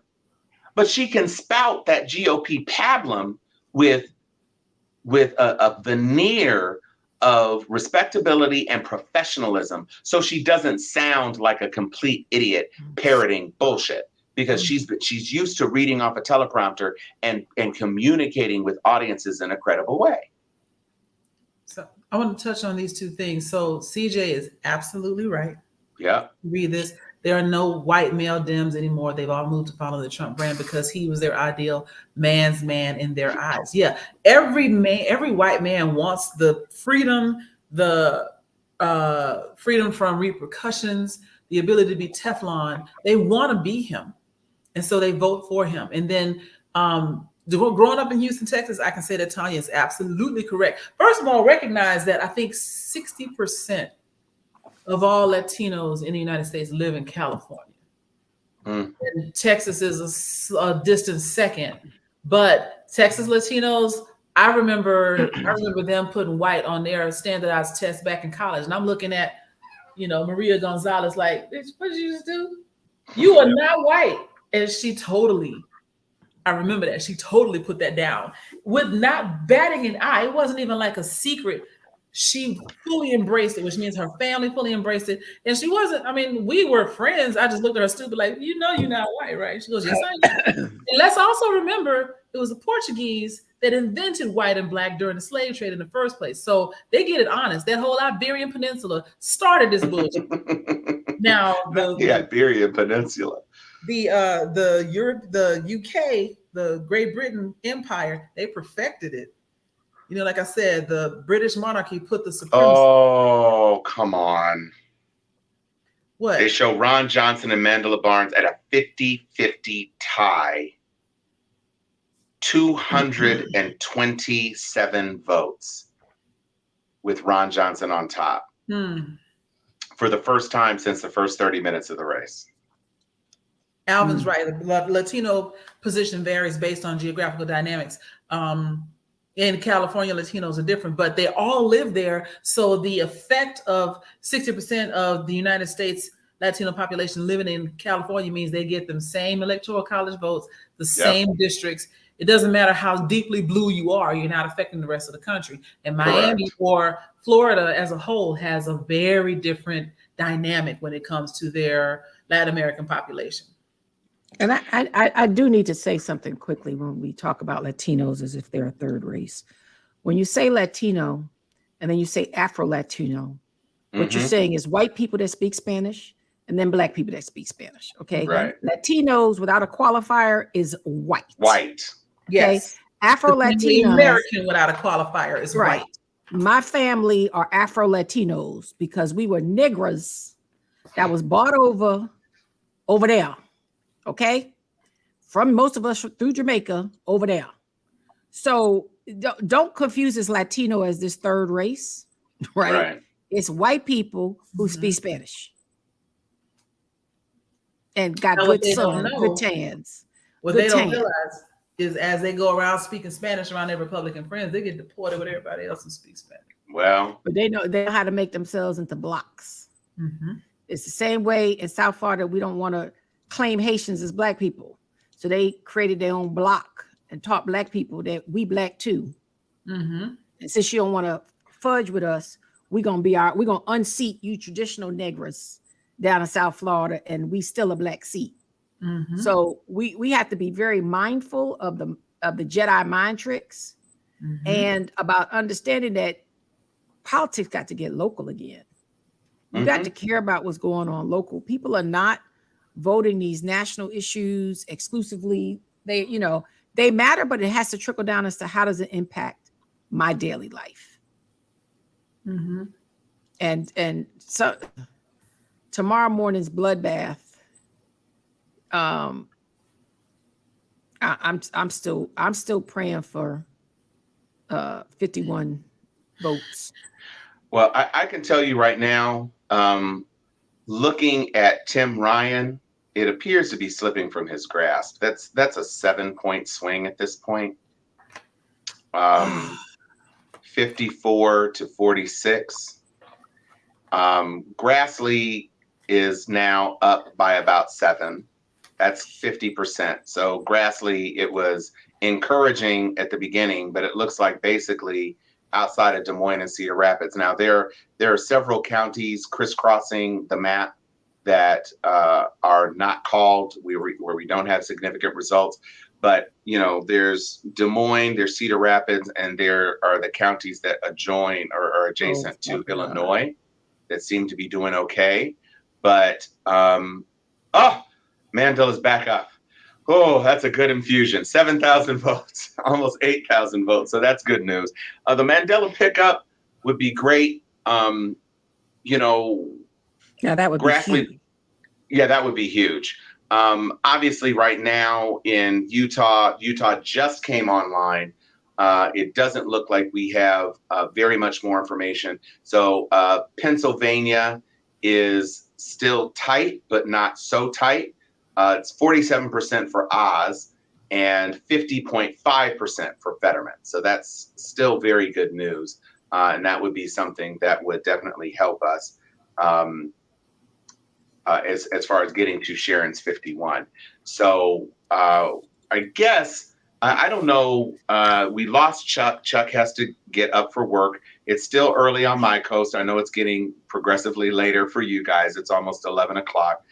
But she can spout that GOP pablum with with a veneer of respectability and professionalism, so she doesn't sound like a complete idiot parroting bullshit, because she's used to reading off a teleprompter and communicating with audiences in a credible way. So I want to touch on these two things. So CJ is absolutely right. Yeah. Read this. There are no white male Dems anymore. They've all moved to follow the Trump brand because he was their ideal man's man in their eyes. Yeah, every white man wants the freedom, freedom from repercussions, the ability to be Teflon. They want to be him, and so they vote for him. And then growing up in Houston, Texas, I can say that Tanya is absolutely correct. First of all, recognize that I think 60% of all Latinos in the United States live in California. And Texas is a distant second. But Texas Latinos, I remember them putting white on their standardized test back in college. And I'm looking at, Maria Gonzalez like, bitch, what did you just do? You are not white. And I remember that. She totally put that down with not batting an eye. It wasn't even like a secret. She fully embraced it, which means her family fully embraced it. And she wasn't, we were friends. I just looked at her stupid, like, you're not white, right? She goes, yes, I am. And let's also remember, it was the Portuguese that invented white and black during the slave trade in the first place. So they get it honest. That whole Iberian Peninsula started this bullshit. Now, the Iberian Peninsula. The UK, the Great Britain Empire, they perfected it. Like I said, the British monarchy put the supremacy. Oh, come on. What? They show Ron Johnson and Mandela Barnes at a 50-50 tie. 227 votes with Ron Johnson on top for the first time since the first 30 minutes of the race. Alvin's right. The Latino position varies based on geographical dynamics. In California, Latinos are different, but they all live there. So the effect of 60% of the United States Latino population living in California means they get the same electoral college votes, the same districts. It doesn't matter how deeply blue you are, you're not affecting the rest of the country. And Miami or Florida as a whole has a very different dynamic when it comes to their Latin American population. And I do need to say something quickly when we talk about Latinos as if they're a third race. When you say Latino and then you say Afro-Latino, what you're saying is white people that speak Spanish and then black people that speak Spanish. Okay. Right. Latinos without a qualifier is white. White. Okay? Yes. Afro-Latinos. American without a qualifier is white. My family are Afro-Latinos because we were Negras that was bought over there. Okay, from most of us through Jamaica over there. So don't confuse this Latino as this third race, right? It's white people who speak Spanish and got good sun, good tans. What they don't realize is as they go around speaking Spanish around their Republican friends, they get deported with everybody else who speaks Spanish. Well, but they know how to make themselves into blocks. It's the same way in South Florida. We don't want to claim Haitians as black people. So they created their own block and taught black people that we black too. And since you don't want to fudge with us, we're gonna unseat you traditional Negras down in South Florida, and we still a black seat. So we have to be very mindful of the Jedi mind tricks and about understanding that politics got to get local again. You got to care about what's going on local. People are not voting these national issues exclusively. They matter, but it has to trickle down as to how does it impact my daily life. And so tomorrow morning's bloodbath, I'm still praying for 51 votes. Well, I can tell you right now, looking at Tim Ryan, it appears to be slipping from his grasp. That's a 7-point swing at this point. 54 to 46. Grassley is now up by about 7. That's 50%. So Grassley, it was encouraging at the beginning, but it looks like basically outside of Des Moines and Cedar Rapids. Now there are several counties crisscrossing the map that are not called where we don't have significant results. But there's Des Moines, there's Cedar Rapids, and there are the counties that adjoin or are adjacent to Illinois that seem to be doing okay. But Mandela's back up. Oh, that's a good infusion. 7,000 votes, almost 8,000 votes. So that's good news. The Mandela pickup would be great. Yeah, that would be huge. Yeah, that would be huge. Obviously, right now in Utah just came online. It doesn't look like we have very much more information. So Pennsylvania is still tight, but not so tight. It's 47% for Oz and 50.5% for Fetterman. So that's still very good news. And that would be something that would definitely help us as far as getting to Sharon's 51. So I guess, I don't know, we lost Chuck. Chuck has to get up for work. It's still early on my coast. I know it's getting progressively later for you guys. It's almost 11 o'clock.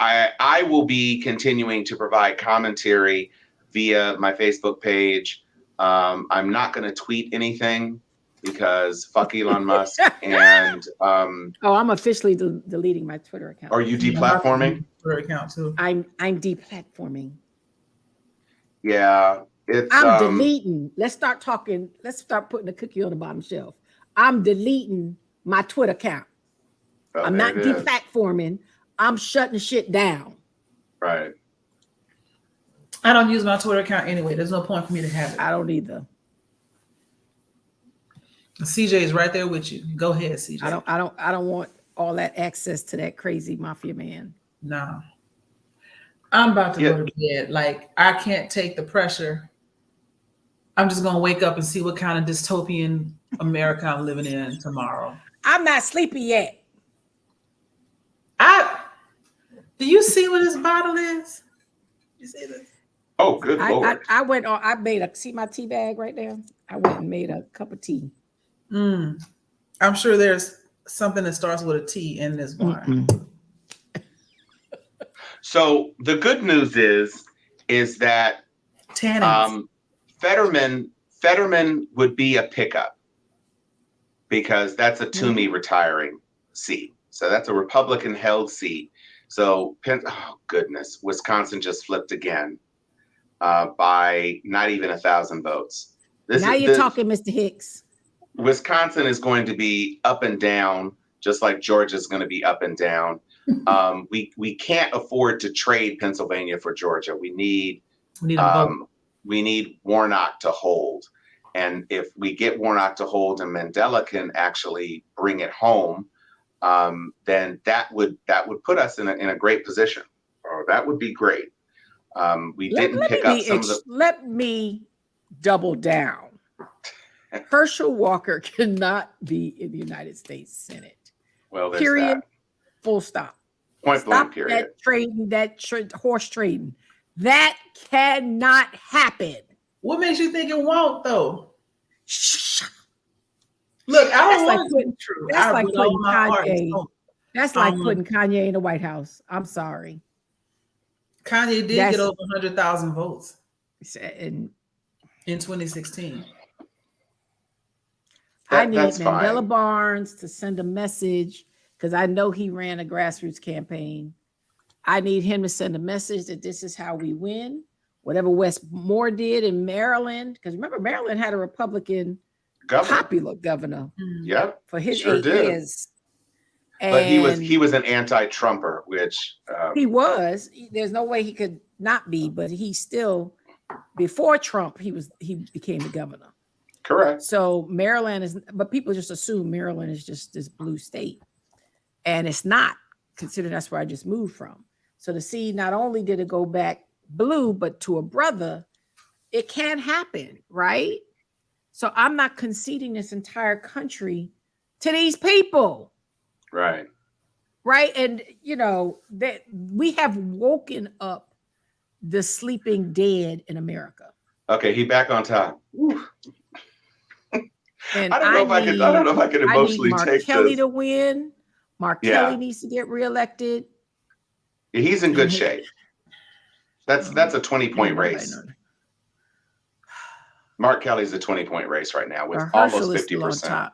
I will be continuing to provide commentary via my Facebook page. I'm not going to tweet anything because fuck Elon Musk. And I'm officially deleting my Twitter account. Are you deplatforming? Twitter account too. I'm deplatforming. Yeah, I'm deleting. Let's start talking. Let's start putting the cookie on the bottom shelf. I'm deleting my Twitter account. Oh, I'm not deplatforming. I'm shutting shit down. Right. I don't use my Twitter account anyway. There's no point for me to have it. I don't either. CJ is right there with you. Go ahead, CJ. I don't want all that access to that crazy mafia man. No. I'm about to go to bed. Like, I can't take the pressure. I'm just gonna wake up and see what kind of dystopian America I'm living in tomorrow. I'm not sleepy yet. Do you see what this bottle is? You see this? Oh, good Lord. I went on, I made see my tea bag right there? I went and made a cup of tea. I'm sure there's something that starts with a T in this wine. So the good news is that Fetterman would be a pickup because that's a Toomey retiring seat. So that's a Republican held seat. So, oh goodness, Wisconsin just flipped again by not even 1,000 votes. You're talking, Mr. Hicks. Wisconsin is going to be up and down, just like Georgia's going to be up and down. We can't afford to trade Pennsylvania for Georgia. We need Warnock to hold. And if we get Warnock to hold and Mandela can actually bring it home, then that would put us in a great position. Or that would be great. Let me double down. Herschel Walker cannot be in the United States Senate. Well, there's period. That. Full stop. Point blank. Period. That trading, horse trading, that cannot happen. What makes you think it won't, though? Look, I don't want it to be true. That's like putting Kanye. That's like putting Kanye in the White House. I'm sorry. Kanye did get over 100,000 votes in 2016. I need Mandela Barnes to send a message because I know he ran a grassroots campaign. I need him to send a message that this is how we win. Whatever Wes Moore did in Maryland, because remember, Maryland had a Republican popular governor. Yep, for his 8 years. But he was an anti-Trumper, which he was. There's no way he could not be, but he still, before Trump, he became the governor. Correct. So Maryland is, but people just assume Maryland is just this blue state, and it's not. Considering that's where I just moved from. So to see, not only did it go back blue, but to a brother, it can happen, right? So I'm not conceding this entire country to these people. Right. Right. And, that we have woken up the sleeping dead in America. Okay, he back on top. Whew. And I don't know if I could I need emotionally Mark take Kelly this. to win. Mark Yeah. Kelly needs to get reelected. He's in good And shape. That's a 20-point race. Mark Kelly's a 20-point race right now with almost 50%.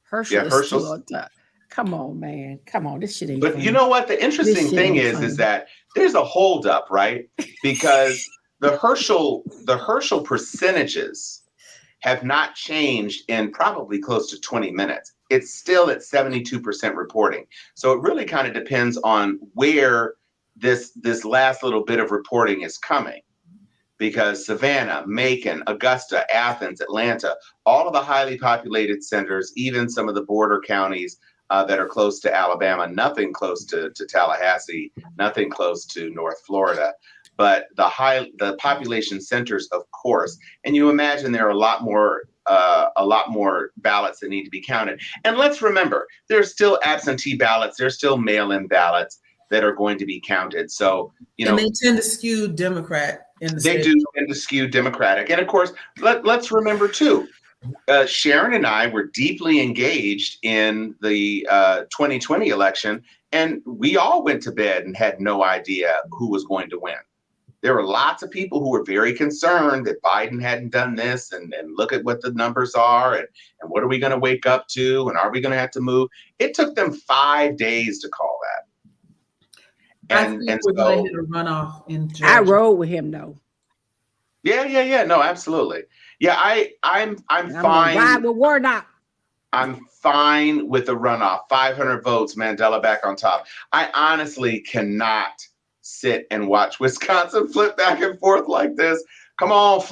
Herschel is still on top. Come on, man. Come on. This shit ain't But funny. you know what? The interesting thing is that there's a holdup, right? Because the Herschel percentages have not changed in probably close to 20 minutes. It's still at 72% reporting. So it really kind of depends on where this last little bit of reporting is coming. Because Savannah, Macon, Augusta, Athens, Atlanta, all of the highly populated centers, even some of the border counties that are close to Alabama, nothing close to Tallahassee, nothing close to North Florida, but the population centers, of course. And you imagine there are a lot more ballots that need to be counted. And let's remember, there's still absentee ballots, there's still mail-in ballots that are going to be counted. So, and they tend to skew Democrat. They do tend to skew Democratic. And of course, let's remember too, Sharon and I were deeply engaged in the 2020 election, and we all went to bed and had no idea who was going to win. There were lots of people who were very concerned that Biden hadn't done this, and look at what the numbers are, and what are we going to wake up to, and are we going to have to move? It took them 5 days to call that. And we're going to hit a runoff in Georgia. I rode with him though. Yeah. No, absolutely. Yeah, I'm fine. Ride with Warnock. I'm fine with the runoff. 500 votes, Mandela back on top. I honestly cannot sit and watch Wisconsin flip back and forth like this. Come on,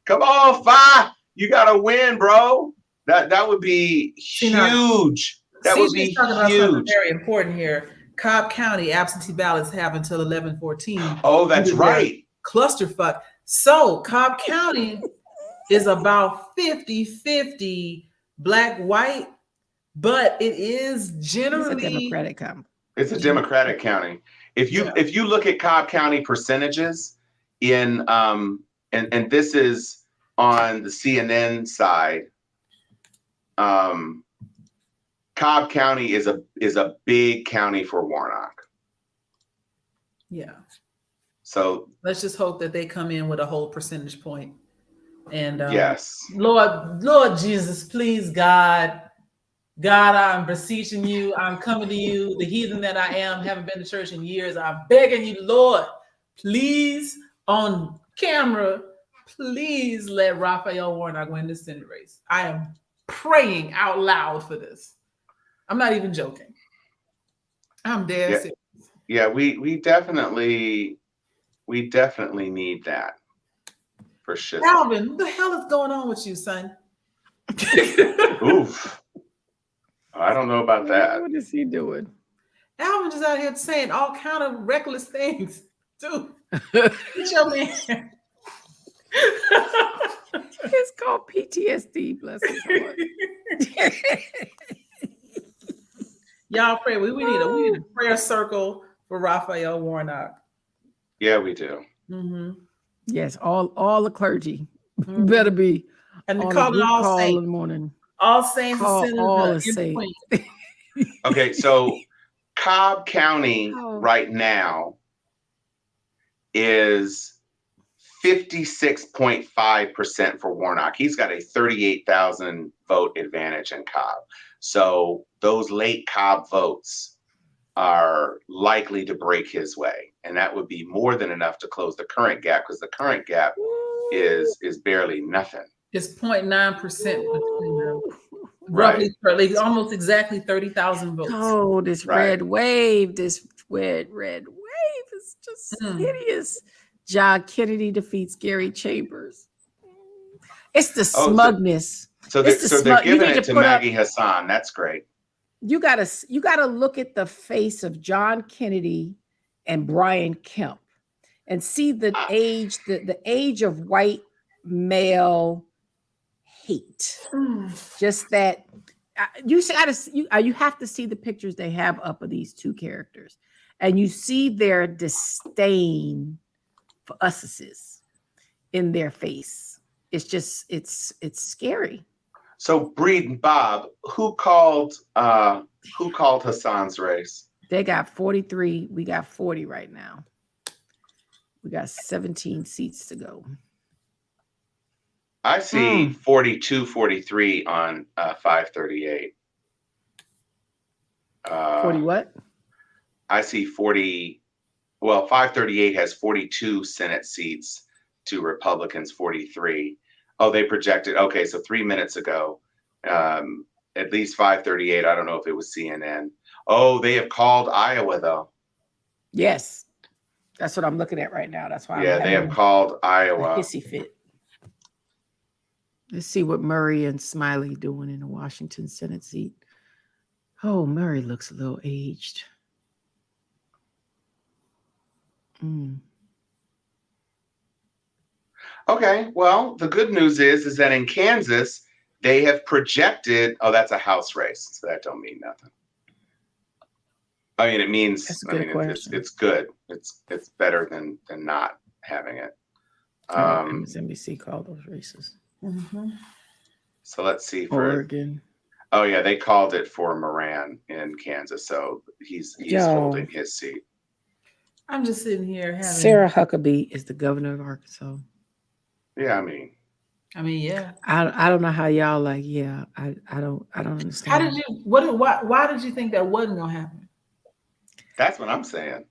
Come on, You gotta win, bro. That would be huge. That would be huge. Very important here. Cobb County absentee ballots have until 11/14. Oh, that's right. Clusterfuck. So Cobb County is about 50-50 black, white, but it is generally it's a Democratic county. It's a Democratic county. If you look at Cobb County percentages in and this is on the CNN side, Cobb County is a big county for Warnock. Yeah. So let's just hope that they come in with a whole percentage point. And yes, Lord Jesus, please, God, I'm beseeching you. I'm coming to you, the heathen that I am, haven't been to church in years. I'm begging you, Lord, please, on camera, please let Raphael Warnock win the Senate race. I am praying out loud for this. I'm not even joking. I'm dead serious. Yeah, we definitely need that for sure. Alvin, what the hell is going on with you, son? Oof. I don't know about that. What is he doing? Alvin is out here saying all kind of reckless things. Dude, get your man. It's called PTSD, bless his heart. Y'all pray. We need a prayer circle for Raphael Warnock. Yeah, we do. Mm-hmm. Yes, all the clergy better be and on call it all call saints. in the morning. All saints call and all the saints. Okay, so Cobb County right now is 56.5% for Warnock. He's got a 38,000 vote advantage in Cobb. So those late Cobb votes are likely to break his way. And that would be more than enough to close the current gap, because the current gap is barely nothing. It's 0.9% between them. Right. Roughly, almost exactly 30,000 votes. Oh, this red wave, this red wave is just hideous. John Kennedy defeats Gary Chambers. It's the smugness. So they're giving it to Maggie Hassan. That's great. You gotta look at the face of John Kennedy and Brian Kemp and see the age of white male hate. Just that you have to see the pictures they have up of these two characters, and you see their disdain for us's in their face. It's just it's scary. So Breed and Bob, who called Hassan's race? They got 43. We got 40 right now. We got 17 seats to go. I see 42, 43 on 538. 40 what? I see 40. Well, 538 has 42 Senate seats to Republicans 43. Oh, they projected. Okay, so 3 minutes ago, at least 538. I don't know if it was CNN. Oh, they have called Iowa though. Yes, that's what I'm looking at right now. That's why. Yeah, they have called a Iowa. hissy fit. Let's see what Murray and Smiley doing in the Washington Senate seat. Oh, Murray looks a little aged. Okay, well, the good news is that in Kansas, they have projected, oh, that's a House race, so that don't mean nothing. I mean, it means, That's a good question. It's good. It's better than not having it. MSNBC called those races. So let's see for Oregon. Oh yeah, they called it for Moran in Kansas, so he's holding his seat. I'm just sitting here having Sarah Huckabee is the governor of Arkansas. Yeah, I mean, yeah. I don't know how y'all like. Yeah, I don't understand. How did you? Why did you think that wasn't gonna happen? That's what I'm saying.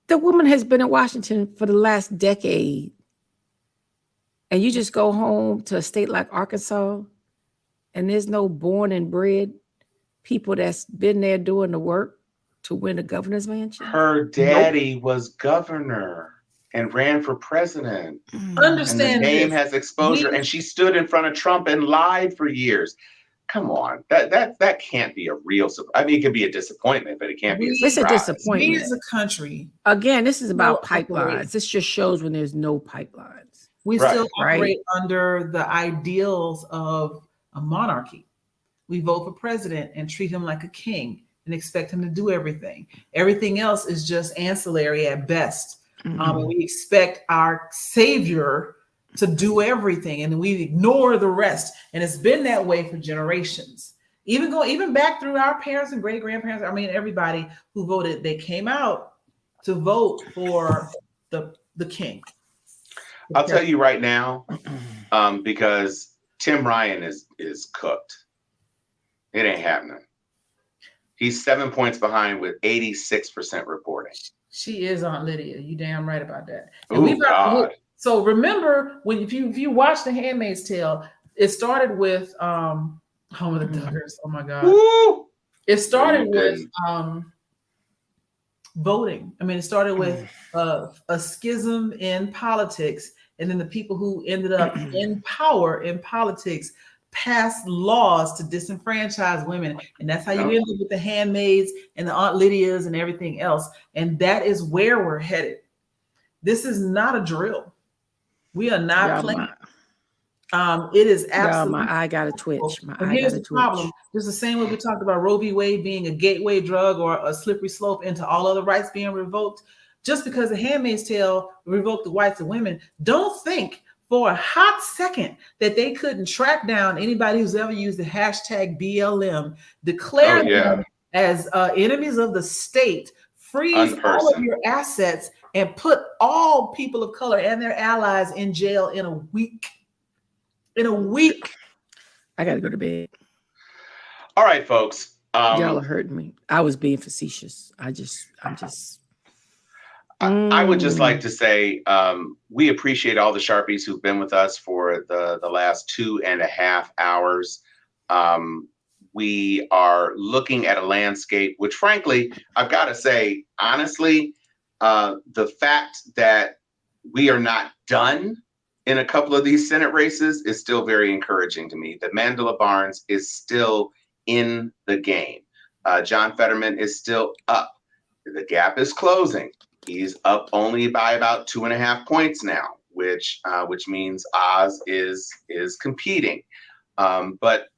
The woman has been in Washington for the last decade, and you just go home to a state like Arkansas, and there's no born and bred people that's been there doing the work to win a governor's mansion. Her daddy was governor and ran for president. Understand and the name this. has exposure, and she stood in front of Trump and lied for years. Come on, that can't be a real surprise. I mean, it can be a disappointment, but it can't be a surprise. It's a disappointment. We as a country, again, this is about pipelines. This just shows when there's no pipelines. We still operate under the ideals of a monarchy. We vote for president and treat him like a king and expect him to do everything. Everything else is just ancillary at best. And we expect our savior to do everything, and we ignore the rest. And it's been that way for generations. Even back through our parents and great grandparents. I mean, everybody who voted, they came out to vote for the king. I'll tell you right now, because Tim Ryan is cooked. It ain't happening. He's 7 points behind with 86% reporting. She is Aunt Lydia. You damn right about that. Oh God. So remember, if you watch The Handmaid's Tale, it started with Home of the Duggars. Oh my God. Woo! It started with voting. I mean, it started with a schism in politics, and then the people who ended up in power in politics passed laws to disenfranchise women, and that's how you end up with the handmaids and the Aunt Lydias and everything else. And that is where we're headed. This is not a drill. We are not playing. It is absolutely. My eye got a twitch. Here's the problem. Just the same way we talked about Roe v. Wade being a gateway drug or a slippery slope into all other rights being revoked. Just because the Handmaid's Tale revoked the rights of women, don't think for a hot second that they couldn't track down anybody who's ever used the hashtag BLM, declare them as enemies of the state, freeze all of your assets, and put all people of color and their allies in jail in a week. In a week. I got to go to bed. All right, folks. Y'all are hurting me. I was being facetious. I would just like to say we appreciate all the Sharpies who've been with us for the last 2.5 hours. We are looking at a landscape, which frankly, I've got to say, honestly, the fact that we are not done in a couple of these Senate races is still very encouraging to me. That Mandela Barnes is still in the game. John Fetterman is still up. The gap is closing. He's up only by about 2.5 points now, which means Oz is competing. But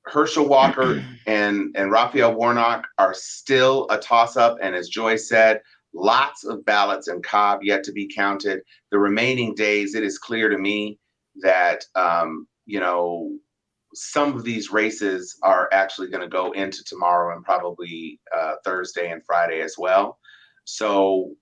Herschel Walker and Raphael Warnock are still a toss-up. And as Joy said, lots of ballots in Cobb yet to be counted. The remaining days, it is clear to me that, some of these races are actually going to go into tomorrow and probably Thursday and Friday as well. So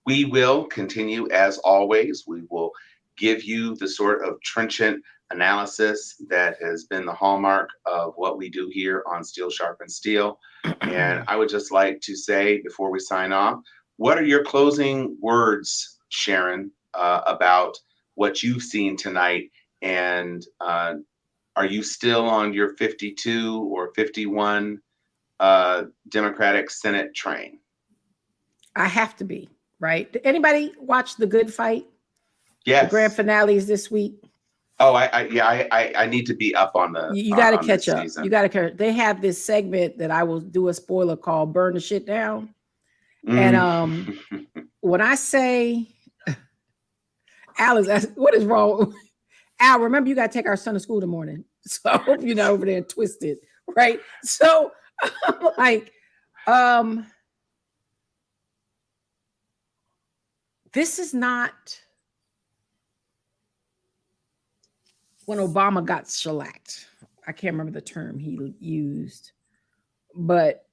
we will continue as always. We will give you the sort of trenchant analysis that has been the hallmark of what we do here on Steel Sharpens Steel. And I would just like to say before we sign off, what are your closing words, Sharon, about what you've seen tonight? And are you still on your 52 or 51 Democratic Senate train? I have to be, right? Did anybody watch The Good Fight? Yes. The grand finale is this week. Oh, I need to be up on the. You got to catch up. Season. You got to catch. They have this segment that I will do a spoiler called "Burn the Shit Down," and when I say, Al is asking, what is wrong? Al, remember you got to take our son to school in the morning, so I hope you're not over there twisted, right? So I'm like, this is not. When Obama got shellacked, I can't remember the term he used, but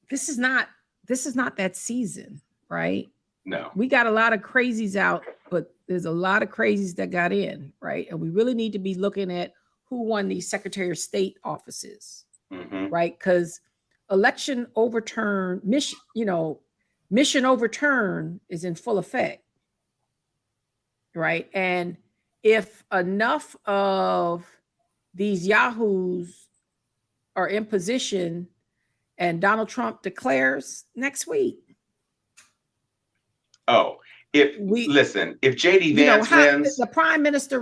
this is not that season, right? No. We got a lot of crazies out, but there's a lot of crazies that got in, right? And we really need to be looking at who won these Secretary of State offices, right? Because election overturn, mission overturn is in full effect, right? And if enough of these yahoos are in position and Donald Trump declares next week. Oh, if JD Vance wins. The prime minister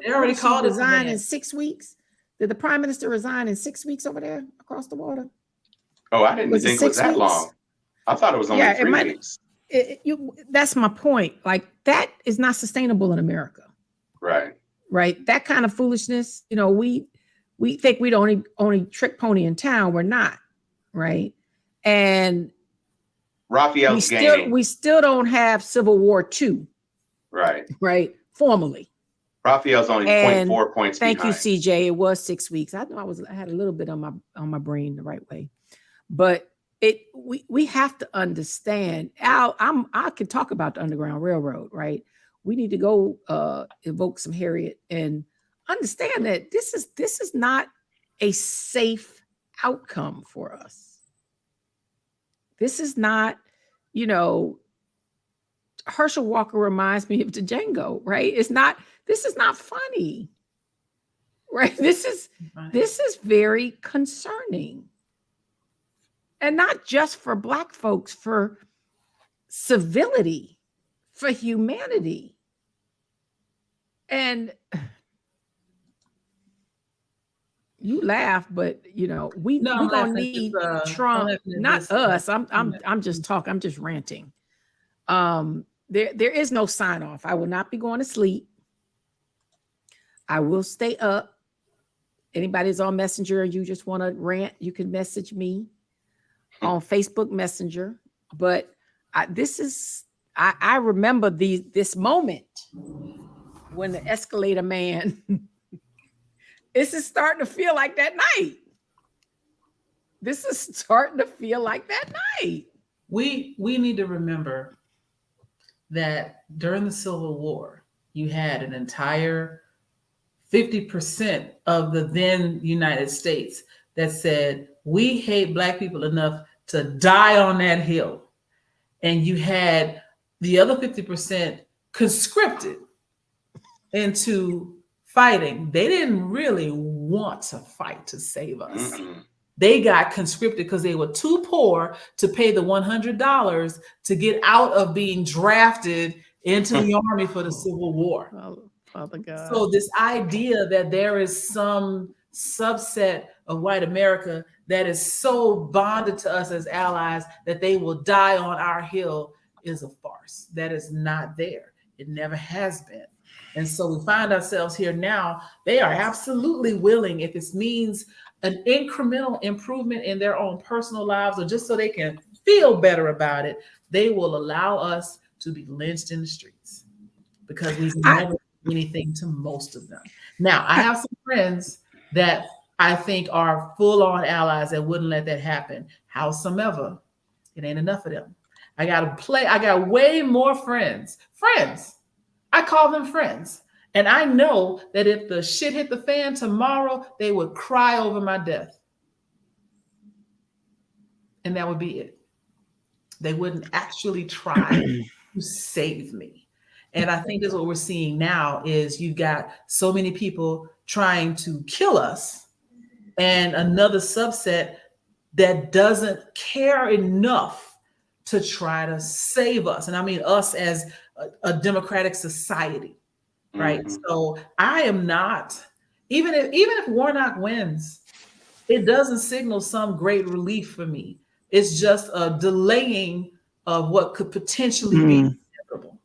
already called resign in 6 weeks. Did the prime minister resign in 6 weeks over there across the water? Oh, I didn't think it was that long. I thought it was only 3 weeks. That's my point. Like, that is not sustainable in America. Right. That kind of foolishness, we think we're the only trick pony in town. We're not. Right. And Raphael's gaining. We still don't have Civil War II. Right. Formally. Raphael's only 0.4 points behind. Thank you, CJ. It was 6 weeks. I know I had a little bit on my brain the right way. But we have to understand. Al, I could talk about the Underground Railroad, right? We need to go evoke some Harriet and understand that this is not a safe outcome for us. This is not, Herschel Walker reminds me of Django, right? This is not funny, right? This is very concerning. And not just for Black folks, for civility, for humanity. And you laugh, but we're gonna need Trump, not us. I'm just talking, I'm just ranting. There is no sign off. I will not be going to sleep. I will stay up. Anybody's on Messenger and you just want to rant, you can message me on Facebook Messenger. But I remember this moment when the escalator man, this is starting to feel like that night. This is starting to feel like that night. We need to remember that during the Civil War, you had an entire 50% of the then United States that said, we hate Black people enough to die on that hill. And you had the other 50% conscripted into fighting. They didn't really want to fight to save us. They got conscripted because they were too poor to pay the $100 to get out of being drafted into the army for the Civil War. Oh, Father God. So this idea that there is some subset of white America that is so bonded to us as allies that they will die on our hill is a farce. That is not there. It never has been. And so we find ourselves here now. They are absolutely willing, if it means an incremental improvement in their own personal lives, or just so they can feel better about it, they will allow us to be lynched in the streets because we've never done anything to most of them. Now, I have some friends that I think are full-on allies that wouldn't let that happen. Howsomever, it ain't enough of them. I got way more friends. Friends. I call them friends. And I know that if the shit hit the fan tomorrow, they would cry over my death. And that would be it. They wouldn't actually try to save me. And I think that's what we're seeing now is you've got so many people trying to kill us and another subset that doesn't care enough to try to save us. And I mean us as a democratic society, right? Mm-hmm. So I am not, even if Warnock wins, it doesn't signal some great relief for me. It's just a delaying of what could potentially be inevitable.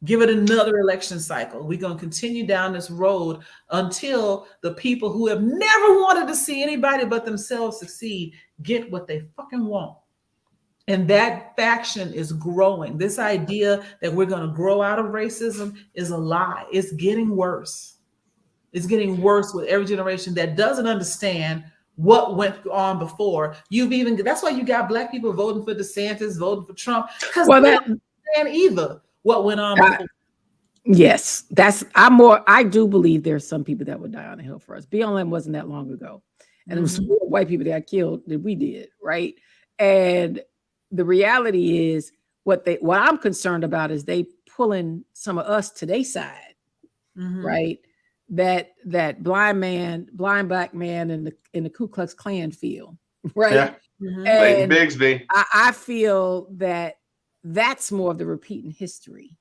Give it another election cycle. We're going to continue down this road until the people who have never wanted to see anybody but themselves succeed get what they fucking want. And that faction is growing. This idea that we're going to grow out of racism is a lie. It's getting worse. It's getting worse with every generation that doesn't understand what went on before. That's why you got Black people voting for DeSantis, voting for Trump, because they don't understand either what went on before. Yes, I do believe there's some people that would die on the Hill for us. BLM wasn't that long ago. And it was more white people that got killed than we did, right? And the reality is what I'm concerned about is they pulling some of us to their side, right? That blind Black man in the Ku Klux Klan feel, right? Yeah. And Bigsby. I feel that that's more of the repeating history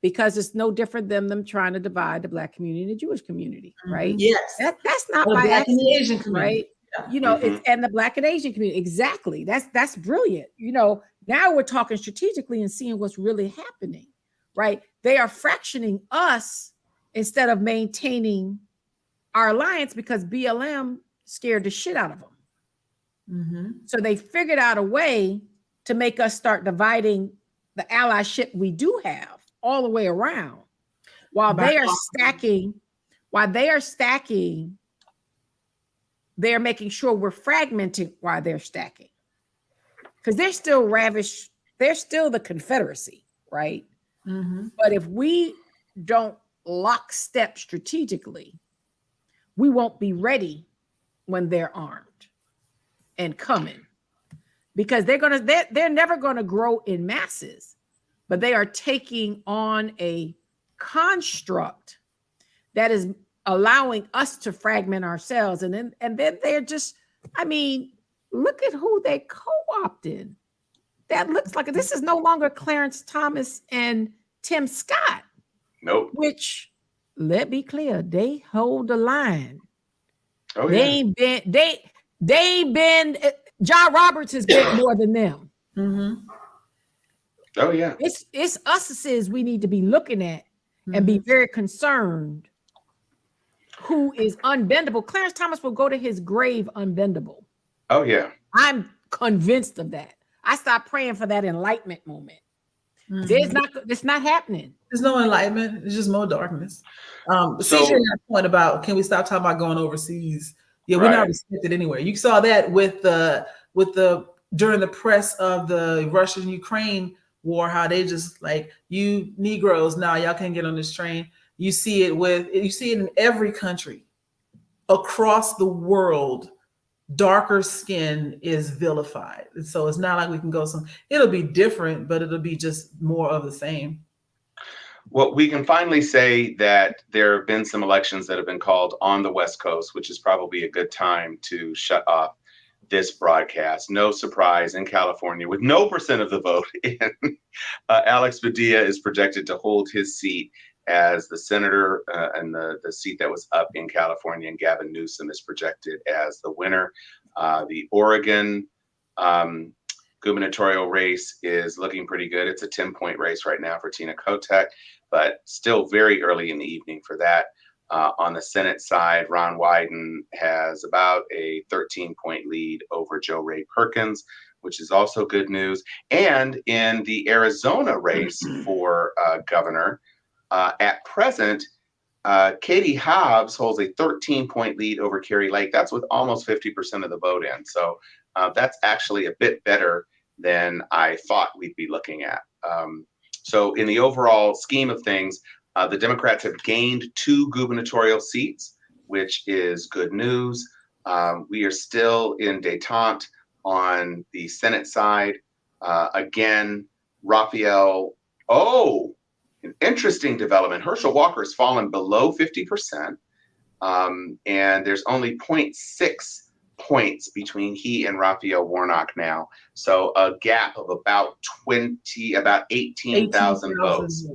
because it's no different than them trying to divide the Black community and the Jewish community, right? Yes. That's not by accident, the Asian community. Right? Yeah. It's and the Black and Asian community. Exactly. That's brilliant. Now we're talking strategically and seeing what's really happening, right? They are fractioning us instead of maintaining our alliance because BLM scared the shit out of them. So they figured out a way to make us start dividing the allyship we do have all the way around while they are stacking, they're making sure we're fragmenting while they're stacking. Because they're still ravish, they're still the Confederacy, right? But if we don't lockstep strategically, we won't be ready when they're armed and coming. Because they're never gonna grow in masses, but they are taking on a construct that is allowing us to fragment ourselves. And then they're just, look at who they co-opted. That looks like this is no longer Clarence Thomas and Tim Scott. Nope. Which, let's be clear, they hold the line. Oh, yeah. They been John Roberts has been more than them. Oh, yeah. It's us we need to be looking at and be very concerned who is unbendable. Clarence Thomas will go to his grave unbendable. Oh, yeah. I'm convinced of that. I stopped praying for that enlightenment moment. It's not happening. There's no enlightenment. It's just more darkness. CJ had a point about, can we stop talking about going overseas? Yeah, we're not respected anywhere. You saw that with the during the press of the Russian-Ukraine war, how they just like, you Negroes, now y'all can't get on this train. You see it in every country across the world. Darker skin is vilified. And so it's not like we can go it'll be different, but it'll be just more of the same. Well, we can finally say that there have been some elections that have been called on the West Coast, which is probably a good time to shut off this broadcast. No surprise, in California, with no % of the vote in, Alex Padilla is projected to hold his seat as the senator and the seat that was up in California, and Gavin Newsom is projected as the winner. The Oregon gubernatorial race is looking pretty good. It's a 10-point race right now for Tina Kotek, but still very early in the evening for that. On the Senate side, Ron Wyden has about a 13-point lead over Joe Ray Perkins, which is also good news. And in the Arizona race for governor, at present, Katie Hobbs holds a 13-point lead over Carrie Lake. That's with almost 50% of the vote in. So that's actually a bit better than I thought we'd be looking at. So in the overall scheme of things, the Democrats have gained 2 gubernatorial seats, which is good news. We are still in detente on the Senate side. Again, Raphael, an interesting development. Herschel Walker has fallen below 50%, and there's only 0.6 points between he and Raphael Warnock now. So a gap of about 18,000 votes.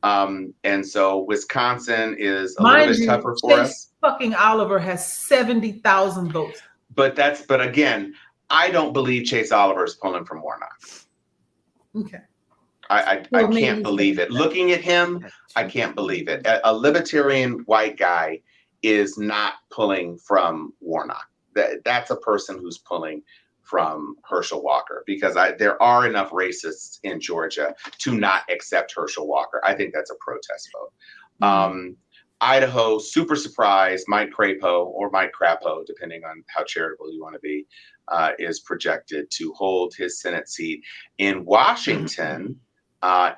And so Wisconsin is a little bit tougher for us. Fucking Oliver has 70,000 votes. But again, I don't believe Chase Oliver is pulling from Warnock. Okay. I can't believe it. Looking at him, I can't believe it. A libertarian white guy is not pulling from Warnock. That's a person who's pulling from Herschel Walker, because there are enough racists in Georgia to not accept Herschel Walker. I think that's a protest vote. Idaho, super surprised, Mike Crapo, or Mike Crapo, depending on how charitable you want to be, is projected to hold his Senate seat. In Washington,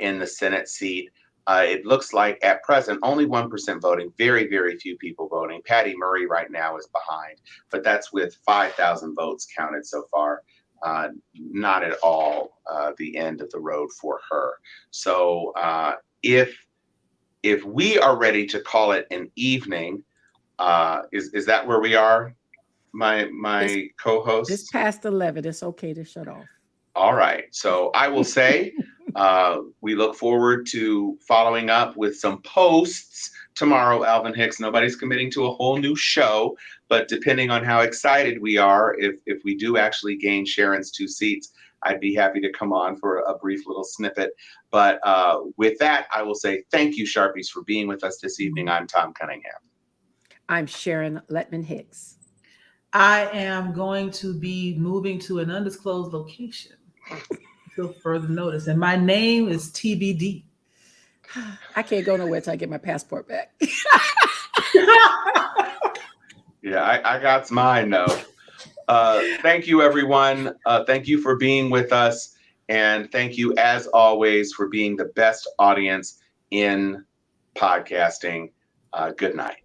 in the Senate seat, it looks like at present only 1% voting, very, very few people voting. Patty Murray right now is behind, but that's with 5,000 votes counted so far. Not at all the end of the road for her. So if we are ready to call it an evening, is that where we are, my co-host? It's past 11. It's okay to shut off. All right. So I will say we look forward to following up with some posts tomorrow, Alvin Hicks. Nobody's committing to a whole new show, but depending on how excited we are, if we do actually gain Sharon's 2 seats, I'd be happy to come on for a brief little snippet. But with that, I will say thank you, Sharpies, for being with us this evening. I'm Tom Cunningham. I'm Sharon Letman Hicks. I am going to be moving to an undisclosed location until further notice. And my name is TBD. I can't go nowhere till I get my passport back. Yeah, I got mine, though. Thank you, everyone. Thank you for being with us. And thank you, as always, for being the best audience in podcasting. Good night.